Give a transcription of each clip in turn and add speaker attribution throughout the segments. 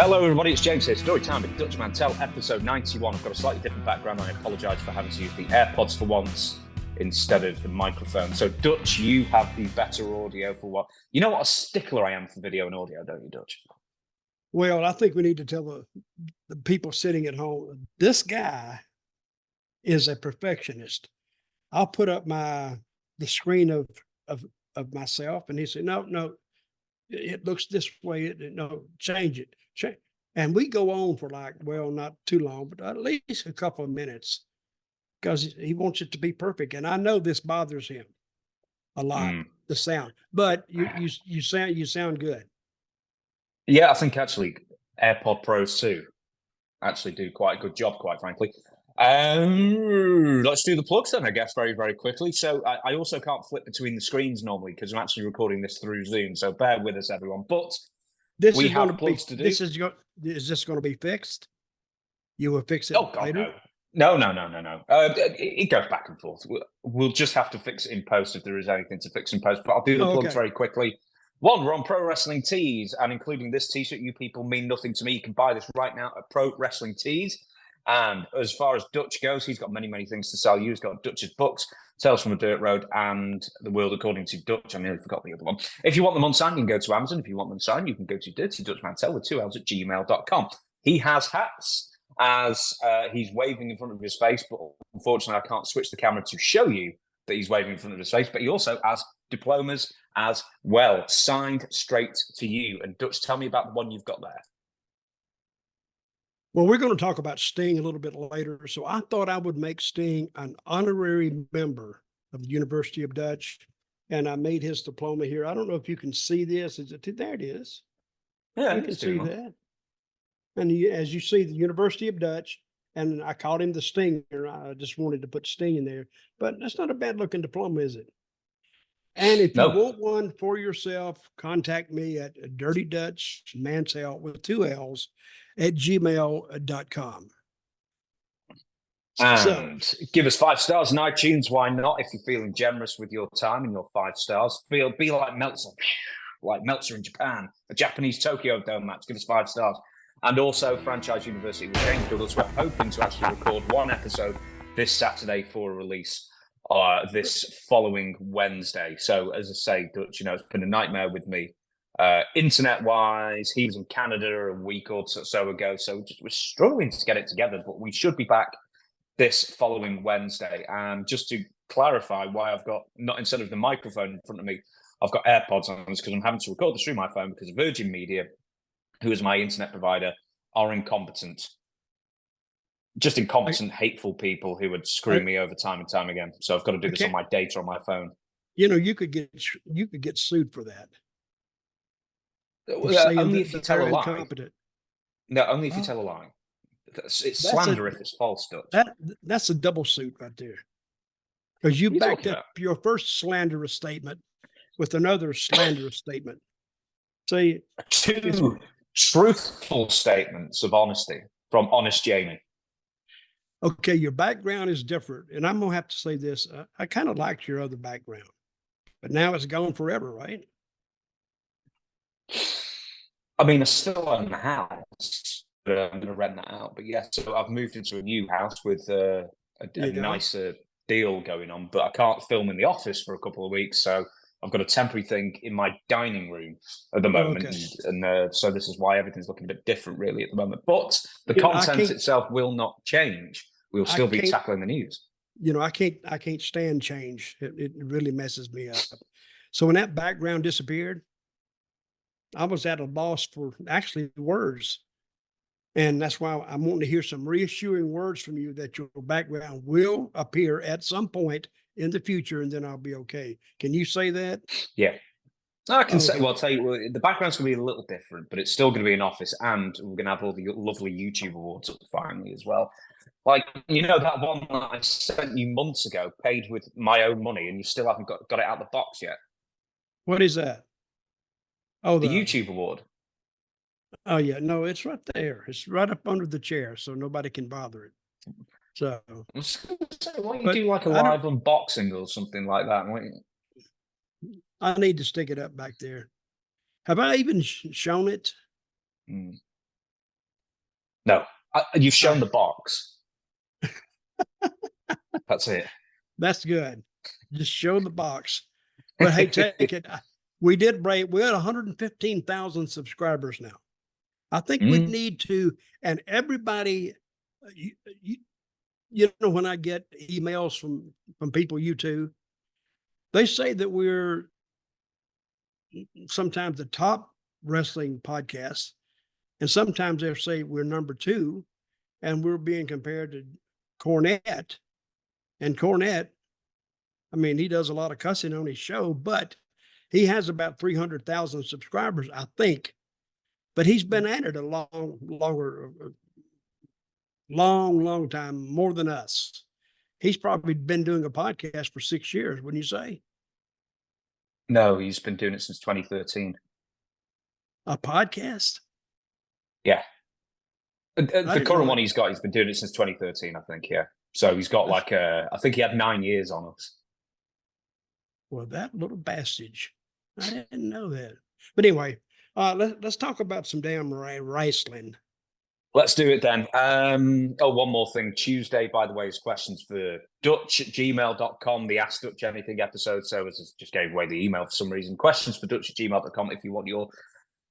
Speaker 1: Hello everybody, it's James here. Story time with Dutch Mantell, episode 91. I've got a slightly different background. I apologise for having to use the AirPods for once instead of the microphone. So Dutch, you have the better audio for what? You know what a stickler I am for video and audio, don't you, Dutch?
Speaker 2: Well, I think we need to tell the people sitting at home, this guy is a perfectionist. I'll put up the screen of myself, and he said, no, it looks this way. No, change it. And we go on for not too long, but at least a couple of minutes, because he wants it to be perfect. And I know this bothers him a lot, the sound. But you sound good.
Speaker 1: Yeah, I think actually AirPod Pros 2 actually do quite a good job, quite frankly. Let's do the plugs then, I guess, very, very quickly. So I also can't flip between the screens normally because I'm actually recording this through Zoom. So bear with us, everyone. But we have plugs to do.
Speaker 2: Is this going to be fixed? You will fix it later?
Speaker 1: No. It goes back and forth. We'll just have to fix it in post if there is anything to fix in post. But I'll do the plugs very quickly. One, we're on Pro Wrestling Tees, and including this T-shirt, you people mean nothing to me. You can buy this right now at Pro Wrestling Tees. And as far as Dutch goes, he's got many, many things to sell you. He's got Dutch's books, Tales from a Dirt Road, and The World According to Dutch. I nearly forgot the other one. If you want them on sign, you can go to Amazon. If you want them signed, you can go to Dirty Dutch Mantell with 2 L's at gmail.com. He has hats as he's waving in front of his face, but unfortunately, I can't switch the camera to show you that he's waving in front of his face. But he also has diplomas as well, signed straight to you. And Dutch, tell me about the one you've got there.
Speaker 2: Well, we're going to talk about Sting a little bit later. So I thought I would make Sting an honorary member of the University of Dutch. And I made his diploma here. I don't know if you can see this. There it is.
Speaker 1: Yeah,
Speaker 2: you can see that. And as you see, the University of Dutch, and I called him the Stinger. I just wanted to put Sting in there. But that's not a bad looking diploma, is it? And if you want one for yourself, contact me at Dirty Dutch Mantell with 2 L's at gmail.com.
Speaker 1: And give us 5 stars on iTunes. Why not? If you're feeling generous with your time and your 5 stars, be like Meltzer in Japan, a Japanese Tokyo Dome match. Give us 5 stars. And also, Franchise University with James Douglas. We're hoping to actually record 1 episode this Saturday for a release this following Wednesday. So, as I say, Dutch, it's been a nightmare with me. Internet-wise, he was in Canada a week or so ago, so we're struggling to get it together, but we should be back this following Wednesday. And just to clarify why I've got, not instead of the microphone in front of me, I've got AirPods on, because I'm having to record this through my phone because Virgin Media, who is my internet provider, are incompetent. Just incompetent, hateful people who would screw me over time and time again. So I've got to do this on my data on my phone.
Speaker 2: You could get sued for that.
Speaker 1: Only if you tell a lie. No, only if you tell a lie. It's slander if it's false, Dutch.
Speaker 2: That's a double suit right there. Because you backed up your first slanderous statement with another slanderous statement. See,
Speaker 1: 2 truthful statements of honesty from Honest Jamie.
Speaker 2: Okay, your background is different. And I'm going to have to say this. I kind of liked your other background. But now it's gone forever, right?
Speaker 1: I mean, I still own the house, but I'm going to rent that out. But yeah, so I've moved into a new house with a nicer deal going on, but I can't film in the office for a couple of weeks. So I've got a temporary thing in my dining room at the moment. Okay. And so this is why everything's looking a bit different really at the moment. But the content itself will not change. We'll still be tackling the news.
Speaker 2: I can't stand change. It really messes me up. So when that background disappeared, I was at a loss for actually words. And that's why I'm wanting to hear some reassuring words from you that your background will appear at some point in the future, and then I'll be okay. Can you say that?
Speaker 1: Yeah. I can say, well, I'll tell you, the background's going to be a little different, but it's still going to be an office, and we're going to have all the lovely YouTube awards up finally as well. Like, that one that I sent you months ago, paid with my own money, and you still haven't got it out of the box yet.
Speaker 2: What is that? Oh,
Speaker 1: the YouTube award.
Speaker 2: Oh, yeah. No, it's right there. It's right up under the chair, so nobody can bother it. So,
Speaker 1: why don't you do like a live unboxing or something like that?
Speaker 2: I need to stick it up back there. Have I even shown it?
Speaker 1: No, you've shown the box. That's it.
Speaker 2: That's good. Just show the box. But hey, take it. We did break. We had 115,000 subscribers now. I think we need to, and everybody, you know, when I get emails from people, you too, they say that we're sometimes the top wrestling podcast, and sometimes they'll say we're number 2, and we're being compared to Cornette. And Cornette, I mean, he does a lot of cussing on his show, but he has about 300,000 subscribers, I think. But he's been at it a long time, more than us. He's probably been doing a podcast for 6 years, wouldn't you say?
Speaker 1: No, he's been doing it since 2013.
Speaker 2: A podcast?
Speaker 1: Yeah. The current one he's been doing it since 2013, I think, yeah. So he's got like, I think he had 9 years on us.
Speaker 2: Well, that little bastard. I didn't know that. But anyway, let's talk about some damn wrestling.
Speaker 1: Let's do it then. One more thing. Tuesday, by the way, is questions for Dutch@gmail.com, the Ask Dutch Anything episode. So I just gave away the email for some reason. Questions for Dutch@gmail.com if you want your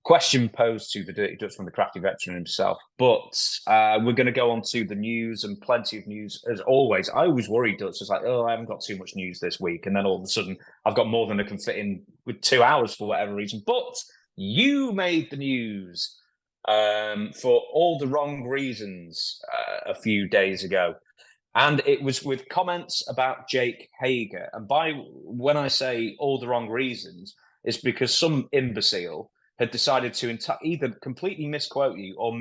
Speaker 1: question posed to the Dirty Dutchman, the crafty veteran himself. But we're going to go on to the news, and plenty of news as always. I always worry, Dutch, it's like, I haven't got too much news this week. And then all of a sudden I've got more than I can fit in with 2 hours for whatever reason. But you made the news for all the wrong reasons a few days ago. And it was with comments about Jake Hager. And when I say all the wrong reasons, it's because some imbecile had decided to either completely misquote you or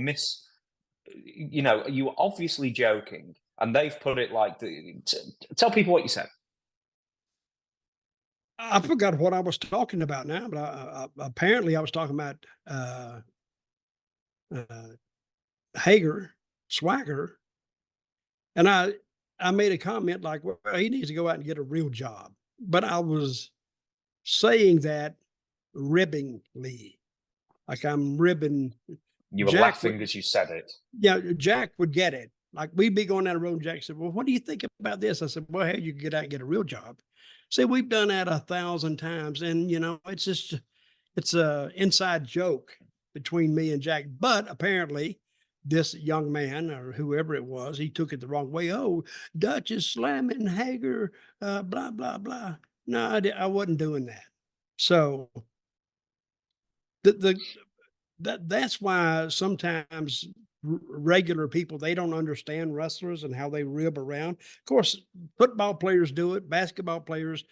Speaker 1: you were obviously joking, and they've put it like, tell people what you said.
Speaker 2: I forgot what I was talking about now, but apparently I was talking about Hager, Swagger, and I made a comment like, well, he needs to go out and get a real job. But I was saying that ribbingly. Like I'm ribbing.
Speaker 1: You were laughing as you said it.
Speaker 2: Yeah, Jack would get it. Like we'd be going down the road, and Jack said, well, what do you think about this? I said, well, hey, you can get out and get a real job. See, we've done that 1,000 times. And, it's a inside joke between me and Jack. But apparently this young man or whoever it was, he took it the wrong way. Oh, Dutch is slamming Hager, blah, blah, blah. No, I wasn't doing that. So that's why sometimes regular people, they don't understand wrestlers and how they rib around. Of course, football players do it, basketball players,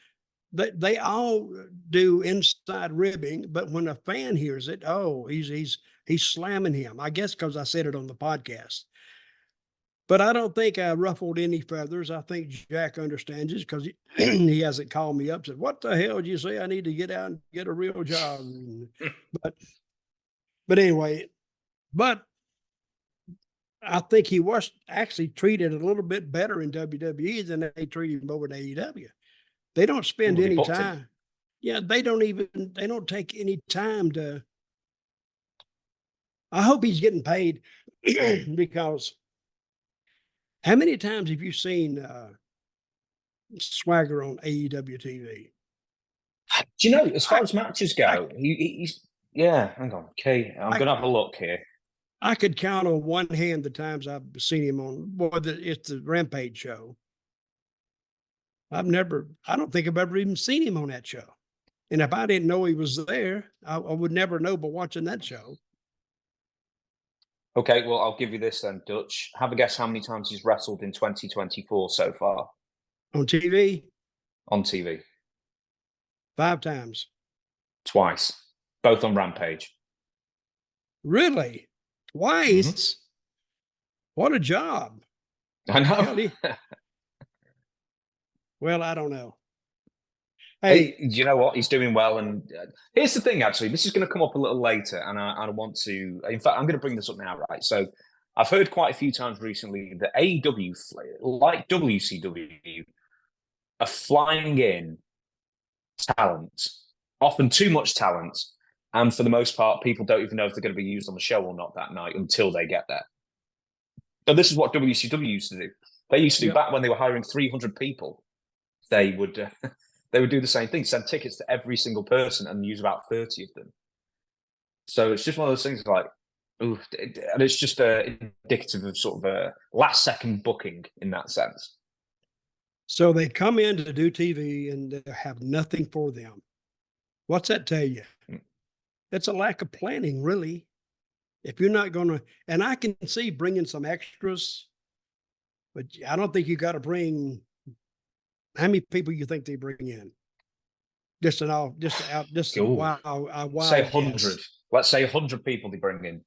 Speaker 2: they all do inside ribbing, but when a fan hears it, oh, he's slamming him. I guess because I said it on the podcast. But I don't think I ruffled any feathers. I think Jack understands it because he hasn't called me up and said, what the hell did you say? I need to get out and get a real job. But anyway, I think he was actually treated a little bit better in WWE than they treated him over at AEW. They don't spend any time. Yeah, they don't take any time to. I hope he's getting paid because how many times have you seen Swagger on AEW TV?
Speaker 1: Do you know, as far as matches go, he's yeah, hang on. Okay, I'm going to have a look here.
Speaker 2: I could count on one hand the times I've seen him on, it's the Rampage show. I don't think I've ever even seen him on that show. And if I didn't know he was there, I would never know by watching that show.
Speaker 1: Okay, well, I'll give you this then, Dutch. Have a guess how many times he's wrestled in 2024 so far.
Speaker 2: On TV?
Speaker 1: On TV.
Speaker 2: 5 times.
Speaker 1: Twice. Both on Rampage.
Speaker 2: Really? Twice? Mm-hmm. What a job.
Speaker 1: I know.
Speaker 2: Well, I don't know.
Speaker 1: Hey, you know what? He's doing well. And here's the thing, actually. This is going to come up a little later. And I want to, in fact, I'm going to bring this up now, right? So I've heard quite a few times recently that AEW, like WCW, are flying in talent, often too much talent. And for the most part, people don't even know if they're going to be used on the show or not that night until they get there. So this is what WCW used to do. They used to do back when they were hiring 300 people. They would do the same thing, send tickets to every single person and use about 30 of them. So it's just one of those things like, ooh, and it's just indicative of sort of a last second booking in that sense.
Speaker 2: So they come in to do TV and they have nothing for them. What's that tell you? It's a lack of planning, really. If you're not going to, and I can see bringing some extras, but I don't think you got to bring. How many people you think they bring in? Just a wild,
Speaker 1: say 100.
Speaker 2: Guess.
Speaker 1: Let's say 100 people they bring in.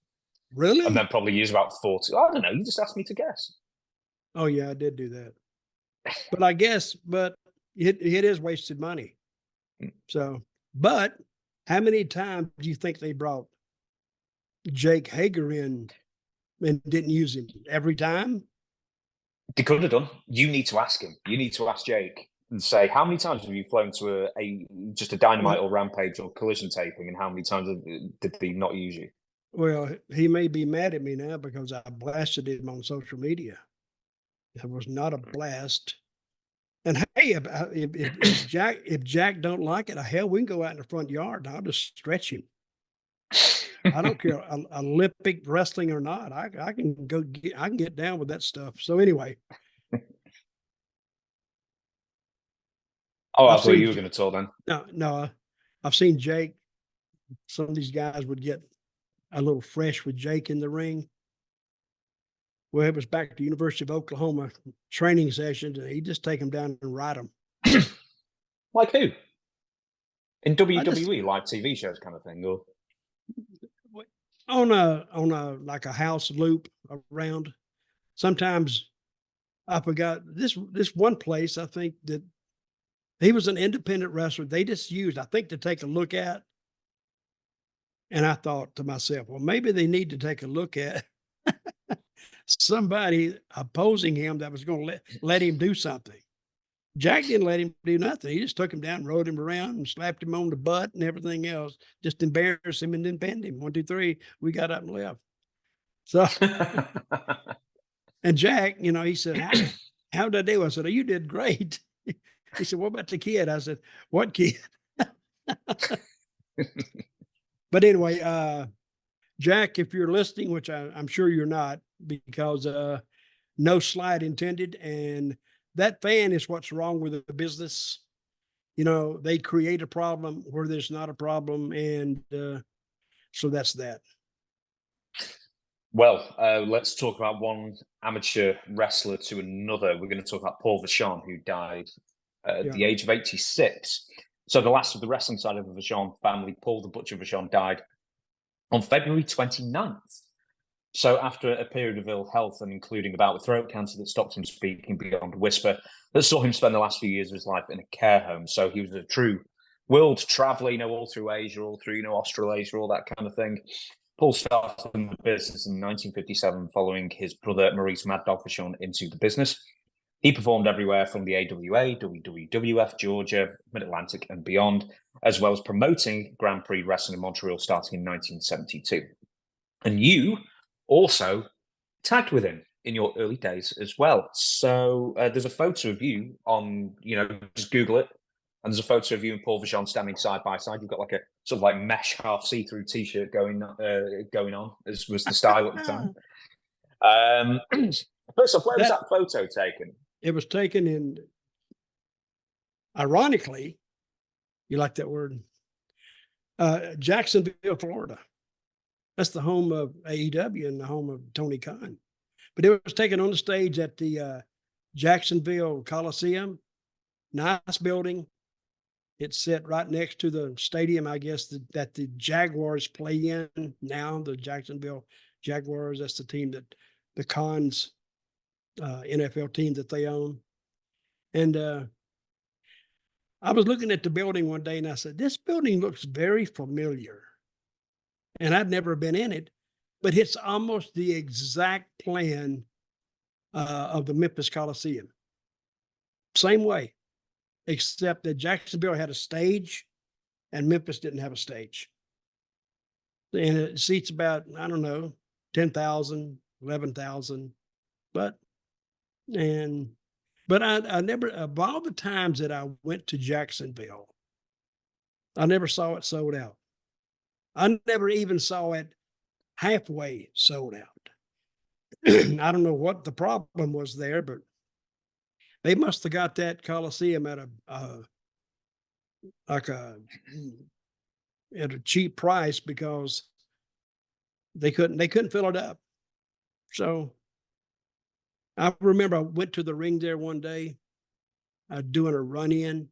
Speaker 2: Really?
Speaker 1: And then probably use about 40. I don't know. You just asked me to guess.
Speaker 2: Oh yeah, I did do that. But I guess, it is wasted money. So, but how many times do you think they brought Jake Hager in and didn't use him? Every time?
Speaker 1: They could have done. You need to ask him. You need to ask Jake and say, how many times have you flown to just a Dynamite or Rampage or Collision taping, and how many times did they not use you?
Speaker 2: Well, he may be mad at me now because I blasted him on social media. It was not a blast. And hey, if Jack don't like it, hell, we can go out in the front yard and I'll just stretch him. I don't care, Olympic wrestling or not. I can get down with that stuff. So anyway.
Speaker 1: Oh, I thought you were going to talk then.
Speaker 2: No, I've seen Jake. Some of these guys would get a little fresh with Jake in the ring. Well, it was back to University of Oklahoma training sessions, and he'd just take them down and ride them.
Speaker 1: Like who? In WWE live TV shows kind of thing, or
Speaker 2: on a like a house loop around. Sometimes I forgot this one place. I think that he was an independent wrestler. They just used, I think, to take a look at. And I thought to myself, well, maybe they need to take a look at somebody opposing him that was going to let him do something. Jack didn't let him do nothing. He just took him down, rode him around, and slapped him on the butt and everything else. Just embarrassed him and then pinned him. 1, 2, 3. We got up and left. So, and Jack, he said, how did I do? I said, oh, you did great. He said, what about the kid? I said, what kid? But anyway, Jack, if you're listening, which I'm sure you're not, because no slight intended, and that fan is what's wrong with the business. They create a problem where there's not a problem, and so that's that.
Speaker 1: Well, let's talk about one amateur wrestler to another. We're going to talk about Paul Vachon, who died at the age of 86. So the last of the wrestling side of the Vachon family, Paul the Butcher Vachon, died on February 29th. So after a period of ill health, and including a bout with throat cancer that stopped him speaking beyond whisper, that saw him spend the last few years of his life in a care home. So he was a true world traveler, all through Asia, all through, Australasia, all that kind of thing. Paul started in the business in 1957 following his brother Maurice Mad Dog Vachon into the business. He performed everywhere from the AWA, WWF, Georgia, Mid-Atlantic and beyond, as well as promoting Grand Prix Wrestling in Montreal starting in 1972. And you also tagged with him in your early days as well. So there's a photo of you on, just Google it, and there's a photo of you and Paul Vachon standing side by side. You've got like a sort of like mesh half see-through T-shirt going on, as was the style at the time. First off, where was that photo taken?
Speaker 2: It was taken in, ironically, you like that word, Jacksonville, Florida. That's the home of AEW and the home of Tony Khan. But it was taken on the stage at the Jacksonville Coliseum. Nice building. It's set right next to the stadium, I guess, that the Jaguars play in now, the Jacksonville Jaguars. That's the team that the Khan's NFL team that they own. And I was looking at the building one day and I said, this building looks very familiar. And I'd never been in it, but it's almost the exact plan of the Memphis Coliseum. Same way, except that Jacksonville had a stage and Memphis didn't have a stage. And it seats about, 10,000, 11,000. But I never, of all the times that I went to Jacksonville, I never saw it sold out. I never even saw it halfway sold out. I don't know what the problem was there, but they must have got that Coliseum at a cheap price because they couldn't fill it up. So I remember I went to the ring there one day, doing a run in.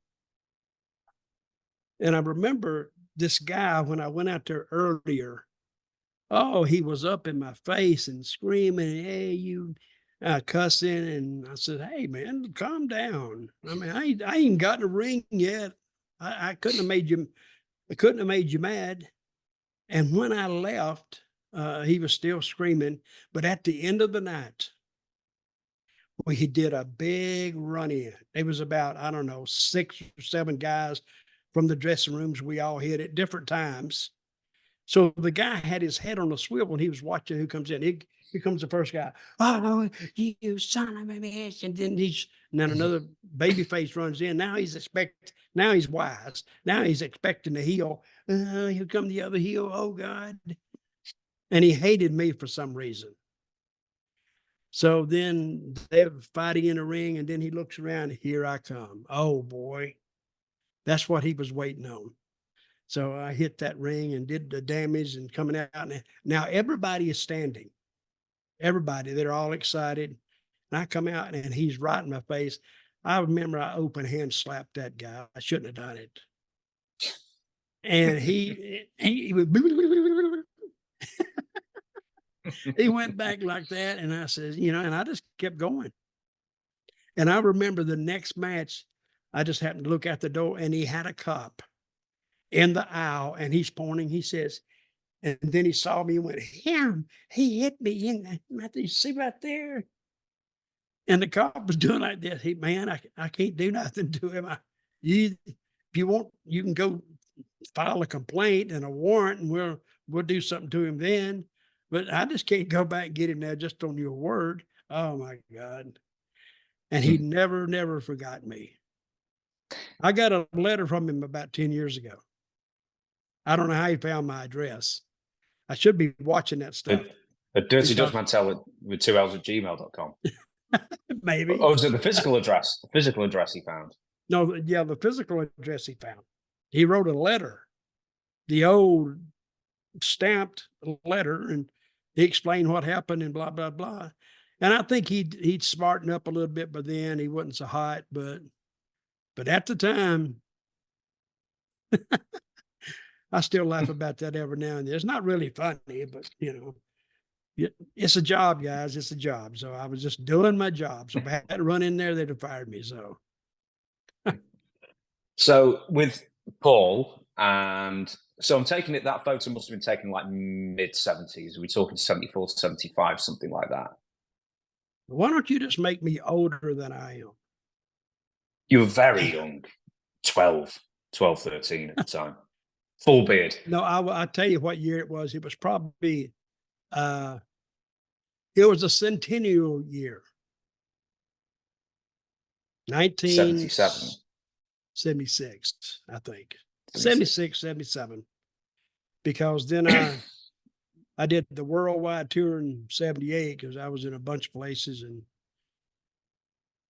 Speaker 2: And I remember this guy, when I went out there earlier, oh, he was up in my face and screaming, "Hey, you," cussing. And I said, "Hey, man, calm down. I mean, I ain't got in the ring yet. I couldn't have made you mad." And when I left, he was still screaming. But at the end of the night, we did a big run in. It was about, I don't know, 6 or 7 guys from the dressing rooms. We all hit at different times. So the guy had his head on a swivel and he was watching who comes in. Here comes the first guy. "Oh, you son of a bitch." And then another baby face runs in. Now he's wise. Now he's expecting the heel. Here come the other heel. Oh God. And he hated me for some reason. So then they're fighting in the ring, and then he looks around. "Here I come." Oh boy. That's what he was waiting on. So I hit that ring and did the damage and coming out. Now everybody is standing. Everybody, they're all excited. And I come out and he's right in my face. I remember I open hand slapped that guy. I shouldn't have done it. And he he went back like that. And I says, and I just kept going. And I remember the next match, I just happened to look out the door and he had a cop in the aisle and he's pointing. He says, and then he saw me and went, "Him, he hit me in the, you see right there." And the cop was doing like this. "Man, I can't do nothing to him. If you want, you can go file a complaint and a warrant and we'll do something to him then. But I just can't go back and get him there just on your word." Oh my God. And he never forgot me. I got a letter from him about 10 years ago. I don't know how he found my address. I should be watching that stuff.
Speaker 1: A Dirty Dutch Mantell with 2 L's at gmail.com.
Speaker 2: Maybe.
Speaker 1: Oh, is it the physical address? The physical address he found?
Speaker 2: No, yeah, the physical address he found. He wrote a letter, the old stamped letter, and he explained what happened and blah, blah, blah. And I think he'd smarten up a little bit by then. He wasn't so hot, but at the time, I still laugh about that every now and then. It's not really funny, but it's a job, guys. It's a job. So I was just doing my job. So if I had to run in there, they'd have fired me.
Speaker 1: So with Paul, and so I'm taking it that photo must have been taken like mid-70s. Are we talking 74, 75, something like that?
Speaker 2: Why don't you just make me older than I am?
Speaker 1: You were very young, 12, 13 at the time. Full beard.
Speaker 2: No, I'll tell you what year it was. It was probably, it was a centennial year.
Speaker 1: 1977.
Speaker 2: 76, I think. 76, 77. Because then I did the worldwide tour in 78 because I was in a bunch of places,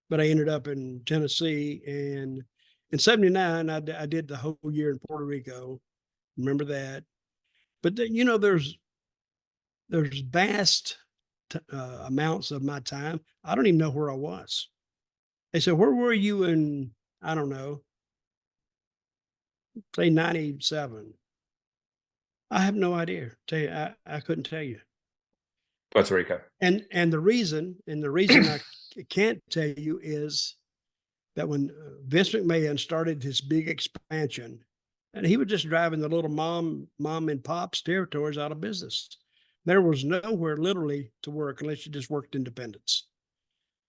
Speaker 2: but I ended up in Tennessee. And in 79, I did the whole year in Puerto Rico. Remember that? But there's vast amounts of my time. I don't even know where I was. They said, "Where were you in, I don't know, say 97? I have no idea. Tell you, I couldn't tell you.
Speaker 1: Puerto Rico.
Speaker 2: And the reason I can't tell you is that when Vince McMahon started his big expansion, and he was just driving the little mom and pops territories out of business. There was nowhere literally to work unless you just worked independence.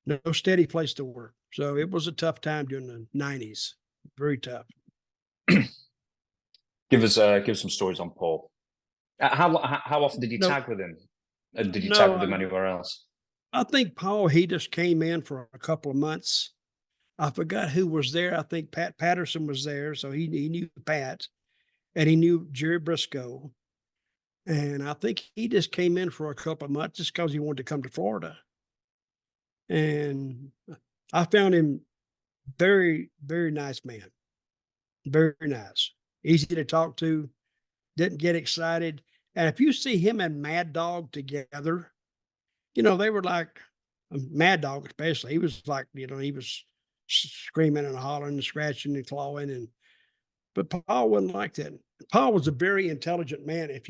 Speaker 2: No steady place to work. So it was a tough time during the 90s. Very tough.
Speaker 1: Give some stories on Paul. How often did you tag with him? Did you tag with him anywhere else?
Speaker 2: I think Paul, he just came in for a couple of months. I forgot who was there. I think Pat Patterson was there, so he knew Pat, and he knew Jerry Briscoe. And I think he just came in for a couple of months just because he wanted to come to Florida. And I found him very, very nice man. Very nice. Easy to talk to, didn't get excited. And if you see him and Mad Dog together, they were like Mad Dog, especially. He was like, he was screaming and hollering and scratching and clawing. But Paul wasn't like that. Paul was a very intelligent man. If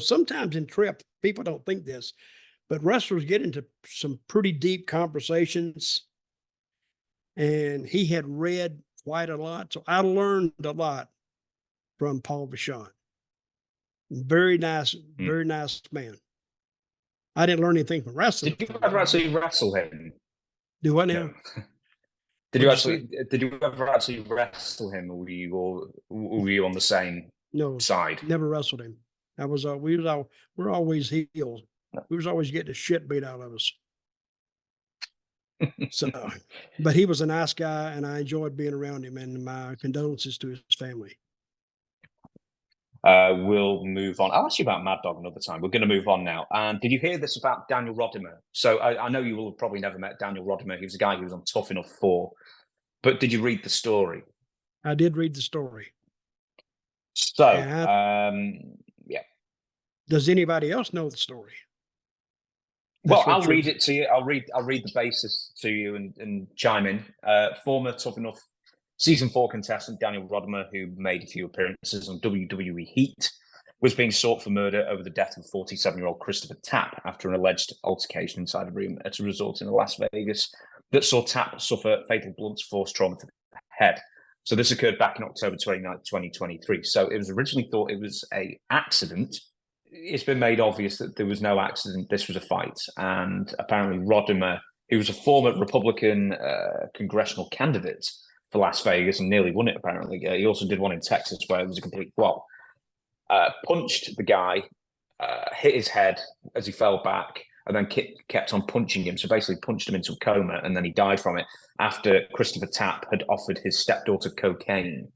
Speaker 2: sometimes in Trip, people don't think this, but wrestlers get into some pretty deep conversations. And he had read quite a lot. So I learned a lot from Paul Vachon. Very nice man. I didn't learn anything from wrestling.
Speaker 1: Did you ever actually wrestle him?
Speaker 2: Do what now?
Speaker 1: No. Did you ever actually wrestle him, or were you on the same side?
Speaker 2: Never wrestled him. We're always heels. We was always getting the shit beat out of us. So, but he was a nice guy, and I enjoyed being around him. And my condolences to his family.
Speaker 1: We'll move on. I'll ask you about Mad Dog another time. We're going to move on now. And did you hear this about Daniel Rodimer? So I know you will have probably never met Daniel Rodimer. He was a guy who was on Tough Enough 4. But did you read the story?
Speaker 2: I did read the story.
Speaker 1: So, yeah.
Speaker 2: Does anybody else know the story?
Speaker 1: Well, I'll read it to you. I'll read the basis to you and chime in. Former Tough Enough Season 4 contestant Daniel Rodimer, who made a few appearances on WWE Heat, was being sought for murder over the death of 47-year-old Christopher Tapp after an alleged altercation inside a room at a resort in Las Vegas that saw Tapp suffer fatal blunt force trauma to the head. So this occurred back in October 29th, 2023. So it was originally thought it was an accident. It's been made obvious that there was no accident. This was a fight. And apparently Rodimer, who was a former Republican congressional candidate for Las Vegas and nearly won it, apparently. He also did one in Texas where it was a complete flop. Punched the guy, hit his head as he fell back, and then kept on punching him. So basically punched him into a coma, and then he died from it after Christopher Tapp had offered his stepdaughter cocaine.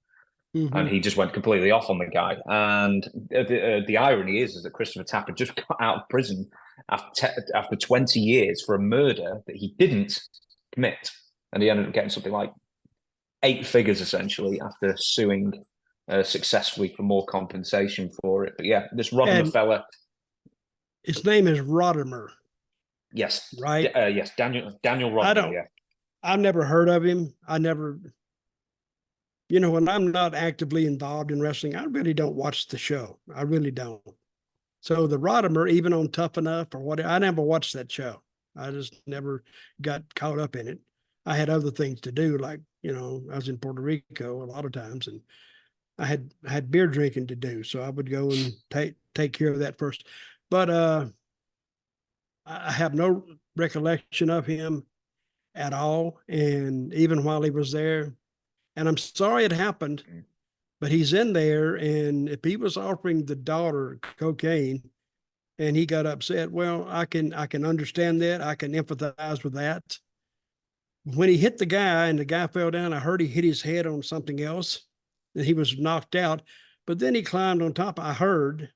Speaker 1: Mm-hmm. And he just went completely off on the guy. And the irony is that Christopher Tapp had just got out of prison after 20 years for a murder that he didn't commit. And he ended up getting something like 8 figures, essentially, after suing successfully for more compensation for it. But yeah, this Rodimer fella.
Speaker 2: His name is Rodimer.
Speaker 1: Yes.
Speaker 2: Right?
Speaker 1: Yes, Daniel Rodimer,
Speaker 2: I've never heard of him. When I'm not actively involved in wrestling, I really don't watch the show. I really don't. So the Rodimer, even on Tough Enough or whatever, I never watched that show. I just never got caught up in it. I had other things to do, like, I was in Puerto Rico a lot of times, and I had beer drinking to do. So I would go and take care of that first. But I have no recollection of him at all. And even while he was there, and I'm sorry it happened, but he's in there. And if he was offering the daughter cocaine and he got upset, well, I can understand that. I can empathize with that. When he hit the guy and the guy fell down, I heard he hit his head on something else and he was knocked out. But then he climbed on top. I heard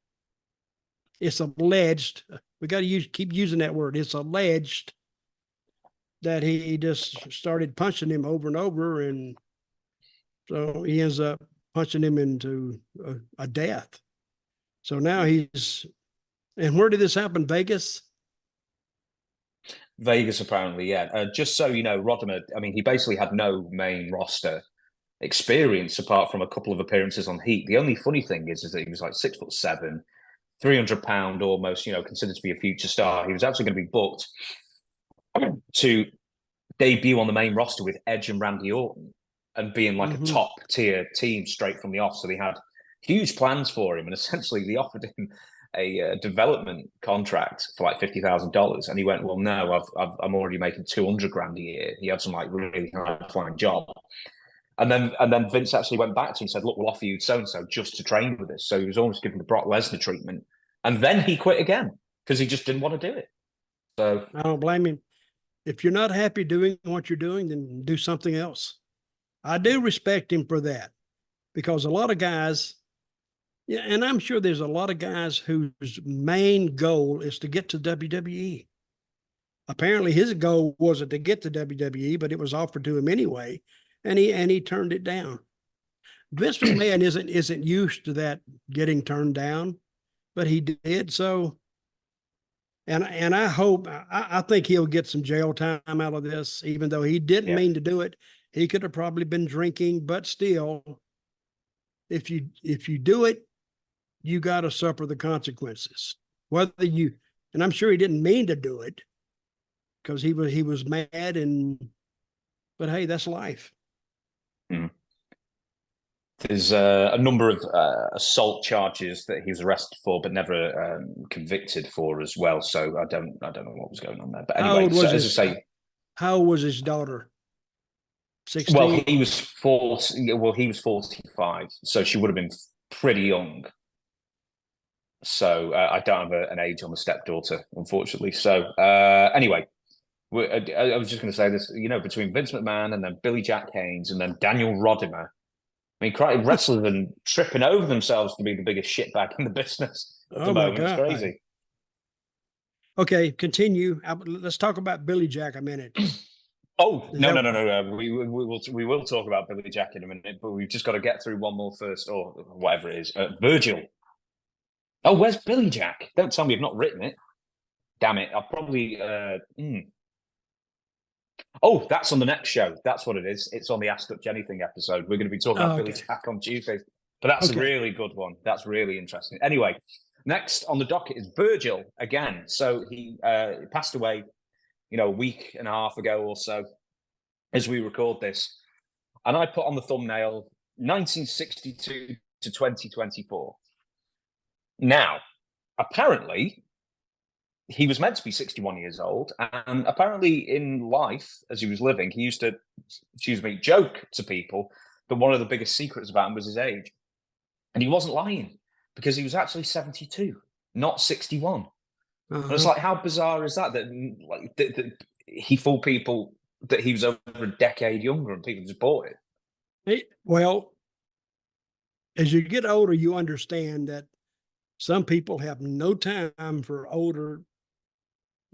Speaker 2: it's alleged. We got to keep using that word. It's alleged that he just started punching him over and over, and so he ends up punching him into a death. So now and where did this happen? Vegas?
Speaker 1: Vegas, apparently, yeah. Just so you know, Rodimer, I mean, he basically had no main roster experience apart from a couple of appearances on Heat. The only funny thing is that he was like 6'7", 300-pound almost, considered to be a future star. He was actually going to be booked to debut on the main roster with Edge and Randy Orton and being like a top tier team straight from the off. So they had huge plans for him, and essentially they offered him a development contract for like $50,000, and he went, "Well, no, I'm already making $200,000 a year." He had some like really high flying job, and then Vince actually went back to him and said, "Look, we'll offer you so and so just to train with us." So he was almost given the Brock Lesnar treatment, and then he quit again because he just didn't want to do it. So
Speaker 2: I don't blame him. If you're not happy doing what you're doing, then do something else. I do respect him for that, because a lot of guys, yeah, and I'm sure there's a lot of guys whose main goal is to get to WWE. Apparently his goal wasn't to get to WWE, but it was offered to him anyway, and he turned it down. Vince McMahon isn't used to that, getting turned down, but he did. So, and I hope, I think he'll get some jail time out of this, even though he didn't mean to do it. He could have probably been drinking, but still, if you do it, you got to suffer the consequences. Whether you, and I'm sure he didn't mean to do it, because he was mad, but hey, that's life.
Speaker 1: Mm. There's a number of assault charges that he was arrested for, but never convicted for as well. So I don't know what was going on there. But anyway, so as I say,
Speaker 2: how old was his daughter? 16?
Speaker 1: Well, he was 40. Well, he was 45, so she would have been pretty young. So I don't have an age on the stepdaughter, unfortunately. So anyway, I was just going to say this. Between Vince McMahon and then Billy Jack Haynes and then Daniel Rodimer, I mean, wrestlers are tripping over themselves to be the biggest shitbag in the business at the moment. It's crazy.
Speaker 2: Okay, continue. Let's talk about Billy Jack a minute.
Speaker 1: Oh, no. We will talk about Billy Jack in a minute, but we've just got to get through one more first, or whatever it is. Virgil. Oh, where's Billy Jack? Don't tell me you've not written it. Damn it. I'll probably... Oh, that's on the next show. That's what it is. It's on the Ask Dutch Anything episode. We're going to be talking about Billy Jack on Tuesday. But that's a really good one. That's really interesting. Anyway, next on the docket is Virgil again. So he passed away, a week and a half ago or so, as we record this. And I put on the thumbnail 1962 to 2024. Now, apparently, he was meant to be 61 years old, and apparently in life, as he was living, he used to, joke to people that one of the biggest secrets about him was his age. And he wasn't lying, because he was actually 72, not 61. And it's like, how bizarre is that? That he fooled people that he was over a decade younger, and people just bought it.
Speaker 2: Well, as you get older, you understand that some people have no time for older,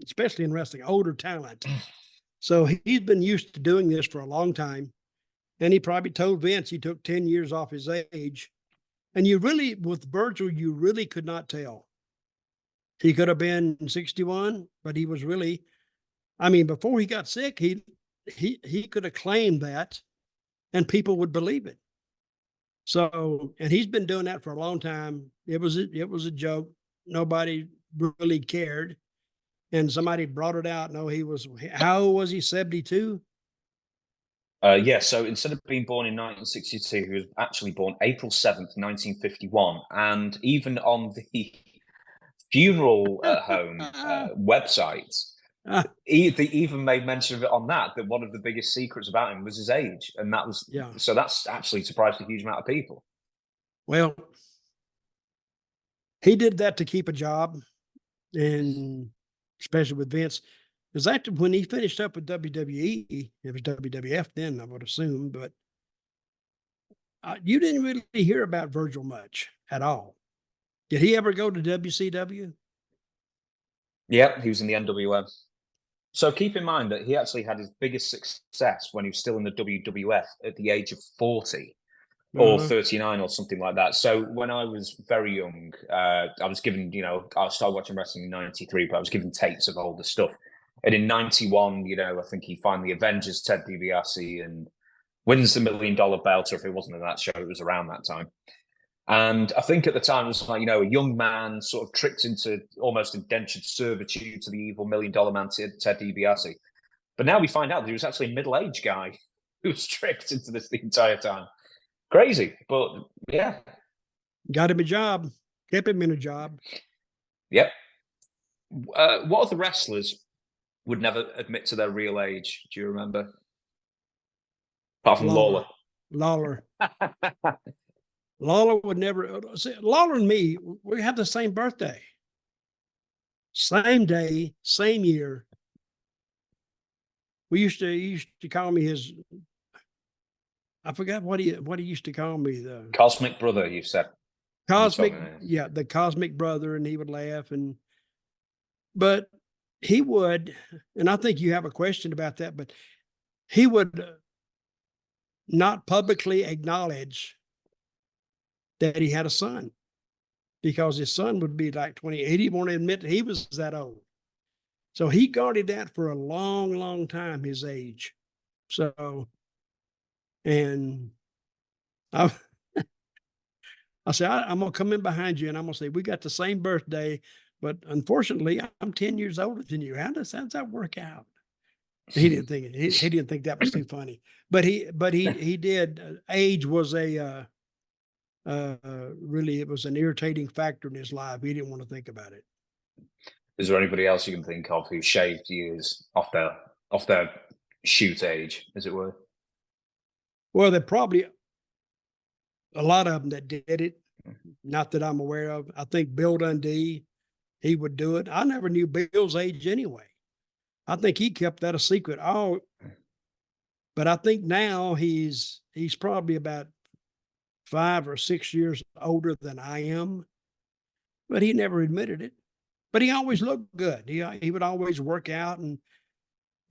Speaker 2: especially in wrestling, older talent. So he's been used to doing this for a long time. And he probably told Vince he took 10 years off his age. And with Virgil, you really could not tell. He could have been 61, but he was really, before he got sick, he could have claimed that and people would believe it. So, and he's been doing that for a long time. It was a joke. Nobody really cared. And somebody brought it out. No, how old was he? 72?
Speaker 1: Yeah, so instead of being born in 1962, he was actually born April 7th, 1951. And even on the funeral home website, they even made mention of it on that one of the biggest secrets about him was his age. And that was, so that's actually surprised a huge amount of people.
Speaker 2: Well, he did that to keep a job, and especially with Vince. Because after when he finished up with WWE, it was WWF then, I would assume, but you didn't really hear about Virgil much at all. Did he ever go to WCW?
Speaker 1: Yeah, he was in the NWF. So keep in mind that he actually had his biggest success when he was still in the WWF at the age of 40 or 39 or something like that. So when I was very young, I was given, I started watching wrestling in 93, but I was given tapes of older stuff. And in 91, I think he finally avenges Ted DiBiase and wins the $1 million belt, or if it wasn't in that show, it was around that time. And I think at the time it was like, a young man sort of tricked into almost indentured servitude to the evil $1 million man, Ted DiBiase. But now we find out that he was actually a middle-aged guy who was tricked into this the entire time. Crazy, but yeah.
Speaker 2: Got him a job, kept him in a job.
Speaker 1: Yep. What other wrestlers would never admit to their real age? Do you remember? Apart from Lawler.
Speaker 2: Lawler would never see. Lawler and me, we have the same birthday. Same day, same year. He used to call me his. I forgot what he used to call me, the
Speaker 1: Cosmic brother, you said.
Speaker 2: cosmic, yeah, the cosmic brother, and he would laugh. But he would, and I think you have a question about that, but he would not publicly acknowledge that he had a son, because his son would be like 28. He didn't want to admit that he was that old. So he guarded that for a long, long time, his age. So, and I said, I'm going to come in behind you and I'm going to say, we got the same birthday, but unfortunately, I'm 10 years older than you. How does that work out? He didn't think it. He didn't think that was too funny, but he did. Age was really, it was an irritating factor in his life. He didn't want to think about it.
Speaker 1: Is there anybody else you can think of who shaved years off their shoot age, as it were?
Speaker 2: Well, there probably a lot of them that did it. Not that I'm aware of. I think Bill Dundee, he would do it. I never knew Bill's age anyway. I think he kept that a secret. But I think now he's probably about 5 or 6 years older than I am. But he never admitted it. But he always looked good. He would always work out, and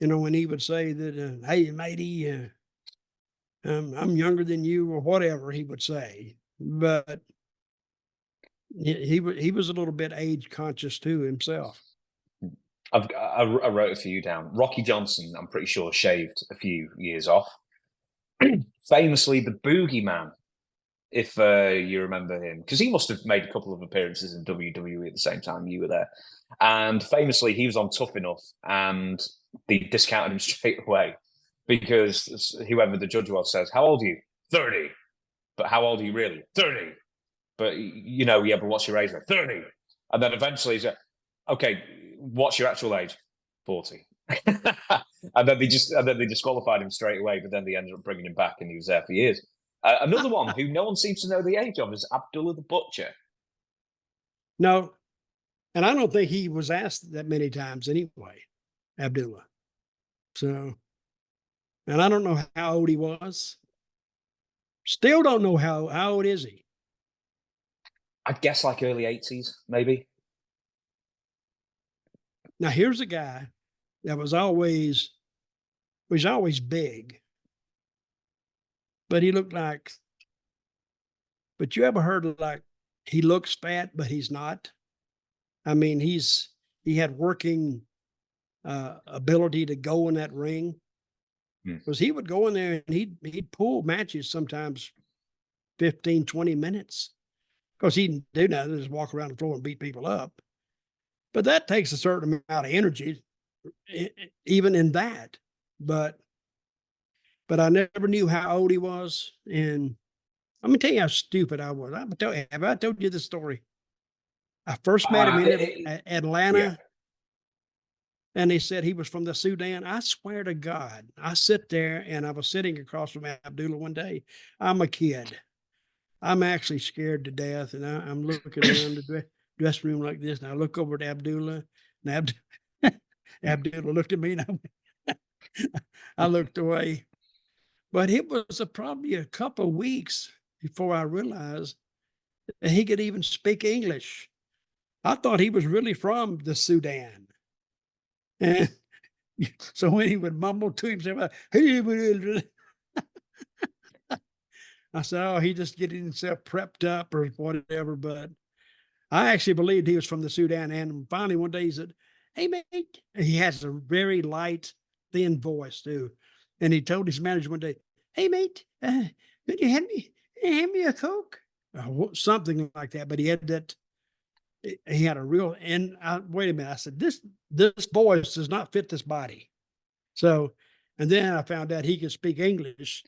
Speaker 2: when he would say that, hey, matey, I'm younger than you, or whatever he would say. But he was a little bit age conscious too himself.
Speaker 1: I wrote a few down. Rocky Johnson, I'm pretty sure, shaved a few years off. Famously, the Boogeyman, if you remember him, because he must have made a couple of appearances in WWE at the same time you were there. And famously, he was on Tough Enough, and they discounted him straight away because whoever the judge was says, "How old are you?" 30. But how old are you really? 30. But yeah, but what's your age? 30. And then eventually he's like, okay, what's your actual age? 40. and then they disqualified him straight away, but then they ended up bringing him back and he was there for years. Another one who no one seems to know the age of is Abdullah the Butcher.
Speaker 2: No, and I don't think he was asked that many times anyway, Abdullah. So, and I don't know how old he was. Still don't know how old is he.
Speaker 1: I'd guess like early 80s, maybe.
Speaker 2: Now here's a guy that was always big, but he looked like. But you ever heard of, like, he looks fat, but he's not? I mean, he had working ability to go in that ring, because he would go in there and he'd pull matches sometimes 15, 20 minutes, because he didn't do nothing, just walk around the floor and beat people up. But that takes a certain amount of energy, even in that. But I never knew how old he was. And let me tell you how stupid I was. Have I told you this story? I first met him in Atlanta, and they said he was from the Sudan. I swear to God, I sit there, and I was sitting across from Abdullah one day. I'm a kid. I'm actually scared to death, and I'm looking around the dressing room like this, and I look over at Abdullah, and Abdullah looked at me, and I looked away. But it was probably a couple of weeks before I realized that he could even speak English. I thought he was really from the Sudan. And so when he would mumble to himself, I said, oh, he just getting himself prepped up or whatever. But I actually believed he was from the Sudan. And finally one day he said, hey, mate. He has a very light, thin voice too. And he told his manager one day, hey, mate, could you hand me a Coke? Something like that. But he had that. He had a real, and wait a minute. I said, this voice does not fit this body. So, and then I found out he could speak English.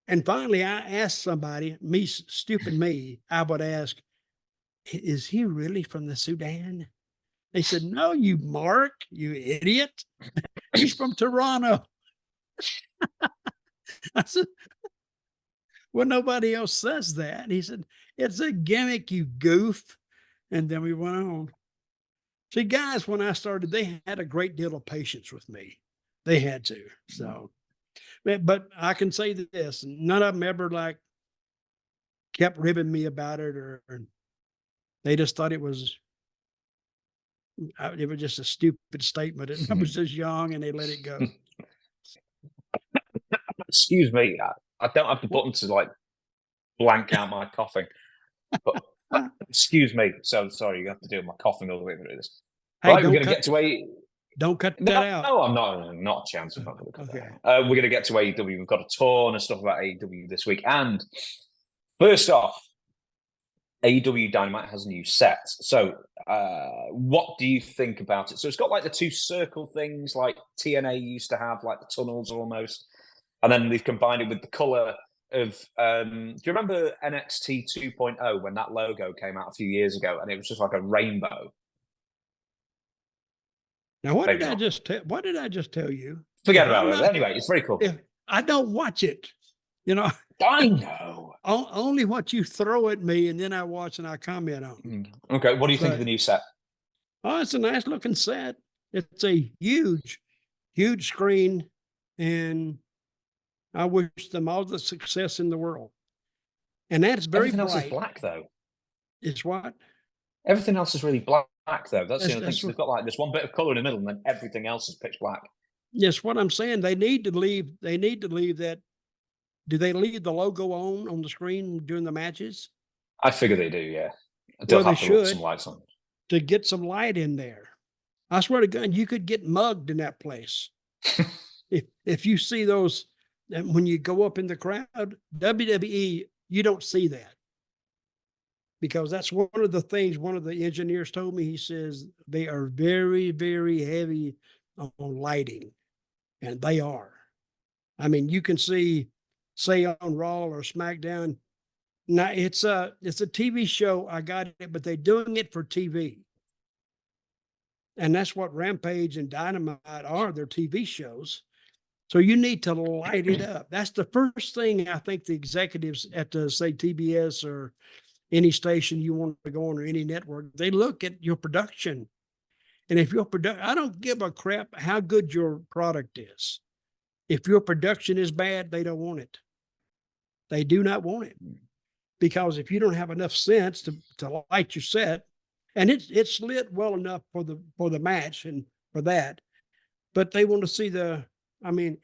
Speaker 2: And finally I asked somebody, stupid me, I would ask, is he really from the Sudan? They said, no, you Mark, you idiot. He's from Toronto. I said, well, nobody else says that. He said, it's a gimmick, you goof. And then we went on. See, guys, when I started, they had a great deal of patience with me. They had to. So, but I can say this: none of them ever like kept ribbing me about it, or they just thought it was just a stupid statement, and I was just young, and they let it go.
Speaker 1: Excuse me, I don't have the button to like blank out my coughing. But excuse me, so sorry, you have to do my coughing all the way through this.
Speaker 2: Hey,
Speaker 1: Right, we're going to get to A.
Speaker 2: Don't cut that out.
Speaker 1: No, I'm not a chance. I'm not going to cut that out. We're going to get to AEW. We've got a ton of stuff about AEW this week. And first off, AEW Dynamite has a new set. So what do you think about it? So it's got like the two circle things like TNA used to have, like the tunnels almost. And then they've combined it with the color of, do you remember NXT 2.0 when that logo came out a few years ago and it was just like a rainbow?
Speaker 2: Now, what did I just tell you?
Speaker 1: Forget about it. Anyway, it's very cool.
Speaker 2: If I don't watch it,
Speaker 1: I know.
Speaker 2: Only what you throw at me, and then I watch and I comment on.
Speaker 1: Okay, what do you think of the new set?
Speaker 2: Oh, it's a nice looking set. It's a huge, huge screen, and I wish them all the success in the world. And that's very
Speaker 1: Everything
Speaker 2: bright.
Speaker 1: Else is black, though.
Speaker 2: It's what?
Speaker 1: Everything else is really black, though. That's the only thing. So they've got like this one bit of color in the middle, and then everything else is pitch black.
Speaker 2: Yes, what I'm saying, they need to leave that. Do they leave the logo on the screen during the matches?
Speaker 1: I figure they do, yeah. They'll have to put some lights on.
Speaker 2: To get some light in there. I swear to God, you could get mugged in that place. if you see those, when you go up in the crowd, WWE, you don't see that. Because that's one of the things one of the engineers told me. He says they are very, very heavy on lighting. And they are. I mean, you can see, say on Raw or SmackDown. Now it's a TV show. I got it, but they're doing it for TV. And that's what Rampage and Dynamite are. They're TV shows. So you need to light it up. That's the first thing I think the executives at the, say, TBS or any station you want to go on or any network, they look at your production. And if your production, I don't give a crap how good your product is. If your production is bad, they don't want it. They do not want it. Because if you don't have enough sense to light your set, and it's lit well enough for the match and for that, but they want to see and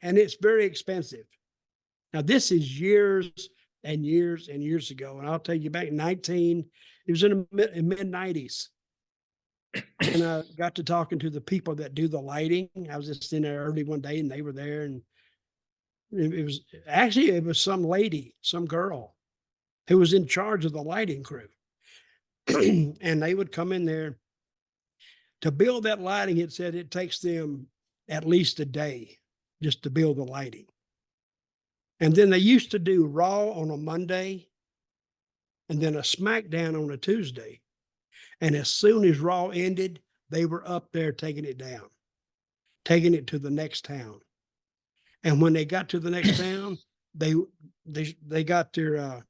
Speaker 2: it's very expensive. Now this is years and years and years ago, and I'll tell you back in it was in the mid-90s. And I got to talking to the people that do the lighting. I was just in there early one day and they were there, and it was some lady, some girl who was in charge of the lighting crew. And they would come in there to build that lighting. It said it takes them at least a day just to build the lighting. And then they used to do Raw on a Monday and then a SmackDown on a Tuesday. And as soon as Raw ended, they were up there taking it down, taking it to the next town. And when they got to the next town, they got their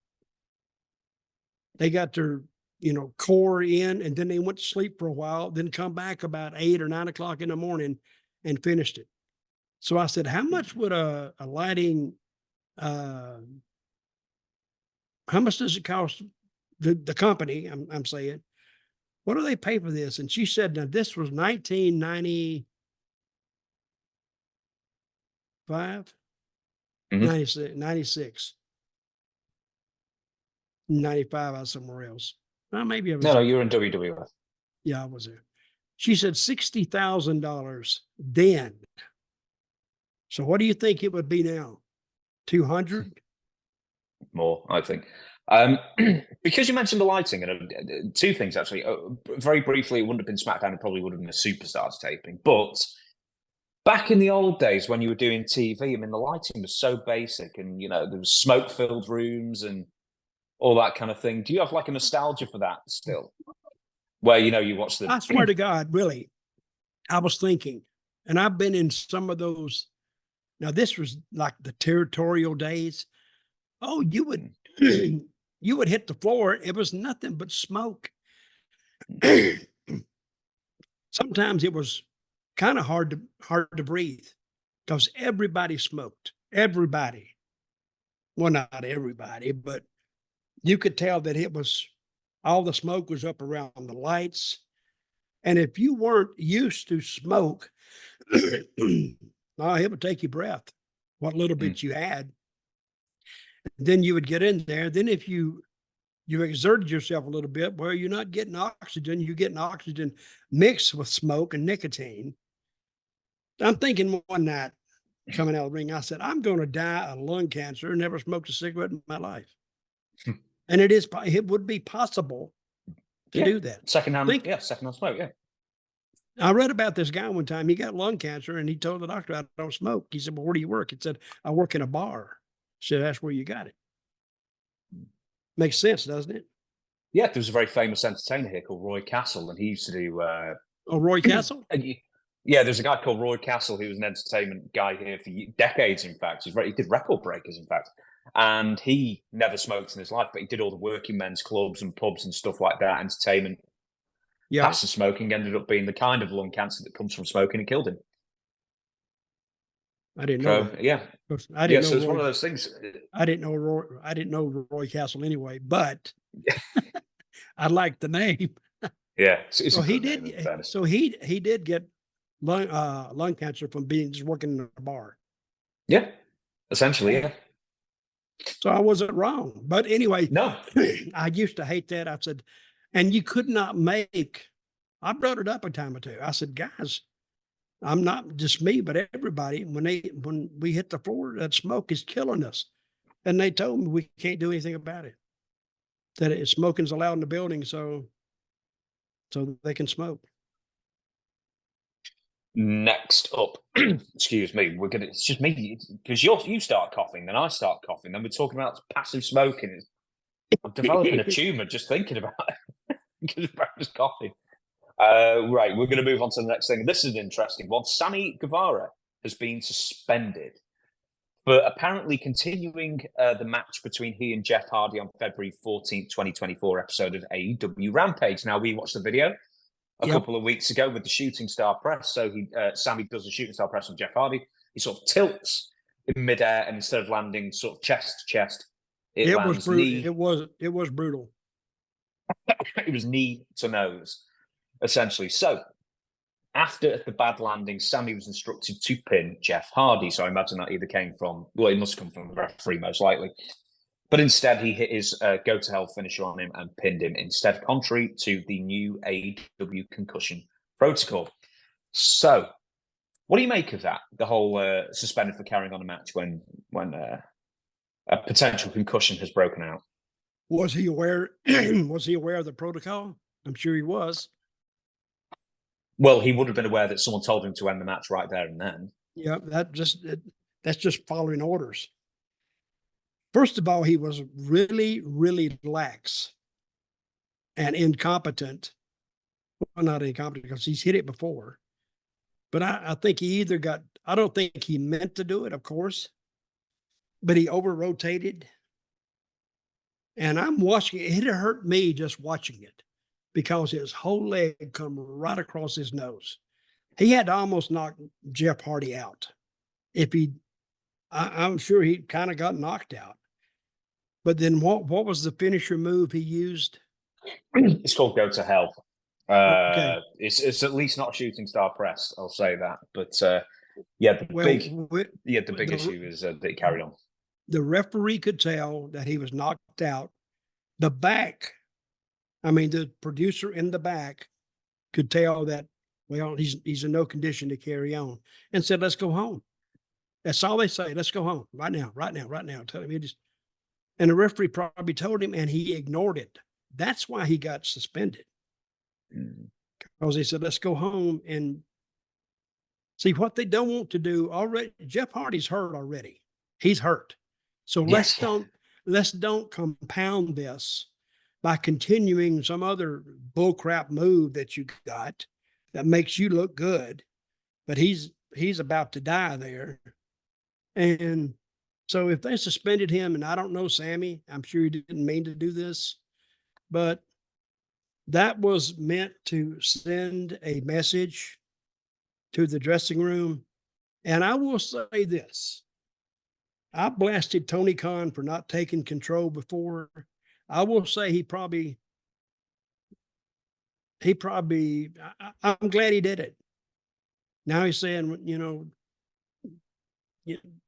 Speaker 2: core in, and then they went to sleep for a while, then come back about 8 or 9 o'clock in the morning and finished it. So I said, how much would a lighting, how much does it cost the company? I'm saying, what do they pay for this? And she said, now this was 1995, 96, 95, I was somewhere else. Maybe I was.
Speaker 1: No, you were in WWF.
Speaker 2: Yeah, I was there. She said $60,000 then. So what do you think it would be now? 200?
Speaker 1: More, I think. Because you mentioned the lighting, and two things actually. Very briefly, it wouldn't have been SmackDown; it probably would have been a Superstars taping. But back in the old days when you were doing TV, I mean, the lighting was so basic, and there was smoke-filled rooms and all that kind of thing. Do you have like a nostalgia for that still? Where you watch the.
Speaker 2: I swear to God, really, I was thinking, and I've been in some of those. Now this was like the territorial days. Oh, you would hit the floor. It was nothing but smoke. sometimes it was kind of hard to breathe because everybody smoked. Everybody. Well, not everybody, but you could tell that it was all the smoke was up around the lights. And if you weren't used to smoke, it would take your breath, what little bit you had. Then you would get in there. Then if you exerted yourself a little bit, well, you're not getting oxygen. You're getting oxygen mixed with smoke and nicotine. I'm thinking one night coming out of the ring, I said, I'm going to die of lung cancer. Never smoked a cigarette in my life. And it would be possible to do that.
Speaker 1: Secondhand smoke, yeah.
Speaker 2: I read about this guy one time. He got lung cancer and he told the doctor, I don't smoke. He said, well, where do you work? He said, I work in a bar. So that's where you got it. Makes sense, doesn't it?
Speaker 1: Yeah, there was a very famous entertainer here called Roy Castle, and he used to do...
Speaker 2: Roy Castle?
Speaker 1: Yeah, there's a guy called Roy Castle who was an entertainment guy here for decades, in fact. He did record breakers, in fact. And he never smoked in his life, but he did all the working men's clubs and pubs and stuff like that, entertainment. Yeah. Passive smoking ended up being the kind of lung cancer that comes from smoking and killed him.
Speaker 2: I didn't know.
Speaker 1: Yeah.
Speaker 2: I didn't know.
Speaker 1: So it's one of those things.
Speaker 2: I didn't know Roy Castle anyway, but I liked the name.
Speaker 1: Yeah.
Speaker 2: So he did get lung cancer from just working in a bar.
Speaker 1: Yeah. Essentially, yeah.
Speaker 2: So I wasn't wrong. But anyway,
Speaker 1: no.
Speaker 2: I used to hate that. I said, and you could not make, I brought it up a time or two. I said, guys, I'm not just me, but everybody, when we hit the floor, that smoke is killing us. And they told me we can't do anything about it. That smoking's allowed in the building, so they can smoke.
Speaker 1: Next up, excuse me, it's just me, because you start coughing, then I start coughing, then we're talking about passive smoking. I'm developing a tumor just thinking about it. Because I'm just coughing. Right, we're going to move on to the next thing. This is an interesting one. Sammy Guevara has been suspended for apparently continuing the match between he and Jeff Hardy on February 14th, 2024 episode of AEW Rampage. Now, we watched the video a couple of weeks ago with the shooting star press. So Sammy does a shooting star press on Jeff Hardy. He sort of tilts in midair, and instead of landing sort of chest to chest, it lands knee.
Speaker 2: It was brutal.
Speaker 1: It was knee to nose, essentially. So after the bad landing, Sammy was instructed to pin Jeff Hardy. So I imagine that either came from, it must come from the referee most likely. But instead, he hit his go-to-hell finisher on him and pinned him instead, contrary to the new AEW concussion protocol. So what do you make of that? The whole suspended for carrying on a match when a potential concussion has broken out.
Speaker 2: Was he aware? Was he aware of the protocol? I'm sure he was.
Speaker 1: Well, he would have been aware that someone told him to end the match right there and then.
Speaker 2: Yeah, that's just following orders. First of all, he was really, really lax and incompetent. Well, not incompetent because he's hit it before. But I think he I don't think he meant to do it, of course, but he over-rotated. And I'm watching it. It hurt me just watching it because his whole leg come right across his nose. He had to almost knock Jeff Hardy out. I'm sure he kind of got knocked out. But then what was the finisher move he used?
Speaker 1: It's called Go to Hell.
Speaker 2: Okay.
Speaker 1: It's at least not shooting star press, I'll say that. But the big issue is that he carried on.
Speaker 2: The referee could tell that he was knocked out. The producer in the back could tell that, well, he's in no condition to carry on, and said, let's go home. That's all they say. Let's go home right now. Tell him and the referee probably told him, and he ignored it. That's why he got suspended. Because they said, let's go home and see what they don't want to do already. Jeff Hardy's hurt already. He's hurt. So let's don't compound this by continuing some other bullcrap move that you got that makes you look good, but he's about to die there. And so if they suspended him, and I don't know Sammy, I'm sure he didn't mean to do this, but that was meant to send a message to the dressing room. And I will say this. I blasted Tony Khan for not taking control before. I will say I'm glad he did it. Now he's saying,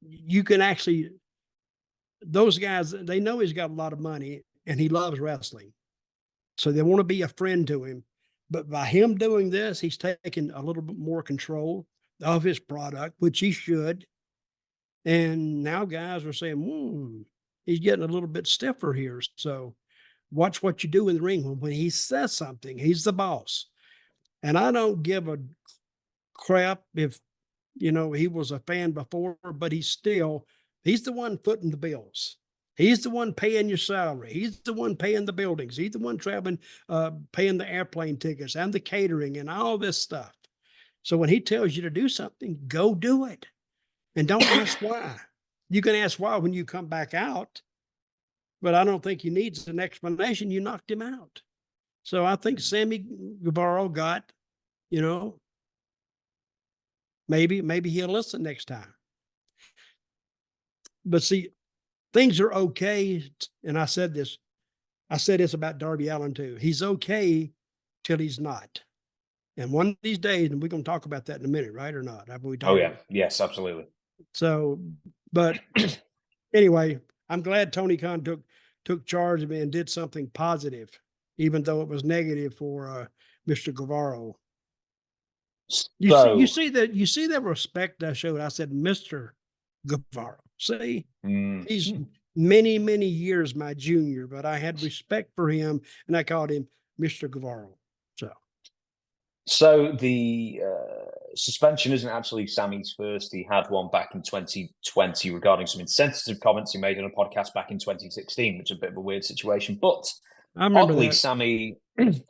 Speaker 2: you can actually, those guys, they know he's got a lot of money and he loves wrestling. So they want to be a friend to him. But by him doing this, he's taking a little bit more control of his product, which he should. And now guys are saying, he's getting a little bit stiffer here. So watch what you do in the ring. When he says something, he's the boss. And I don't give a crap if, he was a fan before, but he's the one footing the bills. He's the one paying your salary. He's the one paying the buildings. He's the one traveling, paying the airplane tickets and the catering and all this stuff. So when he tells you to do something, go do it. And don't ask why. You can ask why when you come back out, but I don't think he needs an explanation. You knocked him out. So I think Sammy Guevara got, maybe he'll listen next time. But see, things are okay. And I said this about Darby Allin too. He's okay till he's not. And one of these days, and we're going to talk about that in a minute, right? Or not?
Speaker 1: Oh yeah. Yes, absolutely.
Speaker 2: So, but anyway, I'm glad Tony Khan took charge of it and did something positive, even though it was negative for Mr. Guevara. You see that respect I showed. I said, Mr. Guevara. See, he's many, many years my junior, but I had respect for him and I called him Mr. Guevara.
Speaker 1: So the suspension isn't actually Sammy's first. He had one back in 2020 regarding some insensitive comments he made on a podcast back in 2016, which is a bit of a weird situation. But oddly, Sammy had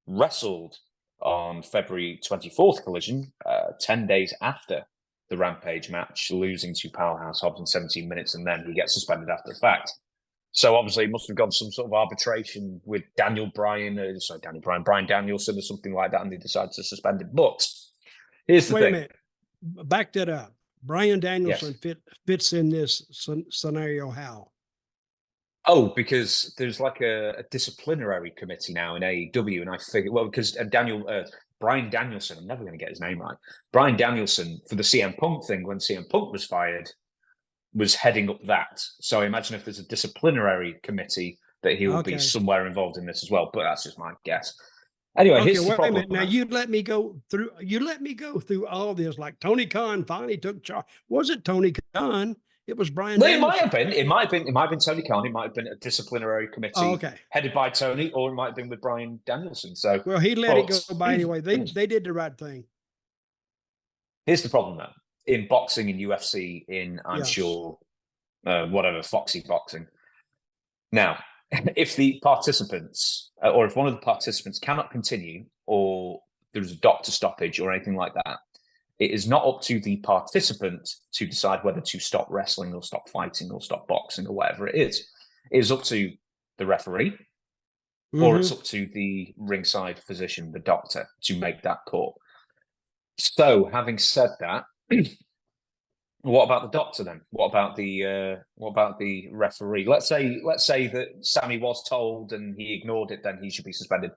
Speaker 1: wrestled on February 24th Collision, 10 days after the Rampage match, losing to Powerhouse Hobbs in 17 minutes, and then he gets suspended after the fact. So obviously, it must have gone some sort of arbitration with Brian Danielson or something like that, and they decided to suspend him. But here's the thing. Wait a minute.
Speaker 2: Back that up. Brian Danielson fits in this scenario how?
Speaker 1: Oh, because there's like a disciplinary committee now in AEW, and I figured, because Brian Danielson, I'm never going to get his name right. Brian Danielson, for the CM Punk thing, when CM Punk was fired, was heading up that. So I imagine if there's a disciplinary committee that he will be somewhere involved in this as well. But that's just my guess. Anyway, here's the problem.
Speaker 2: Now you let me go through all this. Like Tony Khan finally took charge. Was it Tony Khan? It was Brian.
Speaker 1: Well, it might have been Tony Khan. It might have been a disciplinary committee headed by Tony, or it might have been with Brian Danielson. So
Speaker 2: he let it go by anyway. They did the right thing.
Speaker 1: Here's the problem though. In boxing, in UFC, I'm sure, whatever, Foxy boxing. Now, if the participants, or if one of the participants cannot continue, or there's a doctor stoppage or anything like that, it is not up to the participant to decide whether to stop wrestling or stop fighting or stop boxing or whatever it is. It is up to the referee, or it's up to the ringside physician, the doctor, to make that call. So, having said that, what about the doctor then? What about the referee? Let's say that Sammy was told and he ignored it, then he should be suspended.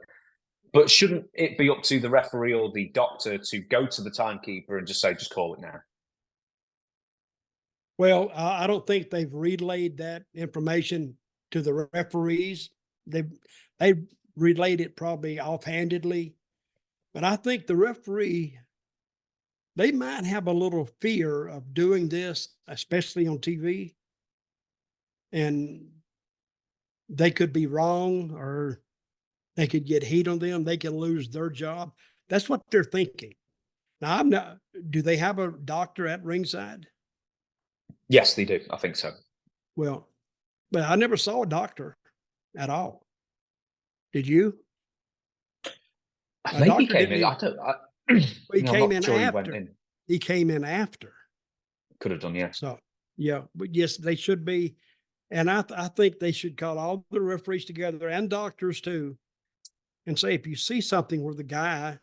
Speaker 1: But shouldn't it be up to the referee or the doctor to go to the timekeeper and just call it now?
Speaker 2: Well, I don't think they've relayed that information to the referees. They relayed it probably offhandedly, but I think the referee, they might have a little fear of doing this, especially on TV. And they could be wrong, or they could get heat on them. They can lose their job. That's what they're thinking. Now, do they have a doctor at ringside?
Speaker 1: Yes, they do. I think so.
Speaker 2: Well, but I never saw a doctor at all. Did you?
Speaker 1: I think he came in.
Speaker 2: He came in after. He came in after.
Speaker 1: Could have done, yeah.
Speaker 2: So, yeah, but yes, they should be. And I think they should call all the referees together and doctors too, and say, if you see something where the guy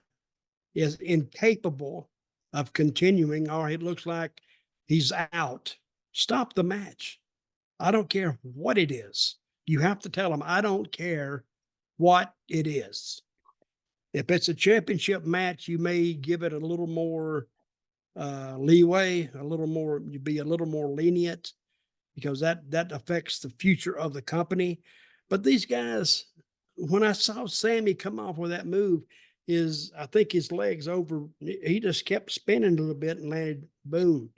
Speaker 2: is incapable of continuing, or it looks like he's out, stop the match. I don't care what it is. You have to tell them, I don't care what it is. If it's a championship match, you may give it a little more leeway, you be a little more lenient, because that affects the future of the company. But these guys, when I saw Sammy come off with that move, I think his legs over, he just kept spinning a little bit and landed boom.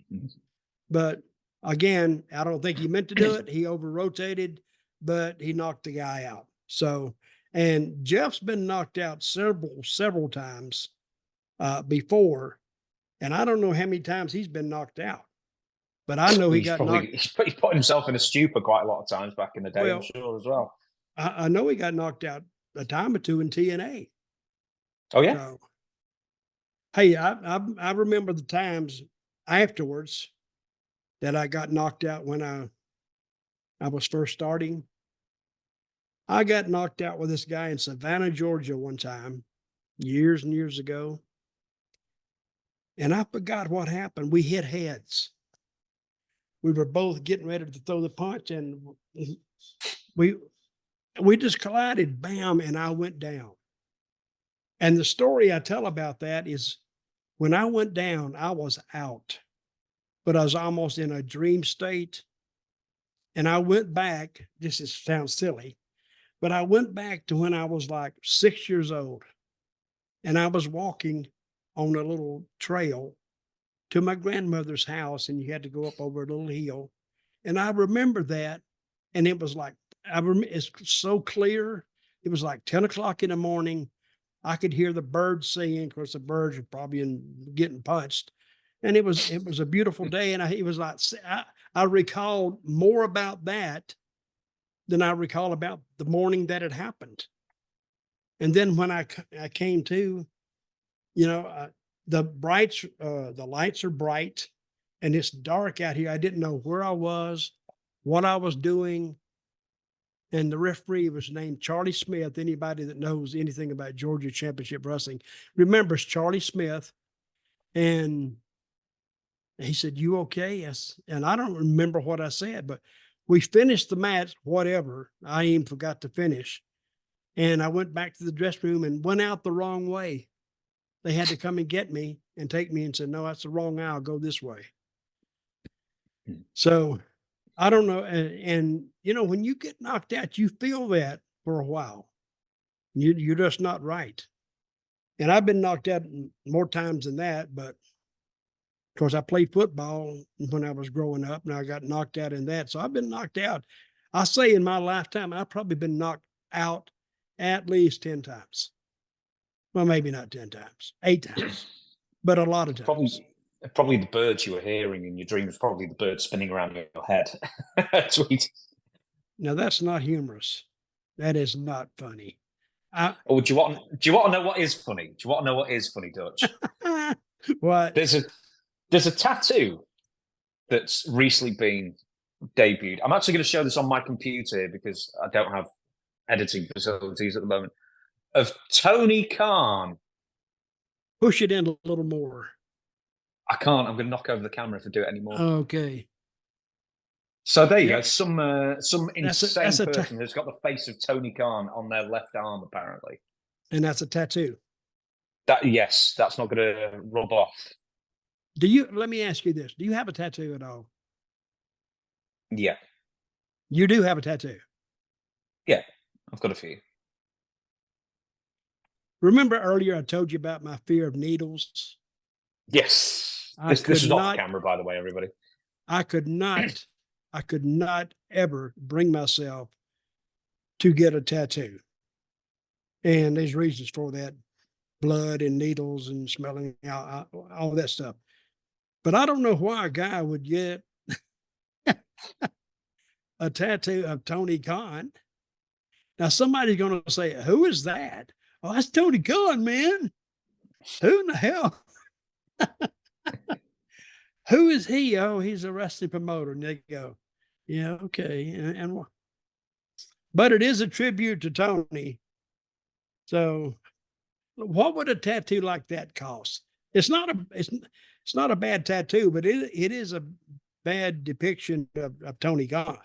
Speaker 2: But again, I don't think he meant to do it. He over rotated, but he knocked the guy out. So, and Jeff's been knocked out several times before, and I don't know how many times he's been knocked out. But I know
Speaker 1: he's put himself in a stupor quite a lot of times back in the day, I'm sure, as well.
Speaker 2: I know he got knocked out a time or two in TNA.
Speaker 1: Oh, yeah?
Speaker 2: So, hey, I remember the times afterwards that I got knocked out when I was first starting. I got knocked out with this guy in Savannah, Georgia one time, years and years ago. And I forgot what happened. We hit heads. We were both getting ready to throw the punch, and we just collided, bam, and I went down. And the story I tell about that is, when I went down, I was out, but I was almost in a dream state. And I went back, sounds silly, but I went back to when I was like 6 years old, and I was walking on a little trail to my grandmother's house, and you had to go up over a little hill. And I remember that. And it was like, it's so clear. It was like 10 o'clock in the morning. I could hear the birds singing. Of course, the birds were probably getting punched. And it was a beautiful day. And it was like, I recalled more about that than I recall about the morning that it happened. And then when I came to, the lights are bright and it's dark out here. I didn't know where I was, what I was doing. And the referee was named Charlie Smith. Anybody that knows anything about Georgia Championship Wrestling remembers Charlie Smith. And he said, "You okay?" Yes. And I don't remember what I said, but we finished the match, whatever. I even forgot to finish. And I went back to the dressing room and went out the wrong way. They had to come and get me and take me and said, "No, that's the wrong aisle. Go this way." So I don't know. And when you get knocked out, you feel that for a while. You're just not right. And I've been knocked out more times than that, but of course I played football when I was growing up, and I got knocked out in that. So I've been knocked out. I say in my lifetime, I've probably been knocked out at least 10 times. Well, maybe not 10 times, 8 times, but a lot of times.
Speaker 1: Probably the birds you were hearing in your dream was probably the bird spinning around your head. Sweet.
Speaker 2: Now that's not humorous. That is not funny.
Speaker 1: Do you want to know what is funny? Do you want to know what is funny, Dutch?
Speaker 2: What?
Speaker 1: There's a tattoo that's recently been debuted. I'm actually going to show this on my computer here because I don't have editing facilities at the moment. Of Tony Khan.
Speaker 2: Push it in a little more.
Speaker 1: I can't. I'm going to knock over the camera if I do it anymore.
Speaker 2: Okay.
Speaker 1: So there you go. Some insane person who's got the face of Tony Khan on their left arm, apparently.
Speaker 2: And that's a tattoo.
Speaker 1: Yes, that's not going to rub off.
Speaker 2: Let me ask you this. Do you have a tattoo at all?
Speaker 1: Yeah.
Speaker 2: You do have a tattoo?
Speaker 1: Yeah, I've got a few.
Speaker 2: Remember earlier I told you about my fear of needles?
Speaker 1: Yes. This is off camera, by the way, everybody.
Speaker 2: I could not ever bring myself to get a tattoo. And there's reasons for that. Blood and needles and smelling, all that stuff. But I don't know why a guy would get a tattoo of Tony Khan. Now somebody's going to say, "Who is that?" "Oh, that's Tony Khan, man. Who in the hell?" "Who is he?" "Oh, he's a wrestling promoter." And they go, Yeah, okay. But it is a tribute to Tony. So what would a tattoo like that cost? It's not a bad tattoo, but it is a bad depiction of Tony Khan.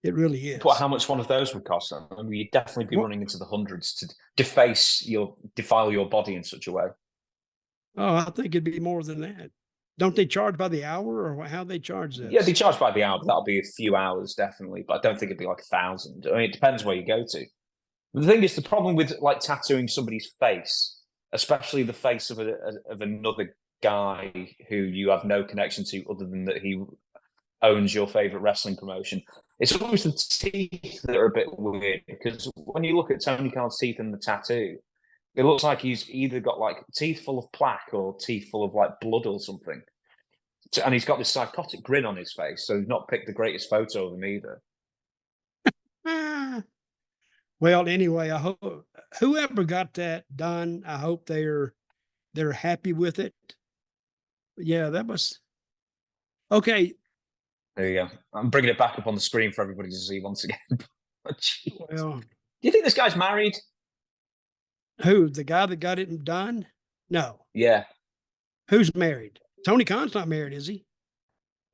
Speaker 2: It really
Speaker 1: But
Speaker 2: is.
Speaker 1: how much one of those would cost? I mean, you'd definitely be
Speaker 2: What?
Speaker 1: running into the hundreds to defile your body in such a way.
Speaker 2: Oh, I think it'd be more than that. Don't they charge by the hour, or how they charge this?
Speaker 1: Yeah, they charge by the hour. That'll be a few hours, definitely. But I don't think it'd be like 1,000. I mean, it depends where you go to. The thing is, the problem with like tattooing somebody's face, especially the face of another guy who you have no connection to other than that he owns your favorite wrestling promotion, it's always the teeth that are a bit weird, because when you look at Tony Khan's teeth in the tattoo, it looks like he's either got like teeth full of plaque or teeth full of like blood or something. And he's got this psychotic grin on his face, so he's not picked the greatest photo of him either.
Speaker 2: Ah. Well, anyway, I hope whoever got that done, I hope they're happy with it. Yeah, that was okay.
Speaker 1: There you go. I'm bringing it back up on the screen for everybody to see once again.
Speaker 2: Well,
Speaker 1: do you think this guy's married?
Speaker 2: who, the guy that got it done? No.
Speaker 1: Yeah.
Speaker 2: Who's married? Tony Khan's not married, is he?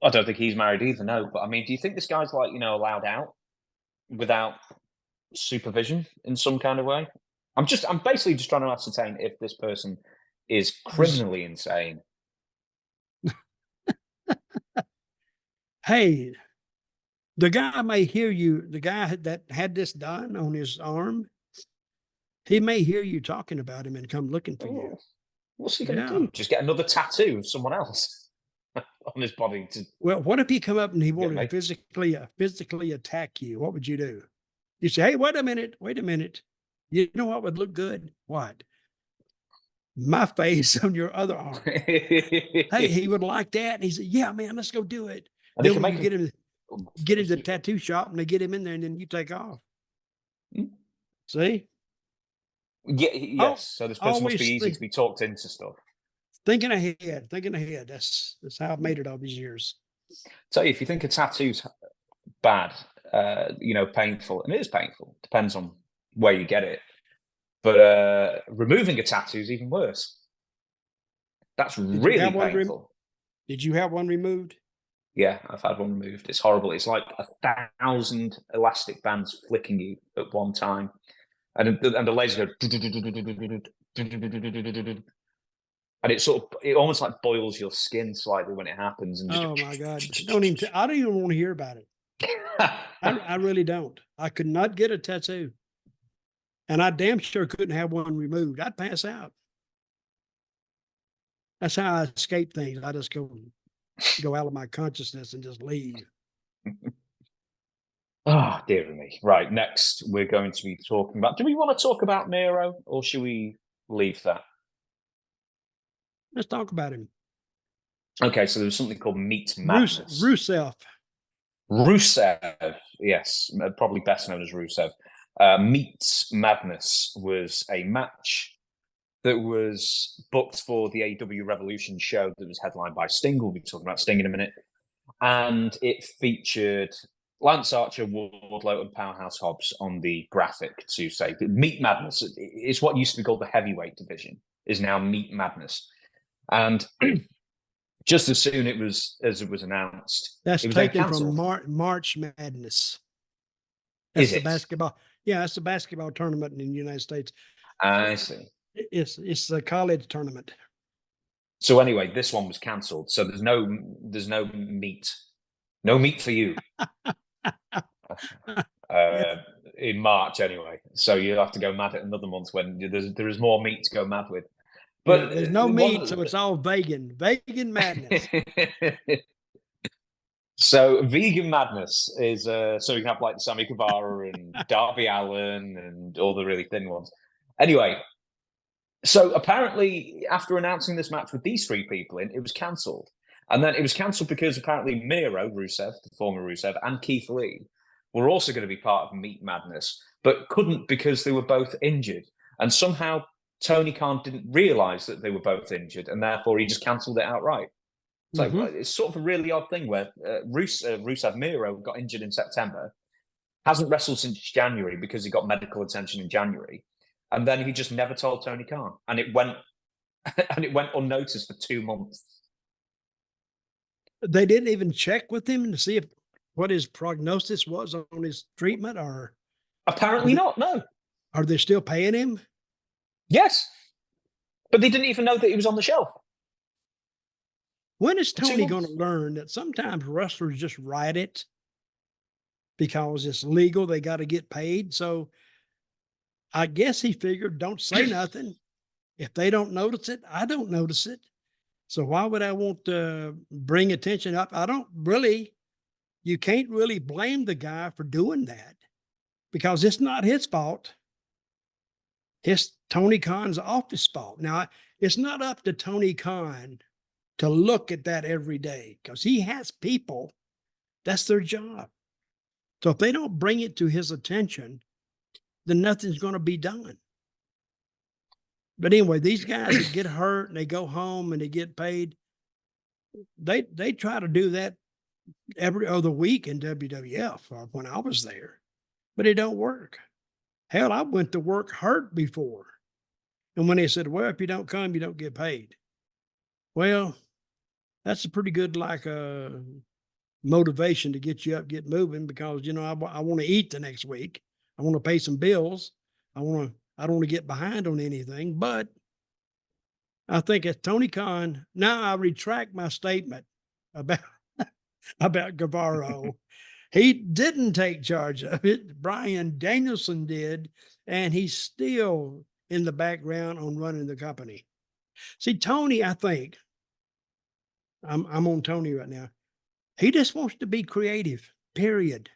Speaker 1: I don't think he's married either, no. But I mean, do you think this guy's like, allowed out without supervision in some kind of way? I'm basically just trying to ascertain if this person is criminally insane.
Speaker 2: Hey, the guy may hear you, the guy that had this done on his arm, he may hear you talking about him and come looking for you.
Speaker 1: What's he going to do? Just get another tattoo of someone else on his body?
Speaker 2: Well, what if he come up and he wanted to physically attack you? What would you do? You say, hey, wait a minute. You know what would look good? What? My face on your other arm. Hey, he would like that. And he said, yeah, man, let's go do it. And then when you get him to the tattoo shop and they get him in there and then you take off. See?
Speaker 1: Yeah, yes. So this person must be easy to be talked into stuff.
Speaker 2: Thinking ahead. That's how I've made it all these years.
Speaker 1: Tell you, if you think a tattoo's bad, painful, and it is painful, depends on where you get it. But removing a tattoo is even worse. That's really painful.
Speaker 2: Did you have one removed?
Speaker 1: Yeah, I've had one removed. It's horrible. It's like 1,000 elastic bands flicking you at one time. And the laser goes, and it almost like boils your skin slightly when it happens. And
Speaker 2: oh my God! I don't even want to hear about it. I really don't. I could not get a tattoo, and I damn sure couldn't have one removed. I'd pass out. That's how I escape things. I just go out of my consciousness and just leave.
Speaker 1: Oh, dear me. Right, next we're going to be talking about... Do we want to talk about Miro, or should we leave that?
Speaker 2: Let's talk about him.
Speaker 1: Okay, so there's something called Meat Madness.
Speaker 2: Rusev,
Speaker 1: yes, probably best known as Rusev. Meat Madness was a match that was booked for the AEW Revolution show that was headlined by Sting. We'll be talking about Sting in a minute. And it featured Lance Archer, Wardlow, and Powerhouse Hobbs on the graphic to say that Meat Madness is what used to be called the heavyweight division, is now Meat Madness. And just as soon as it was announced,
Speaker 2: that's
Speaker 1: it was
Speaker 2: taken from March Madness. That's the basketball. Yeah, that's the basketball tournament in the United States.
Speaker 1: I see.
Speaker 2: It's the college tournament.
Speaker 1: So anyway, this one was cancelled. So there's no meat. No meat for you. In March anyway. So you'll have to go mad at another month when there is more meat to go mad with. But
Speaker 2: there's no meat, so it's all vegan. Vegan madness.
Speaker 1: So vegan madness is so you can have like Sammy Guevara and Darby Allin and all the really thin ones. Anyway, so apparently after announcing this match with these three people in, it was cancelled. And then it was cancelled because apparently Miro, Rusev, the former Rusev, and Keith Lee were also going to be part of Meat Madness, but couldn't because they were both injured. And somehow Tony Khan didn't realise that they were both injured, and therefore he just cancelled it outright. So it's sort of a really odd thing where Rusev Miro got injured in September, hasn't wrestled since January because he got medical attention in January, and then he just never told Tony Khan, and it went unnoticed for 2 months.
Speaker 2: They didn't even check with him to see what his prognosis was on his treatment, or
Speaker 1: apparently not. No.
Speaker 2: Are they still paying him?
Speaker 1: Yes, but they didn't even know that he was on the shelf.
Speaker 2: When is Tony going to learn that sometimes wrestlers just write it because it's legal? They got to get paid. So I guess he figured, don't say nothing. If they don't notice it, I don't notice it. So why would I want to bring attention up? You can't really blame the guy for doing that because it's not his fault. It's Tony Khan's office fault. Now, it's not up to Tony Khan to look at that every day because he has people. That's their job. So if they don't bring it to his attention, then nothing's going to be done. But anyway, these guys that get hurt and they go home and they get paid, they try to do that every other week in WWF when I was there, but it don't work. Hell, I went to work hurt before. And when they said, well, if you don't come, you don't get paid. Well, that's a pretty good motivation to get you up, get moving, because, I want to eat the next week. I want to pay some bills. I don't want to get behind on anything, but I think it's Tony Khan. Now I retract my statement about Guervara. He didn't take charge of it. Bryan Danielson did, and he's still in the background on running the company. See, Tony, I think, I'm on Tony right now. He just wants to be creative, period.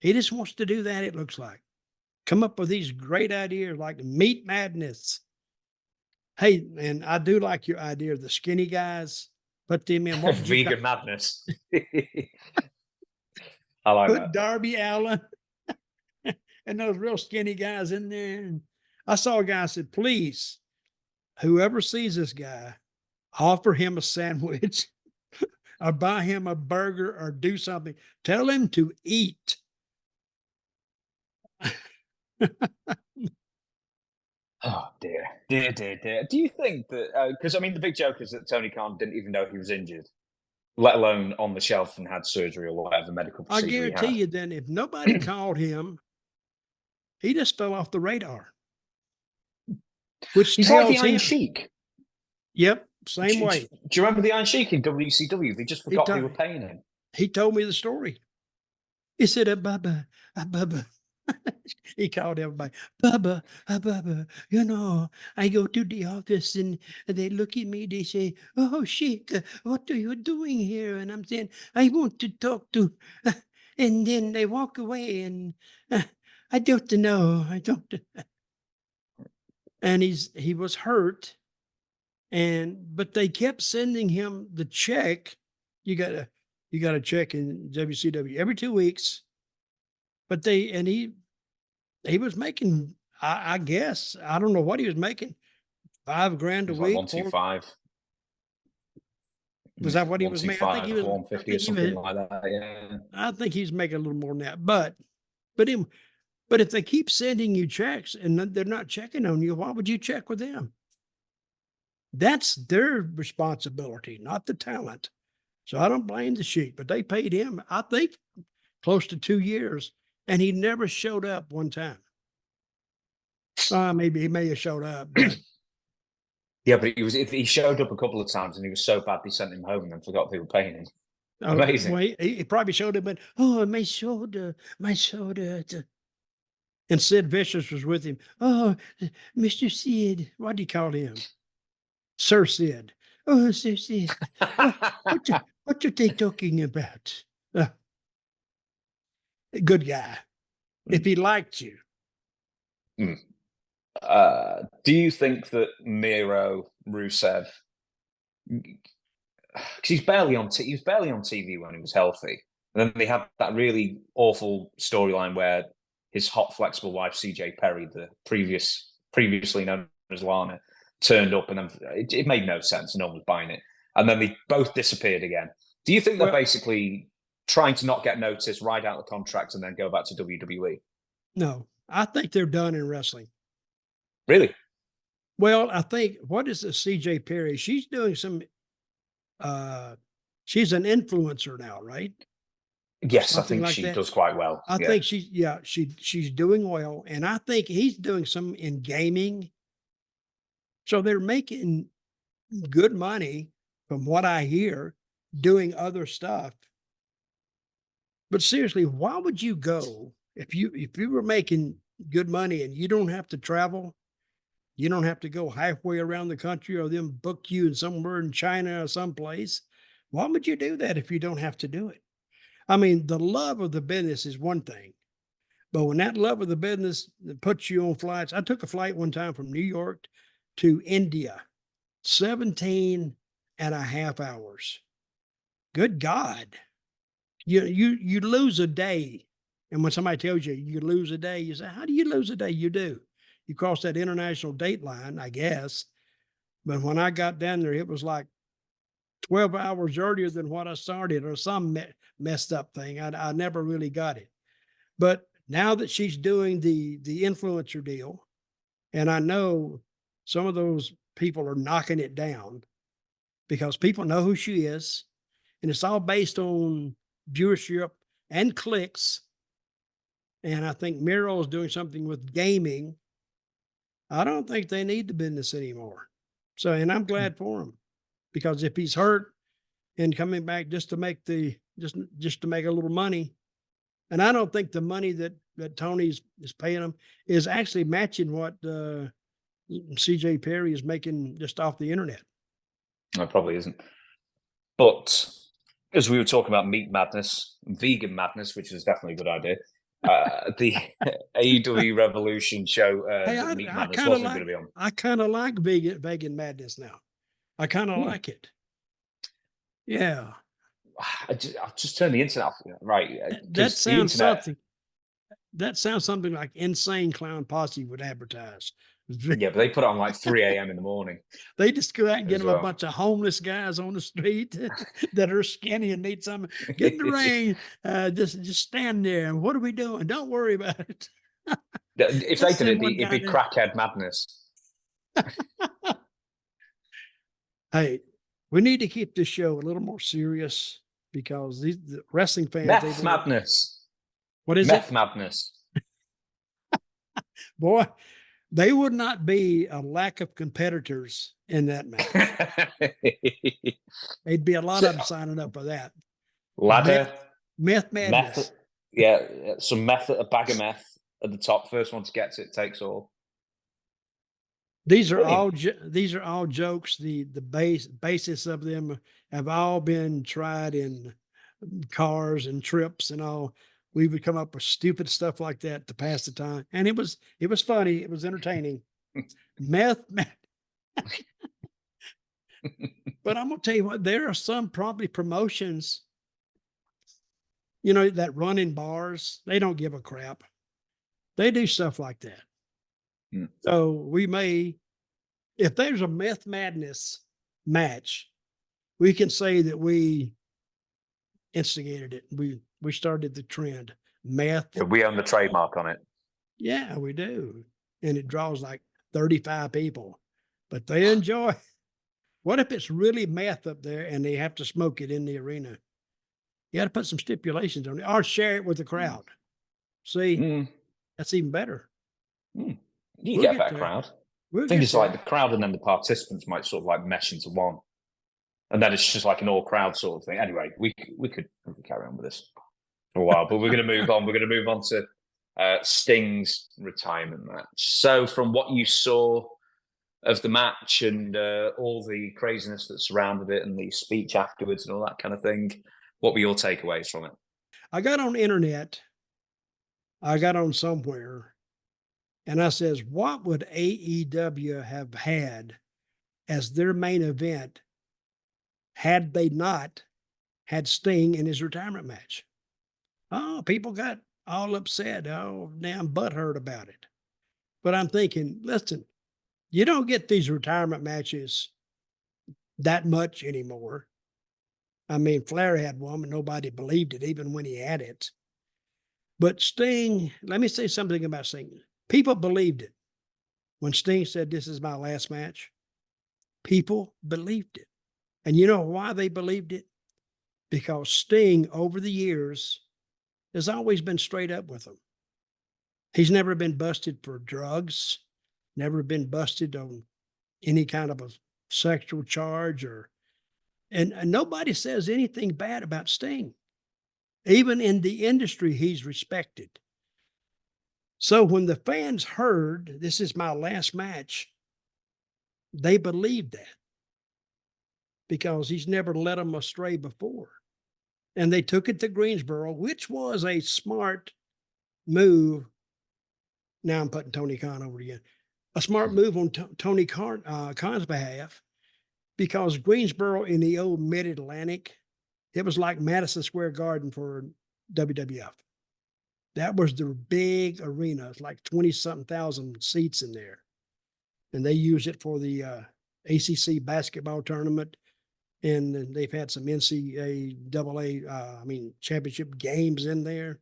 Speaker 2: He just wants to do that, it looks like. Come up with these great ideas like Meat Madness. Hey, and I do like your idea of the skinny guys. Put them in.
Speaker 1: Vegan madness. I like that.
Speaker 2: Put Darby Allin and those real skinny guys in there. And I saw a guy said, please, whoever sees this guy, offer him a sandwich or buy him a burger or do something. Tell him to eat.
Speaker 1: Oh, dear. Do you think that, because the big joke is that Tony Khan didn't even know he was injured, let alone on the shelf and had surgery or whatever medical procedure
Speaker 2: I guarantee you then if nobody called him, he just fell off the radar. Which
Speaker 1: he's like the Iron Sheik.
Speaker 2: Yep, same way.
Speaker 1: Do you remember the Iron Sheik in WCW? They just forgot they were paying him.
Speaker 2: He told me the story. He said, Bubba. He called everybody, Bubba, I go to the office and they look at me, they say, oh, Sheik, what are you doing here? And I'm saying, I want to talk to, and then they walk away and I don't know. And he was hurt, but they kept sending him the check. You got a check in WCW every 2 weeks. But he was making, I guess, I don't know what he was making, $5,000 a week.
Speaker 1: 125.
Speaker 2: Was that what he was making? I think he was
Speaker 1: 150 or something like that. Yeah.
Speaker 2: I think he's making a little more than that. But if they keep sending you checks and they're not checking on you, why would you check with them? That's their responsibility, not the talent. So I don't blame the Sheik, but they paid him, I think, close to 2 years. And he never showed up one time. Maybe he may have showed up. But...
Speaker 1: yeah, but he showed up a couple of times and he was so bad they sent him home and then forgot they were paying him. Amazing.
Speaker 2: Well, he probably showed up, but, my shoulder. And Sid Vicious was with him. Oh, Mr. Sid. What do you call him? Sir Sid. Oh, Sir Sid. What are they talking about? Good guy. If he liked you.
Speaker 1: Do you think that Miro, Rusev, because he was barely on TV when he was healthy, and then they had that really awful storyline where his hot, flexible wife, CJ Perry, the previously known as Lana, turned up, and then it made no sense. No one was buying it. and then they both disappeared again. Do you think they're
Speaker 2: Well,
Speaker 1: basically trying to not get noticed, ride out the contract, and then go back to WWE?
Speaker 2: no, I think they're done in wrestling.
Speaker 1: Really?
Speaker 2: Well, I think what is this CJ Perry? She's doing some she's an influencer now, right?
Speaker 1: Yes, I
Speaker 2: Something
Speaker 1: think
Speaker 2: like
Speaker 1: she
Speaker 2: that.
Speaker 1: does quite well.
Speaker 2: I
Speaker 1: Yeah.
Speaker 2: think she's doing well. And I think he's doing some in gaming. So they're making good money from what I hear doing other stuff. But seriously, why would you go if you were making good money and you don't have to travel? You don't have to go halfway around the country or them book you in somewhere in China or someplace. Why would you do that if you don't have to do it? I mean, the love of the business is one thing, but when that love of the business puts you on flights, I took a flight one time from New York to India, 17 and a half hours. Good God. You lose a day. And when somebody tells you you lose a day, you say, how do you lose a day? You do. You cross that international date line, I guess. But when I got down there, it was like 12 hours earlier than what I started, or some messed up thing. I never really got it. But now that she's doing the influencer deal, and I know some of those people are knocking it down because people know who she is, and it's all based on viewership and clicks. And I think Miro is doing something with gaming. I don't think they need the business anymore. So, and I'm glad for him, because if he's hurt and coming back just to make just to make a little money, and I don't think the money that Tony's is paying him is actually matching what CJ Perry is making just off the internet.
Speaker 1: No, it probably isn't. But as we were talking about meat madness, vegan madness, which is definitely a good idea, the AEW Revolution show,
Speaker 2: Hey,
Speaker 1: Meat
Speaker 2: I
Speaker 1: Madness
Speaker 2: kind of
Speaker 1: wasn't going
Speaker 2: like
Speaker 1: to be on.
Speaker 2: I kind of like vegan madness now. I kind of like it. Yeah,
Speaker 1: I've just turned the internet off. Right.
Speaker 2: that
Speaker 1: Because the
Speaker 2: sounds
Speaker 1: internet,
Speaker 2: something. That sounds something like Insane Clown Posse would advertise.
Speaker 1: yeah, but they put it on like 3 a.m. in the morning
Speaker 2: They just go out and get
Speaker 1: as
Speaker 2: them a
Speaker 1: well.
Speaker 2: bunch of homeless guys on the street that are skinny and need something. Get in the rain, just stand there. And what are we doing? Don't worry about it.
Speaker 1: If they
Speaker 2: Let's
Speaker 1: did it,
Speaker 2: send one
Speaker 1: it'd
Speaker 2: guy
Speaker 1: be
Speaker 2: there.
Speaker 1: crackhead madness.
Speaker 2: Hey, we need to keep this show a little more serious, because the wrestling fans,
Speaker 1: Meth madness.
Speaker 2: what is
Speaker 1: Meth
Speaker 2: it?
Speaker 1: madness.
Speaker 2: Boy, they would not be a lack of competitors in that match. They'd be a lot of them signing up for that.
Speaker 1: Ladder,
Speaker 2: Meth madness.
Speaker 1: meth. Yeah, some meth, a bag of meth at the top. First one to get it takes all.
Speaker 2: These are
Speaker 1: Brilliant.
Speaker 2: all these are all jokes. The basis of them have all been tried in cars and trips and all. We would come up with stupid stuff like that to pass the time, and it was funny. It was entertaining. Meth. But I'm gonna tell you what. There are some probably promotions, that run in bars. They don't give a crap. They do stuff like that.
Speaker 1: Mm.
Speaker 2: So we may, if there's a Meth Madness match, we can say that we instigated it. We started the trend. Meth.
Speaker 1: Yeah, we own the trademark on it.
Speaker 2: Yeah, we do. And it draws like 35 people, but they enjoy. What if it's really meth up there and they have to smoke it in the arena? You got to put some stipulations on it, or share it with the crowd. See, that's even better.
Speaker 1: You
Speaker 2: We'll
Speaker 1: get a
Speaker 2: get
Speaker 1: better
Speaker 2: there.
Speaker 1: crowd.
Speaker 2: We'll
Speaker 1: I think
Speaker 2: get
Speaker 1: it's like
Speaker 2: there.
Speaker 1: the crowd and then the participants might sort of like mesh into one. And then it's just like an all crowd sort of thing. Anyway, we could carry on with this for a while, but we're going to move on. We're going to move on to Sting's retirement match. So from what you saw of the match and all the craziness that surrounded it and the speech afterwards and all that kind of thing, what were your takeaways from it?
Speaker 2: I got on the internet. I got on somewhere, and I says, what would AEW have had as their main event had they not had Sting in his retirement match? Oh, people got all upset. Oh, damn butthurt about it. But I'm thinking, listen, you don't get these retirement matches that much anymore. I mean, Flair had one, but nobody believed it, even when he had it. But Sting, let me say something about Sting. People believed it. When Sting said, "This is my last match," people believed it. And you know why they believed it? Because Sting, over the years, has always been straight up with them. He's never been busted for drugs, never been busted on any kind of a sexual charge and nobody says anything bad about Sting. Even in the industry, he's respected. So when the fans heard, "This is my last match," they believed that because he's never led them astray before. And they took it to Greensboro, which was a smart move. Now I'm putting Tony Khan over again. A smart move on Tony Khan's behalf, because Greensboro in the old Mid-Atlantic, it was like Madison Square Garden for WWF. That was the big arena. It's like 20-something thousand seats in there. And they use it for the ACC basketball tournament. And they've had some NCAA, championship games in there.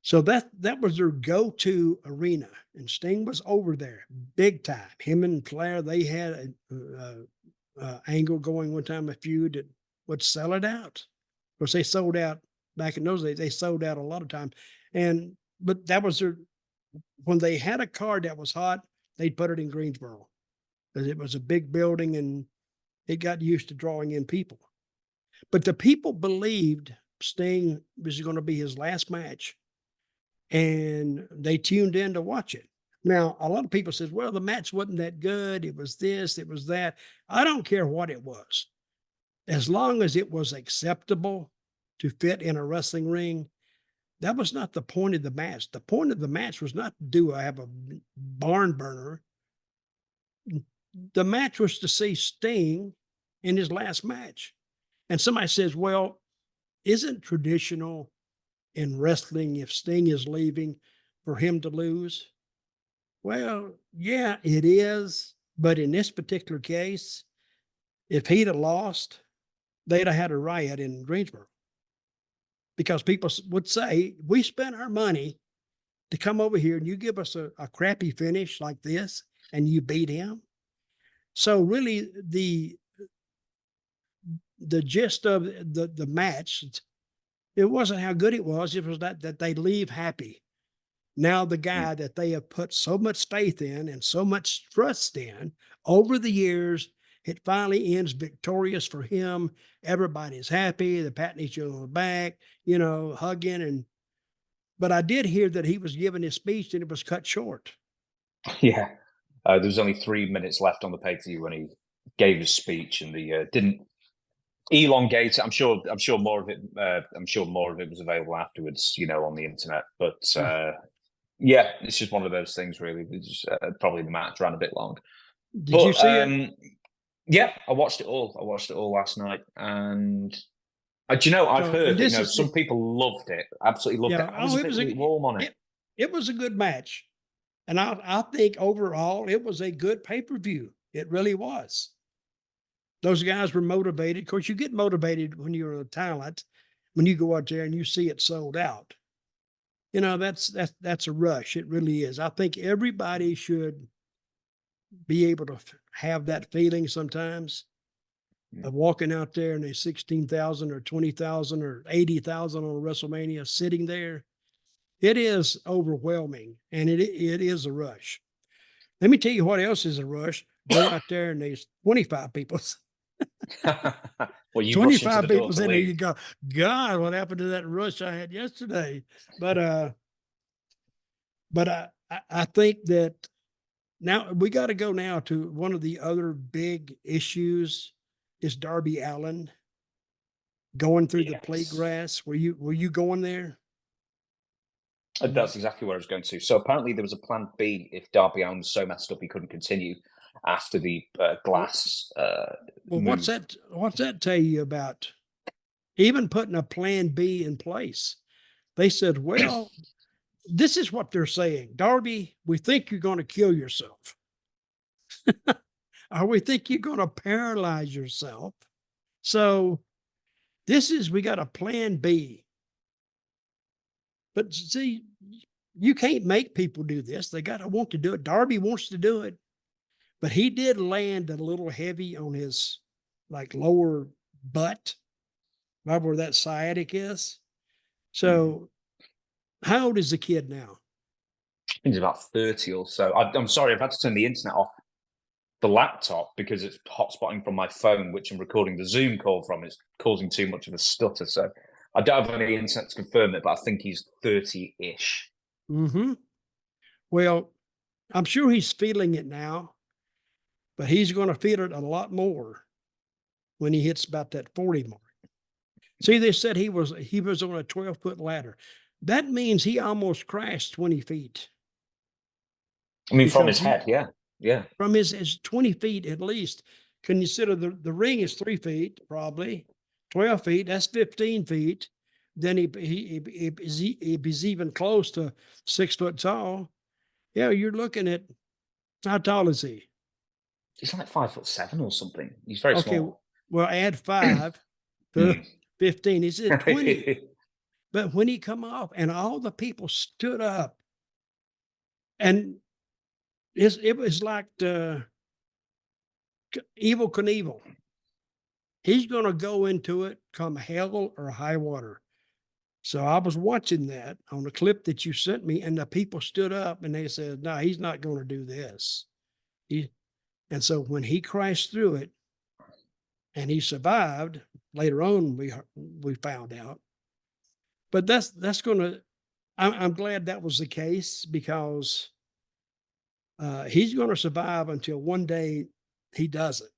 Speaker 2: So that was their go-to arena. And Sting was over there big time. Him and Flair, they had a angle going one time, a feud that would sell it out. Of course, they sold out back in those days. They sold out a lot of times. But that was when they had a card that was hot, they'd put it in Greensboro. Because it was a big building and it got used to drawing in people. But the people believed Sting was going to be his last match, and they tuned in to watch it. Now, a lot of people says, "Well, the match wasn't that good. It was this, it was that." I don't care what it was. As long as it was acceptable to fit in a wrestling ring, that was not the point of the match. The point of the match was not to have a barn burner. The match was to see Sting in his last match. And somebody says, "Well, isn't traditional in wrestling, if Sting is leaving, for him to lose?" Well, yeah, it is. But in this particular case, if he'd have lost, they'd have had a riot in Greensboro. Because people would say, "We spent our money to come over here and you give us a crappy finish like this and you beat him." So really the gist of the match, it wasn't how good it was was that they leave happy. Now the guy that they have put so much faith in and so much trust in over the years, it finally ends victorious for him. Everybody's happy. They're patting each other on the back, hugging. But I did hear that he was giving his speech and it was cut short.
Speaker 1: Yeah. There was only 3 minutes left on the pay-per-view when he gave his speech, and the didn't elongate. I'm sure more of it. I'm sure more of it was available afterwards, on the internet. But yeah, it's just one of those things. Really, probably the match ran a bit long.
Speaker 2: Did you see it?
Speaker 1: Yeah, I watched it all. I watched it all last night, and I've heard that some people loved it, absolutely loved it. I was a bit warm on it.
Speaker 2: It was a good match. And I think overall it was a good pay-per-view. It really was. Those guys were motivated. Of course, you get motivated when you're a talent, when you go out there and you see it sold out. That's a rush. It really is. I think everybody should be able to have that feeling sometimes of walking out there and there's 16,000 or 20,000 or 80,000 on WrestleMania sitting there. It is overwhelming, and it is a rush. Let me tell you what else is a rush. Go out there and there's 25 people.
Speaker 1: Well, you
Speaker 2: 25 people in there. You go, "God, what happened to that rush I had yesterday?" But I think that now we got to go now to one of the other big issues is Darby Allin going through the plate grass. Were you going there?
Speaker 1: That's exactly where I was going to. So apparently there was a plan B if Darby Allin was so messed up he couldn't continue after the glass.
Speaker 2: Well, what's that tell you about even putting a plan B in place? They said, "Well, this is what they're saying. Darby, we think you're going to kill yourself." or we think you're going to paralyze yourself. So we got a plan B. But see, you can't make people do this. They got to want to do it. Darby wants to do it, but he did land a little heavy on his like lower butt, right where that sciatic is. So how old is the kid now?
Speaker 1: I think he's about 30 or so. I'm sorry, I've had to turn the internet off the laptop because it's hotspotting from my phone, which I'm recording the Zoom call from. It's causing too much of a stutter. So I don't have any internet to confirm it, but I think he's 30-ish.
Speaker 2: Mm-hmm. Well, I'm sure he's feeling it now, but he's going to feel it a lot more when he hits about that 40 mark. See, they said he was on a 12-foot ladder. That means he almost crashed 20 feet.
Speaker 1: I mean, from his head, yeah. Yeah.
Speaker 2: From his 20 feet at least. Consider the ring is 3 feet, probably 12 feet. That's 15 feet. Then he's even close to 6 foot tall. Yeah, you're looking at, how tall is he?
Speaker 1: He's like 5'7" or something. He's very small.
Speaker 2: Well, add 5 to 15. He's at 20. But when he come off and all the people stood up, and it was like the Evel Knievel. He's going to go into it come hell or high water. So I was watching that on the clip that you sent me, and the people stood up and they said, no, he's not going to do this. And so when he crashed through it and he survived, later on we found out. But that's going to, I'm glad that was the case, because he's going to survive until one day he doesn't.